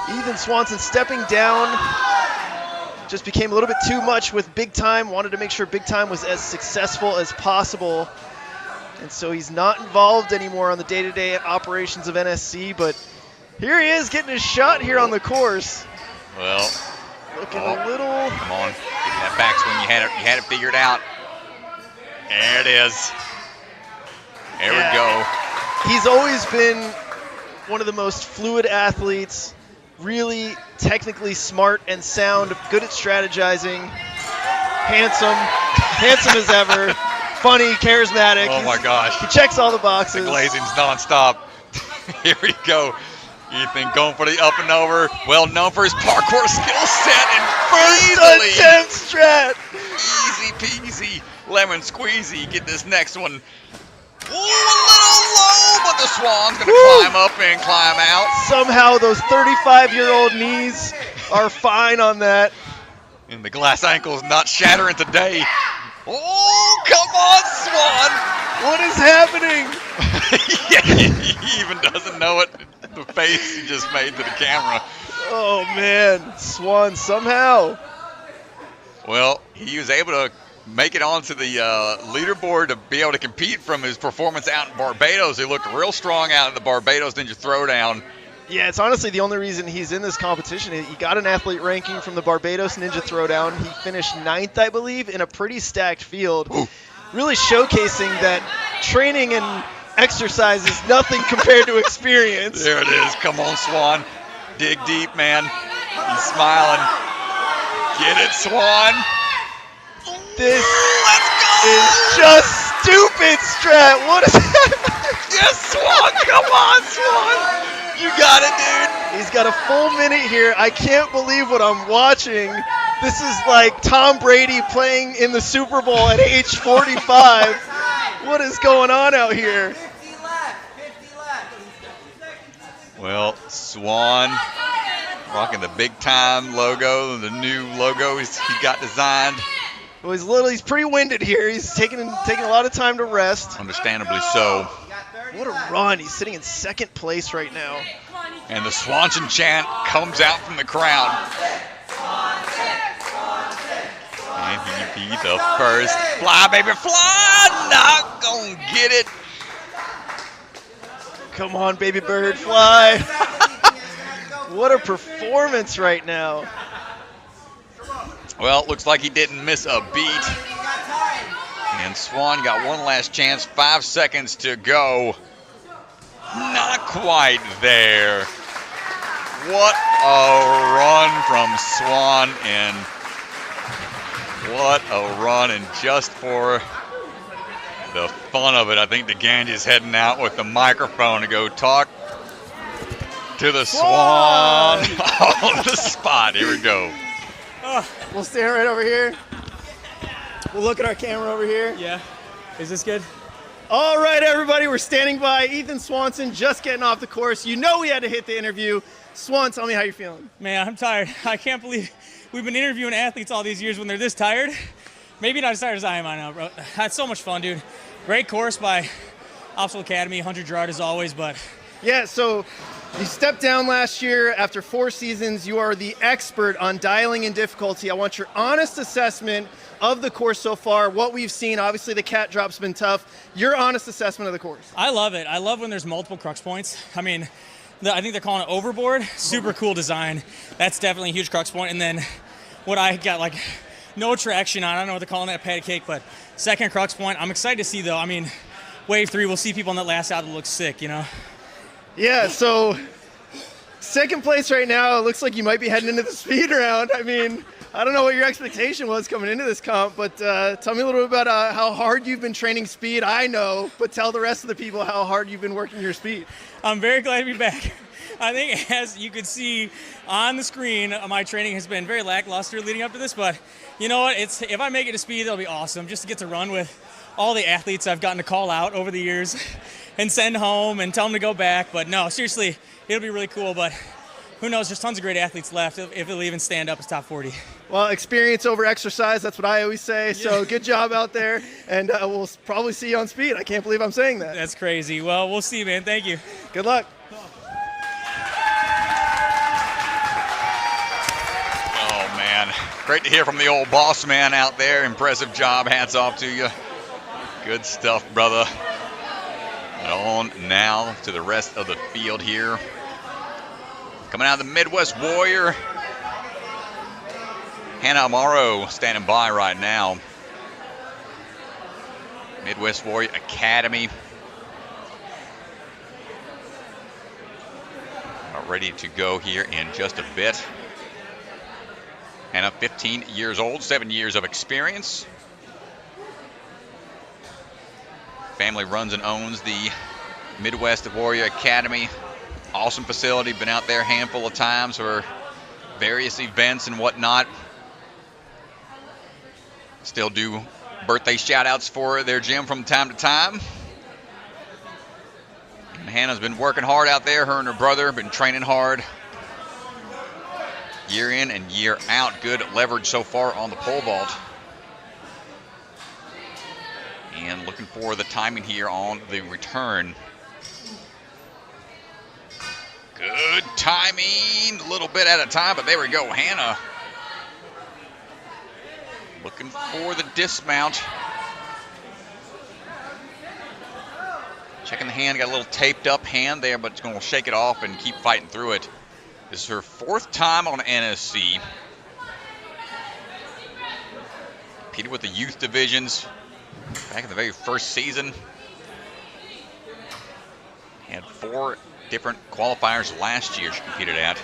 Ethan Swanson stepping down. Just became a little bit too much with Big Time. Wanted to make sure Big Time was as successful as possible. And so he's not involved anymore on the day-to-day operations of NSC, but here he is getting his shot here on the course. Well, looking a little. Come on, get that backswing. You had it figured out. There it is. There we go. He's always been one of the most fluid athletes, really technically smart and sound, good at strategizing, handsome as ever, funny, charismatic. Oh my gosh. He checks all the boxes. The glazing's nonstop. Here we go. Ethan going for the up and over. Well known for his parkour skill set and first attempt strat. Easy peasy, lemon squeezy. Get this next one. Ooh, a little low, but the Swan's going to climb up and climb out. Somehow those 35-year-old knees are fine on that. And the glass ankle's not shattering today. Oh, come on, Swan. What is happening? Yeah, he even doesn't know it. The face he just made to the camera. Oh, man. Swan somehow. Well, he was able to make it onto the leaderboard to be able to compete from his performance out in Barbados. He looked real strong out in the Barbados Ninja Throwdown. Yeah, it's honestly the only reason he's in this competition. He got an athlete ranking from the Barbados Ninja Throwdown. He finished 9th, I believe, in a pretty stacked field. Ooh. Really showcasing that training and exercise is nothing compared to experience. There it is. Come on, Swan. Dig deep, man. He's smiling. Get it, Swan. This is just stupid, Strat. What is happening? Yes, Swan. Come on, Swan. You got it, dude. He's got a full minute here. I can't believe what I'm watching. This is like Tom Brady playing in the Super Bowl at age 45. What is going on out here? 50 left. Well, Swan rocking the Big Time logo, the new logo he got designed. Well, he's pretty winded here. He's taking a lot of time to rest. Understandably so. What a run. He's sitting in 2nd place right now. And the Swanson chant comes out from the crowd. And he be the first. Fly, baby, fly! Not gonna get it. Come on, baby bird, fly. What a performance right now. Well, looks like he didn't miss a beat. And Swan got one last chance, 5 seconds to go. Not quite there. What a run from Swan, and what a run. And just for the fun of it, I think the Ganges heading out with the microphone to go talk to the Swan on the spot. Here we go. We'll stand right over here. We'll look at our camera over here. Yeah. Is this good? All right, everybody, we're standing by Ethan Swanson, just getting off the course. You know we had to hit the interview. Swan, tell me how you're feeling. Man, I'm tired. I can't believe we've been interviewing athletes all these years when they're this tired. Maybe not as tired as I am right now, bro. Had so much fun, dude. Great course by Obstacle Academy, 100-yard as always, but... Yeah, so you stepped down last year after 4 seasons. You are the expert on dialing in difficulty. I want your honest assessment of the course so far, what we've seen. Obviously, the cat drop's been tough. Your honest assessment of the course. I love it. I love when there's multiple crux points. I mean, I think they're calling it overboard. Super cool design. That's definitely a huge crux point. And then what I got, like, no traction on, I don't know what they're calling that, patty cake, but second crux point. I'm excited to see, though. I mean, wave 3, we'll see people on that last out that looks sick, you know? Yeah, so second place right now. It looks like you might be heading into the speed round. I mean, I don't know what your expectation was coming into this comp, but tell me a little bit about how hard you've been training speed. I know, but tell the rest of the people how hard you've been working your speed. I'm very glad to be back. I think, as you could see on the screen, my training has been very lackluster leading up to this, but you know what? If I make it to speed, it'll be awesome just to get to run with all the athletes I've gotten to call out over the years and send home and tell them to go back. But no, seriously, it'll be really cool, but who knows? There's tons of great athletes left if it'll even stand up as top 40. Well, experience over exercise, that's what I always say. So good job out there, and we'll probably see you on speed. I can't believe I'm saying that. That's crazy. Well, we'll see, man. Thank you. Good luck. Oh, man. Great to hear from the old boss man out there. Impressive job. Hats off to you. Good stuff, brother. And on now to the rest of the field here. Coming out of the Midwest Warrior, Hannah Amaro standing by right now. Midwest Warrior Academy. Ready to go here in just a bit. Hannah, 15 years old, 7 years of experience. Family runs and owns the Midwest Warrior Academy. Awesome facility, been out there a handful of times for various events and whatnot. Still do birthday shout outs for their gym from time to time. And Hannah's been working hard out there. Her and her brother have been training hard. Year in and year out. Good leverage so far on the pole vault. And looking for the timing here on the return. Good timing, a little bit at a time, but there we go. Hannah looking for the dismount. Checking the hand, got a little taped up hand there, but it's going to shake it off and keep fighting through it. This is her 4th time on NSC. Competed with the youth divisions back in the very first season. Had 4 different qualifiers last year she competed at.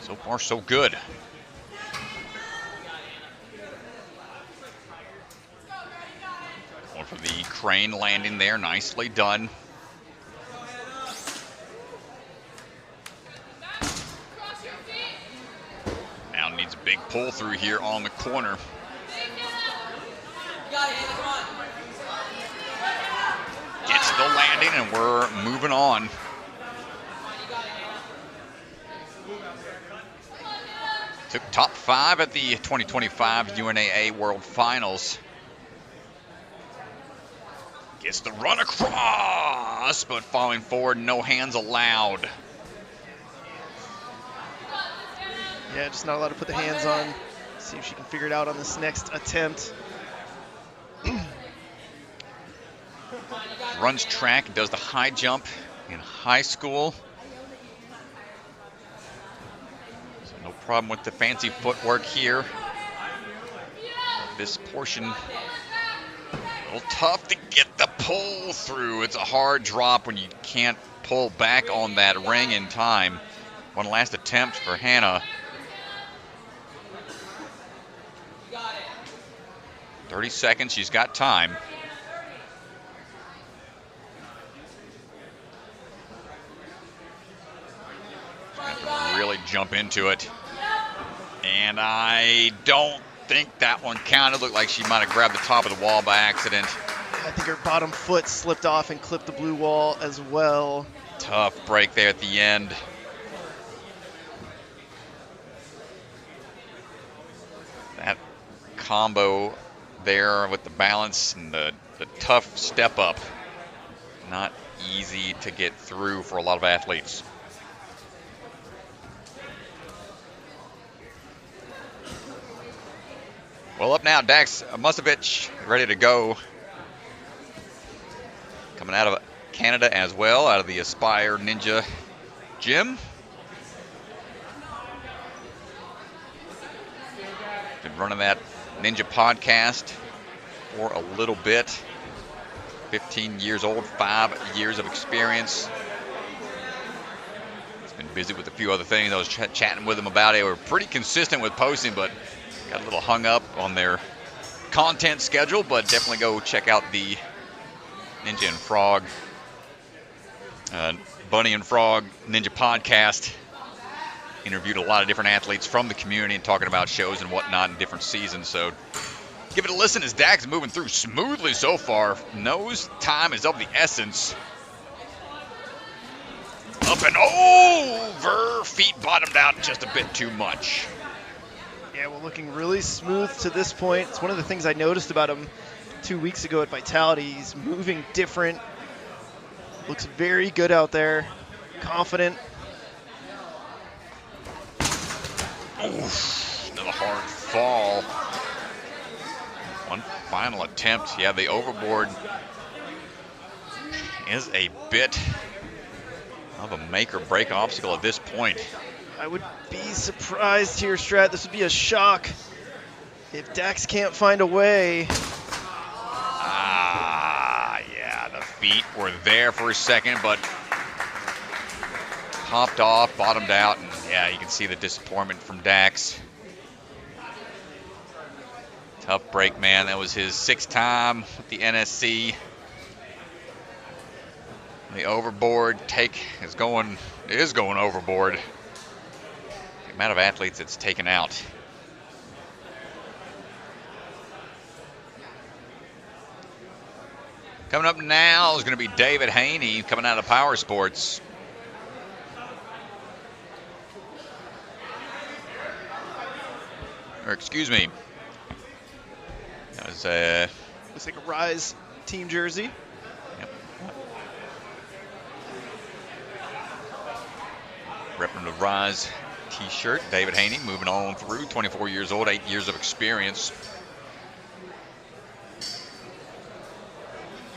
So far, so good. Going for the crane landing there, nicely done. Now needs a big pull through here on the corner. Gets the landing, and we're moving on. Took top 5 at the 2025 UNAA World Finals. Gets the run across, but falling forward, no hands allowed. Yeah, just not allowed to put the hands on. See if she can figure it out on this next attempt. Runs track, does the high jump in high school. So no problem with the fancy footwork here. This portion, a little tough to get the pull through. It's a hard drop when you can't pull back on that ring in time. One last attempt for Hannah. 30 seconds, she's got time. Have to really jump into it. And I don't think that one counted. Looked like she might have grabbed the top of the wall by accident. I think her bottom foot slipped off and clipped the blue wall as well. Tough break there at the end. That combo there with the balance and the tough step up. Not easy to get through for a lot of athletes. Well, up now, Dax Musovic ready to go. Coming out of Canada as well, out of the Aspire Ninja Gym. Been running that Ninja podcast for a little bit. 15 years old, 5 years of experience. He's been busy with a few other things. I was chatting with him about it. They were pretty consistent with posting, but got a little hung up on their content schedule. But definitely go check out the Ninja and Frog, Bunny and Frog Ninja podcast. Interviewed a lot of different athletes from the community and talking about shows and whatnot in different seasons. So give it a listen as Dax is moving through smoothly so far. Knows time is of the essence. Up and over. Feet bottomed out just a bit too much. Yeah, well, looking really smooth to this point. It's one of the things I noticed about him 2 weeks ago at Vitality. He's moving different. Looks very good out there. Confident. Oof, another hard fall. One final attempt. Yeah, the overboard is a bit of a make or break obstacle at this point. I would be surprised here, Strat. This would be a shock if Dax can't find a way. Yeah, the feet were there for a second, but popped off, bottomed out, and yeah, you can see the disappointment from Dax. Tough break, man. That was his 6th time with the NSC. The overboard is going overboard. The amount of athletes it's taken out. Coming up now is going to be David Haney coming out of Power Sports. Or excuse me. That was looks like a Rise team jersey. Yep. Repping the Rise t-shirt. David Haney moving on through. 24 years old, 8 years of experience.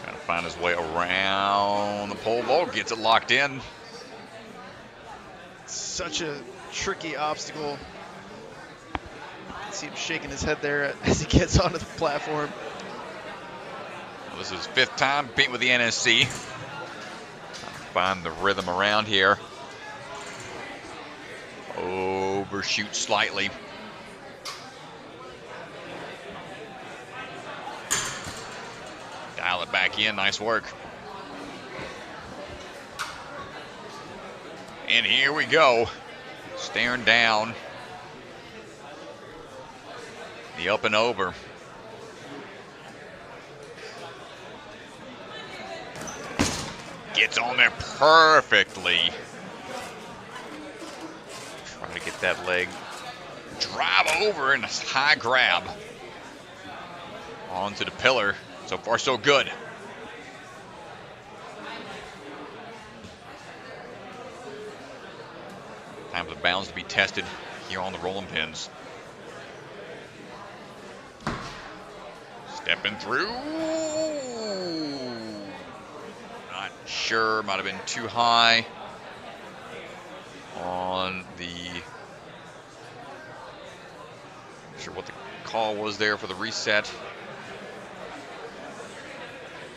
Trying to find his way around the pole vault. Gets it locked in. Such a tricky obstacle. See him shaking his head there as he gets onto the platform. Well, this is his 5th time beating with the NSC. Find the rhythm around here. Overshoot slightly. Dial it back in. Nice work. And here we go. Staring down. The up and over. Gets on there perfectly. Trying to get that leg. Drive over and a high grab. Onto the pillar. So far, so good. Time for the bounds to be tested here on the rolling pins. Stepping through. Not sure. Might have been too high on the. Not sure what the call was there for the reset.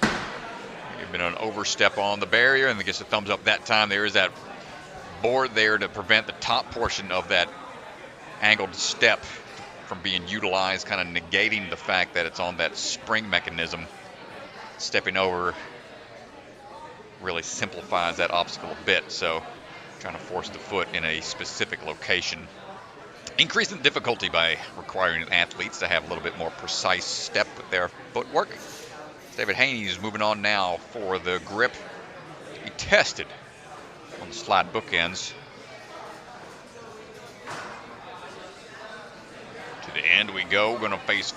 Maybe been an overstep on the barrier, and gets a thumbs up that time. There is that board there to prevent the top portion of that angled step from being utilized, kind of negating the fact that it's on that spring mechanism. Stepping over really simplifies that obstacle a bit, so trying to force the foot in a specific location increasing difficulty by requiring athletes to have a little bit more precise step with their footwork. David Haney is moving on now for the grip to be tested on the slide bookends. To the end we go. Going to face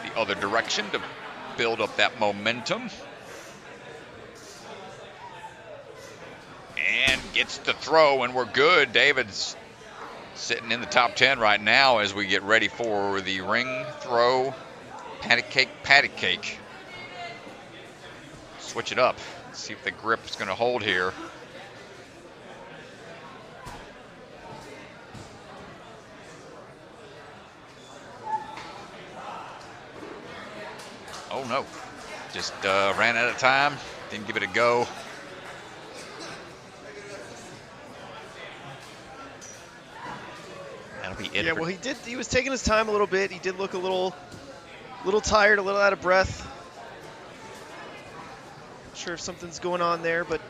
the other direction to build up that momentum. And gets the throw, and we're good. David's sitting in the top 10 right now as we get ready for the ring throw patty cake. Switch it up. See if the grip is going to hold here. Oh no, just ran out of time, didn't give it a go. That'll be it. Yeah, well, he was taking his time a little bit. He did look a little tired, a little out of breath. Not sure if something's going on there, but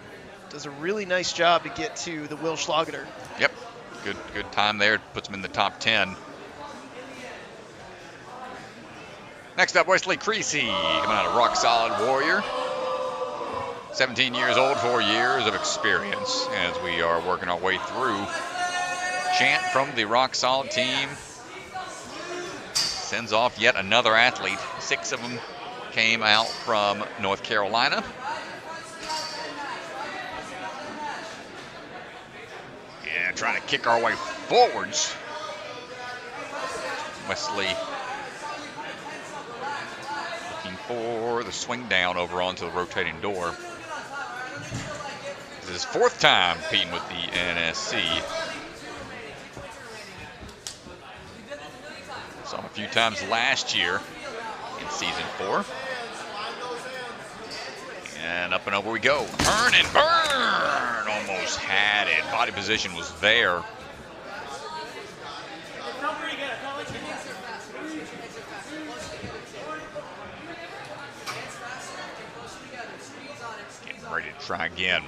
does a really nice job to get to the Will Schlageter. Yep, good time there. Puts him in the top 10. Next up, Wesley Creasey, coming out of Rock Solid Warrior. 17 years old, 4 years of experience as we are working our way through. Chant from the Rock Solid team sends off yet another athlete. 6 of them came out from North Carolina. And trying to kick our way forwards. Wesley looking for the swing down over onto the rotating door. This is his 4th time competing with the NSC. Saw him a few times last year in season 4. And up and over we go. Turn and burn! Almost had it. Body position was there. Getting ready to try again.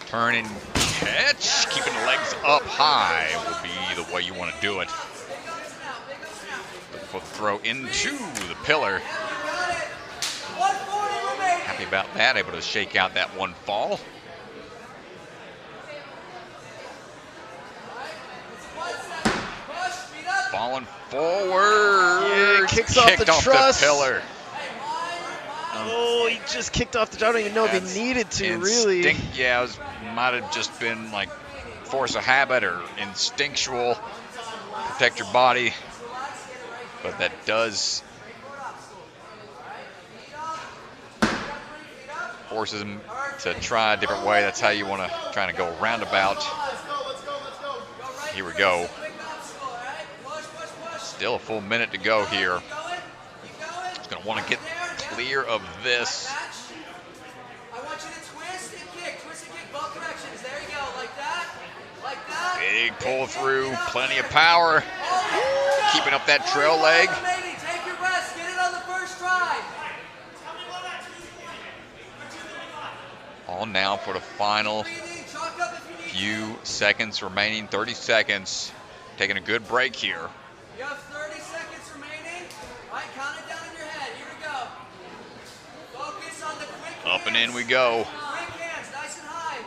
Turn and catch. Keeping the legs up high will be the way you want to do it. Looking for the throw into the pillar. Happy about that. Able to shake out that one fall. Falling forward. Yeah, kicks off the truss. The pillar. Oh, he just kicked off the. I don't even know if he needed to, really. Yeah, it might have just been like force of habit or instinctual. Protect your body. But that does forces him to try a different way. That's how you want to try to go roundabout. Here we go. Still a full minute to go here. He's going to want to get clear of this. I want you to twist and kick both directions. There you go, like that. Big pull through, plenty of power. Keeping up that trail leg. Take your rest, get it on the first try. All now for the final few seconds remaining, 30 seconds. Taking a good break here. You have 30 seconds remaining. All right, count it down in your head. Here we go. Focus on the quick hands. Up and in we go. Quick hands, nice and high.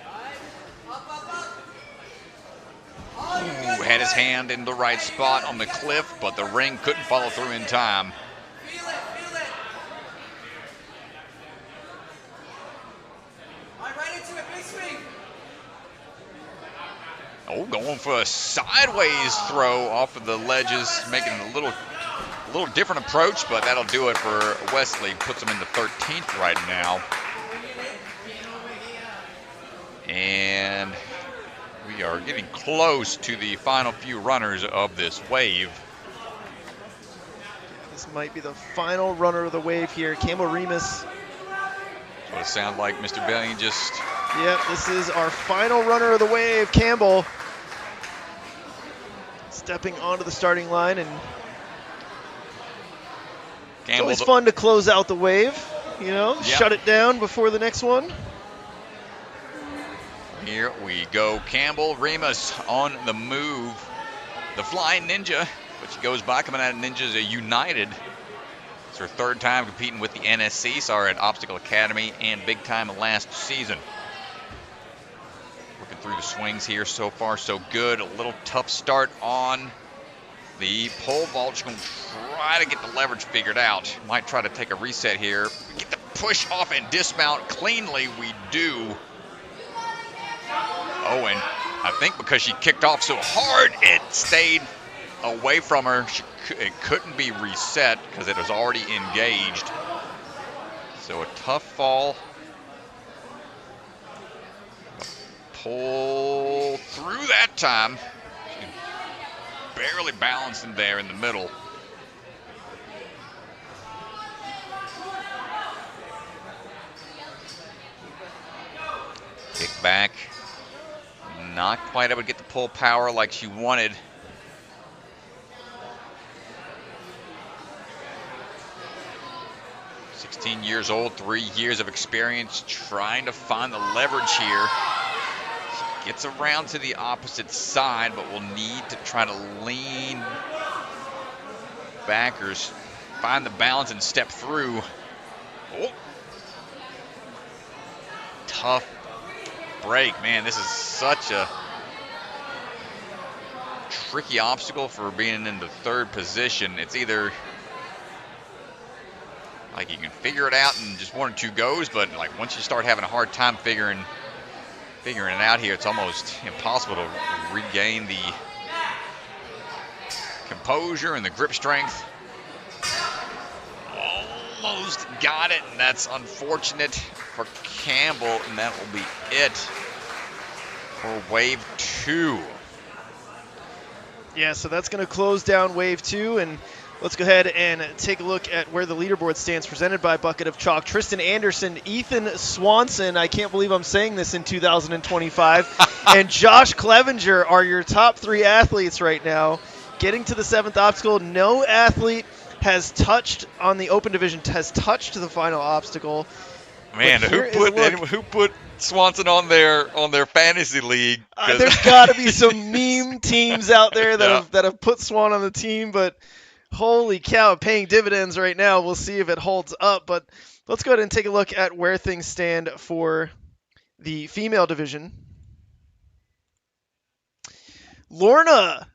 All right, up. Ooh, had his hand in the right spot on the cliff, but the ring couldn't follow through in time. Feel it. All right, right into it, big swing. Oh, going for a sideways throw off of the ledges, making a little different approach, but that'll do it for Wesley. Puts him in the 13th right now. And we are getting close to the final few runners of this wave. This might be the final runner of the wave here. Cambell Remus. That's what it sounds like, Mr. Billion just... Yep, this is our final runner of the wave, Cambell. Stepping onto the starting line, and it's always fun to close out the wave, you know, shut it down before the next one. Here we go. Cambell Remus on the move. The Flying Ninja, but she goes by coming out of Ninjas United. It's her third time competing with the NSC. Saw her at Obstacle Academy and Big Time last season. Working through the swings here. So far, so good. A little tough start on the pole vault. She's going to try to get the leverage figured out. Might try to take a reset here. Get the push off and dismount cleanly. We do. Oh, and I think because she kicked off so hard, it stayed away from her. It couldn't be reset because it was already engaged. So a tough fall. Pull through that time. She barely balancing there in the middle. Kick back. Not quite able to get the pull power like she wanted. Years old, 3 years of experience, trying to find the leverage here. She gets around to the opposite side, but will need to try to lean backers, find the balance and step through. Oh. Tough break, man. This is such a tricky obstacle for being in the third position. It's either like you can figure it out in just 1 or 2 goes, but like once you start having a hard time figuring it out here, it's almost impossible to regain the composure and the grip strength. Almost got it, and that's unfortunate for Cambell, and that will be it for wave 2. Yeah, so that's going to close down wave 2, and let's go ahead and take a look at where the leaderboard stands, presented by Bucket of Chalk. Tristan Anderson, Ethan Swanson, I can't believe I'm saying this in 2025, and Josh Clevenger are your top 3 athletes right now. Getting to the 7th obstacle, no athlete has touched on the open division, has touched the final obstacle. Man, who put Swanson on their fantasy league? There's got to be some meme teams out there that have put Swan on the team, but holy cow, paying dividends right now. We'll see if it holds up, but let's go ahead and take a look at where things stand for the female division. Lorna,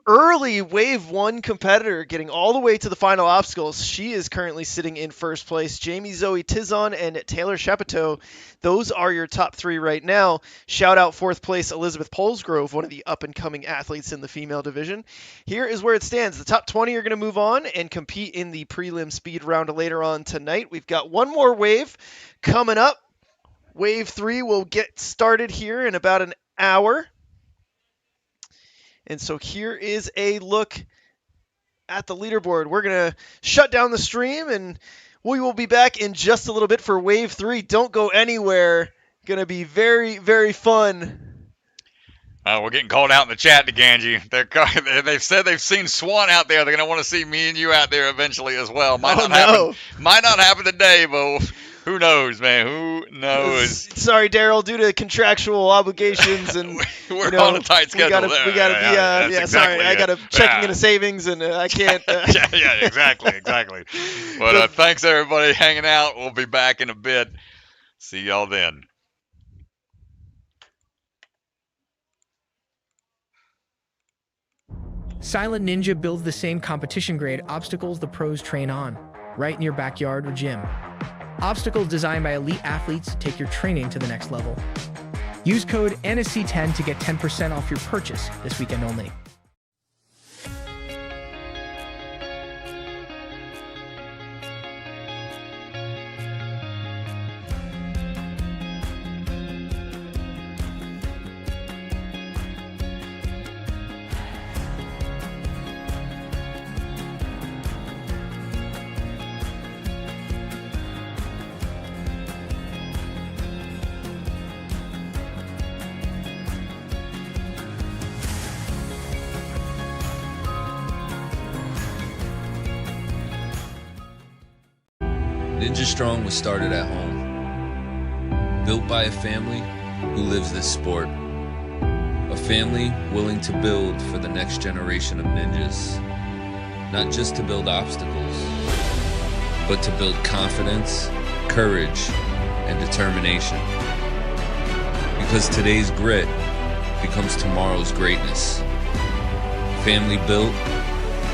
early wave 1 competitor, getting all the way to the final obstacles. She is currently sitting in first place. Jaime Zoe Tizon and Taylor Chapateau, those are your top 3 right now. Shout out 4th place Elizabeth Polsgrove, one of the up-and-coming athletes in the female division. Here is where it stands. The top 20 are going to move on and compete in the prelim speed round later on tonight. We've got one more wave coming up. Wave 3 will get started here in about an hour. And so here is a look at the leaderboard. We're going to shut down the stream, and we will be back in just a little bit for Wave 3. Don't go anywhere. Going to be very, very fun. We're getting called out in the chat, DeGangi. They've said they've seen Swan out there. They're going to want to see me and you out there eventually as well. Might not happen today, but who knows, man? Who knows? Sorry, Daryl. Due to contractual obligations, and we're on a tight schedule. We gotta be. Sorry, I gotta checking into savings, and I can't. Yeah, exactly. But thanks everybody hanging out. We'll be back in a bit. See y'all then. Silent Ninja builds the same competition grade obstacles the pros train on, right in your backyard or gym. Obstacles designed by elite athletes take your training to the next level. Use code NSC10 to get 10% off your purchase this weekend only. Ninja Strong was started at home. Built by a family who lives this sport. A family willing to build for the next generation of ninjas. Not just to build obstacles, but to build confidence, courage, and determination. Because today's grit becomes tomorrow's greatness. Family built,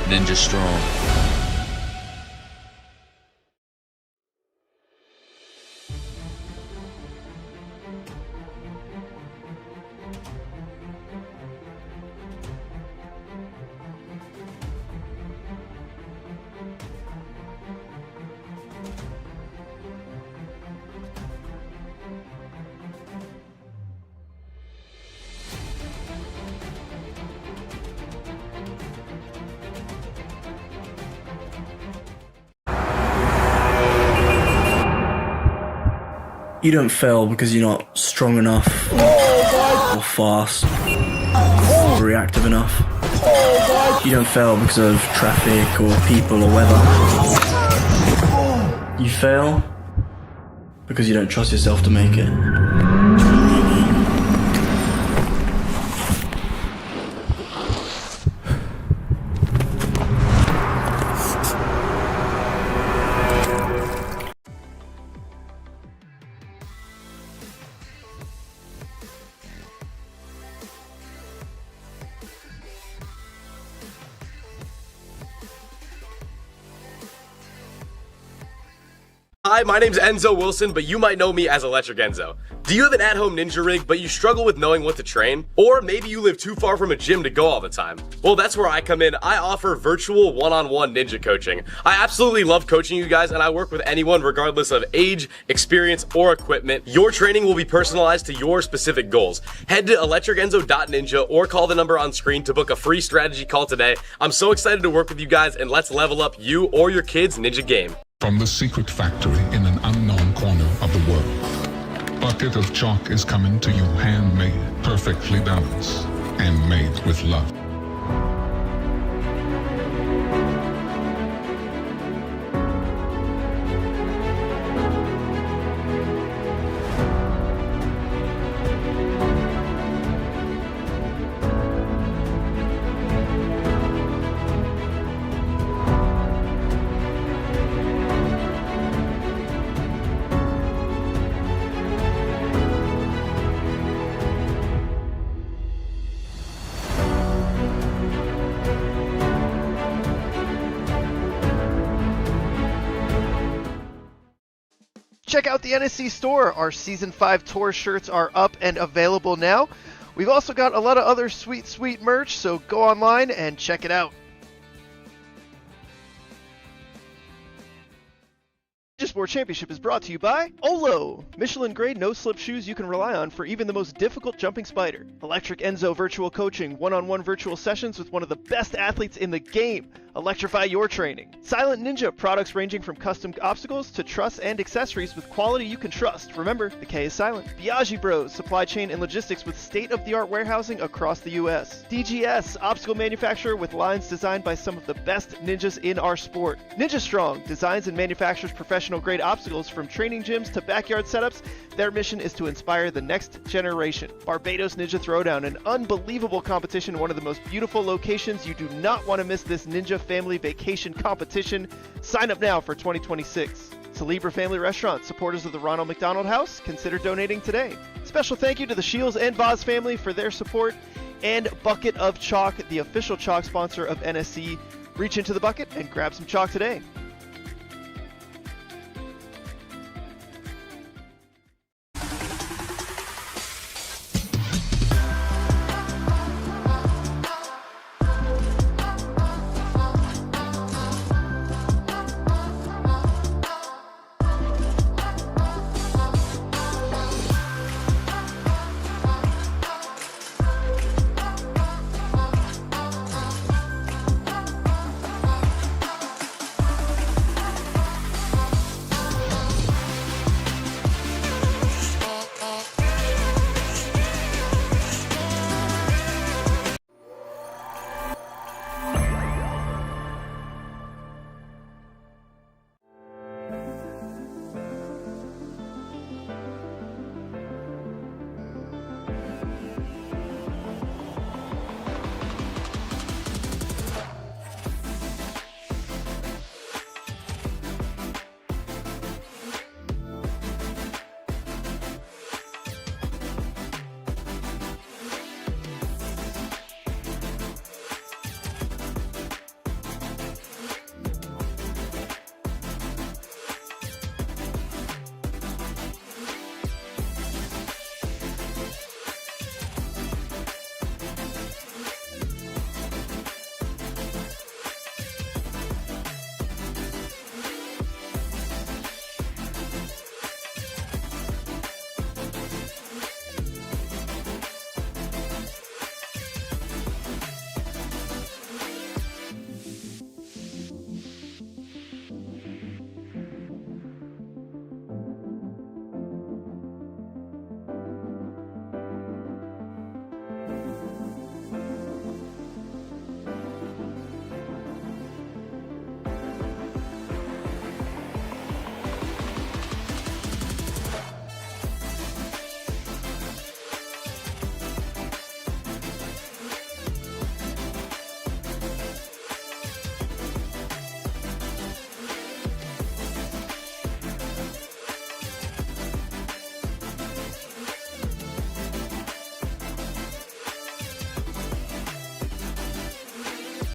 ninja strong. You don't fail because you're not strong enough, or fast, or reactive enough. You don't fail because of traffic or people or weather. You fail because you don't trust yourself to make it. Hi, my name's Enzo Wilson, but you might know me as Electric Enzo. Do you have an at-home ninja rig, but you struggle with knowing what to train? Or maybe you live too far from a gym to go all the time? Well, that's where I come in. I offer virtual one-on-one ninja coaching. I absolutely love coaching you guys, and I work with anyone regardless of age, experience, or equipment. Your training will be personalized to your specific goals. Head to electricenzo.ninja or call the number on screen to book a free strategy call today. I'm so excited to work with you guys, and let's level up you or your kids' ninja game. From the secret factory in an unknown corner of the world, bucket of chalk is coming to you handmade, perfectly balanced, and made with love. Check out the NSC store. Our Season 5 tour shirts are up and available now. We've also got a lot of other sweet merch, so go online and check it out. Ninja Sport Championship is brought to you by Ole, Michelin-grade no-slip shoes you can rely on for even the most difficult jumping spider. Electric Enzo virtual coaching, one-on-one virtual sessions with one of the best athletes in the game. Electrify your training. Silent Ninja, products ranging from custom obstacles to truss and accessories with quality you can trust. Remember, the K is silent. Biaggi Bros, supply chain and logistics with state-of-the-art warehousing across the U.S. DGS, obstacle manufacturer with lines designed by some of the best ninjas in our sport. Ninja Strong, designs and manufactures professional-grade obstacles from training gyms to backyard setups. Their mission is to inspire the next generation. Barbados Ninja Throwdown, an unbelievable competition, one of the most beautiful locations. You do not want to miss this ninja family vacation competition. Sign up now for 2026. Celebra Family Restaurant, supporters of the Ronald McDonald House, consider donating today. Special thank you to the Shields and Voz family for their support, and Bucket of Chalk, the official chalk sponsor of NSC. Reach into the bucket and grab some chalk today.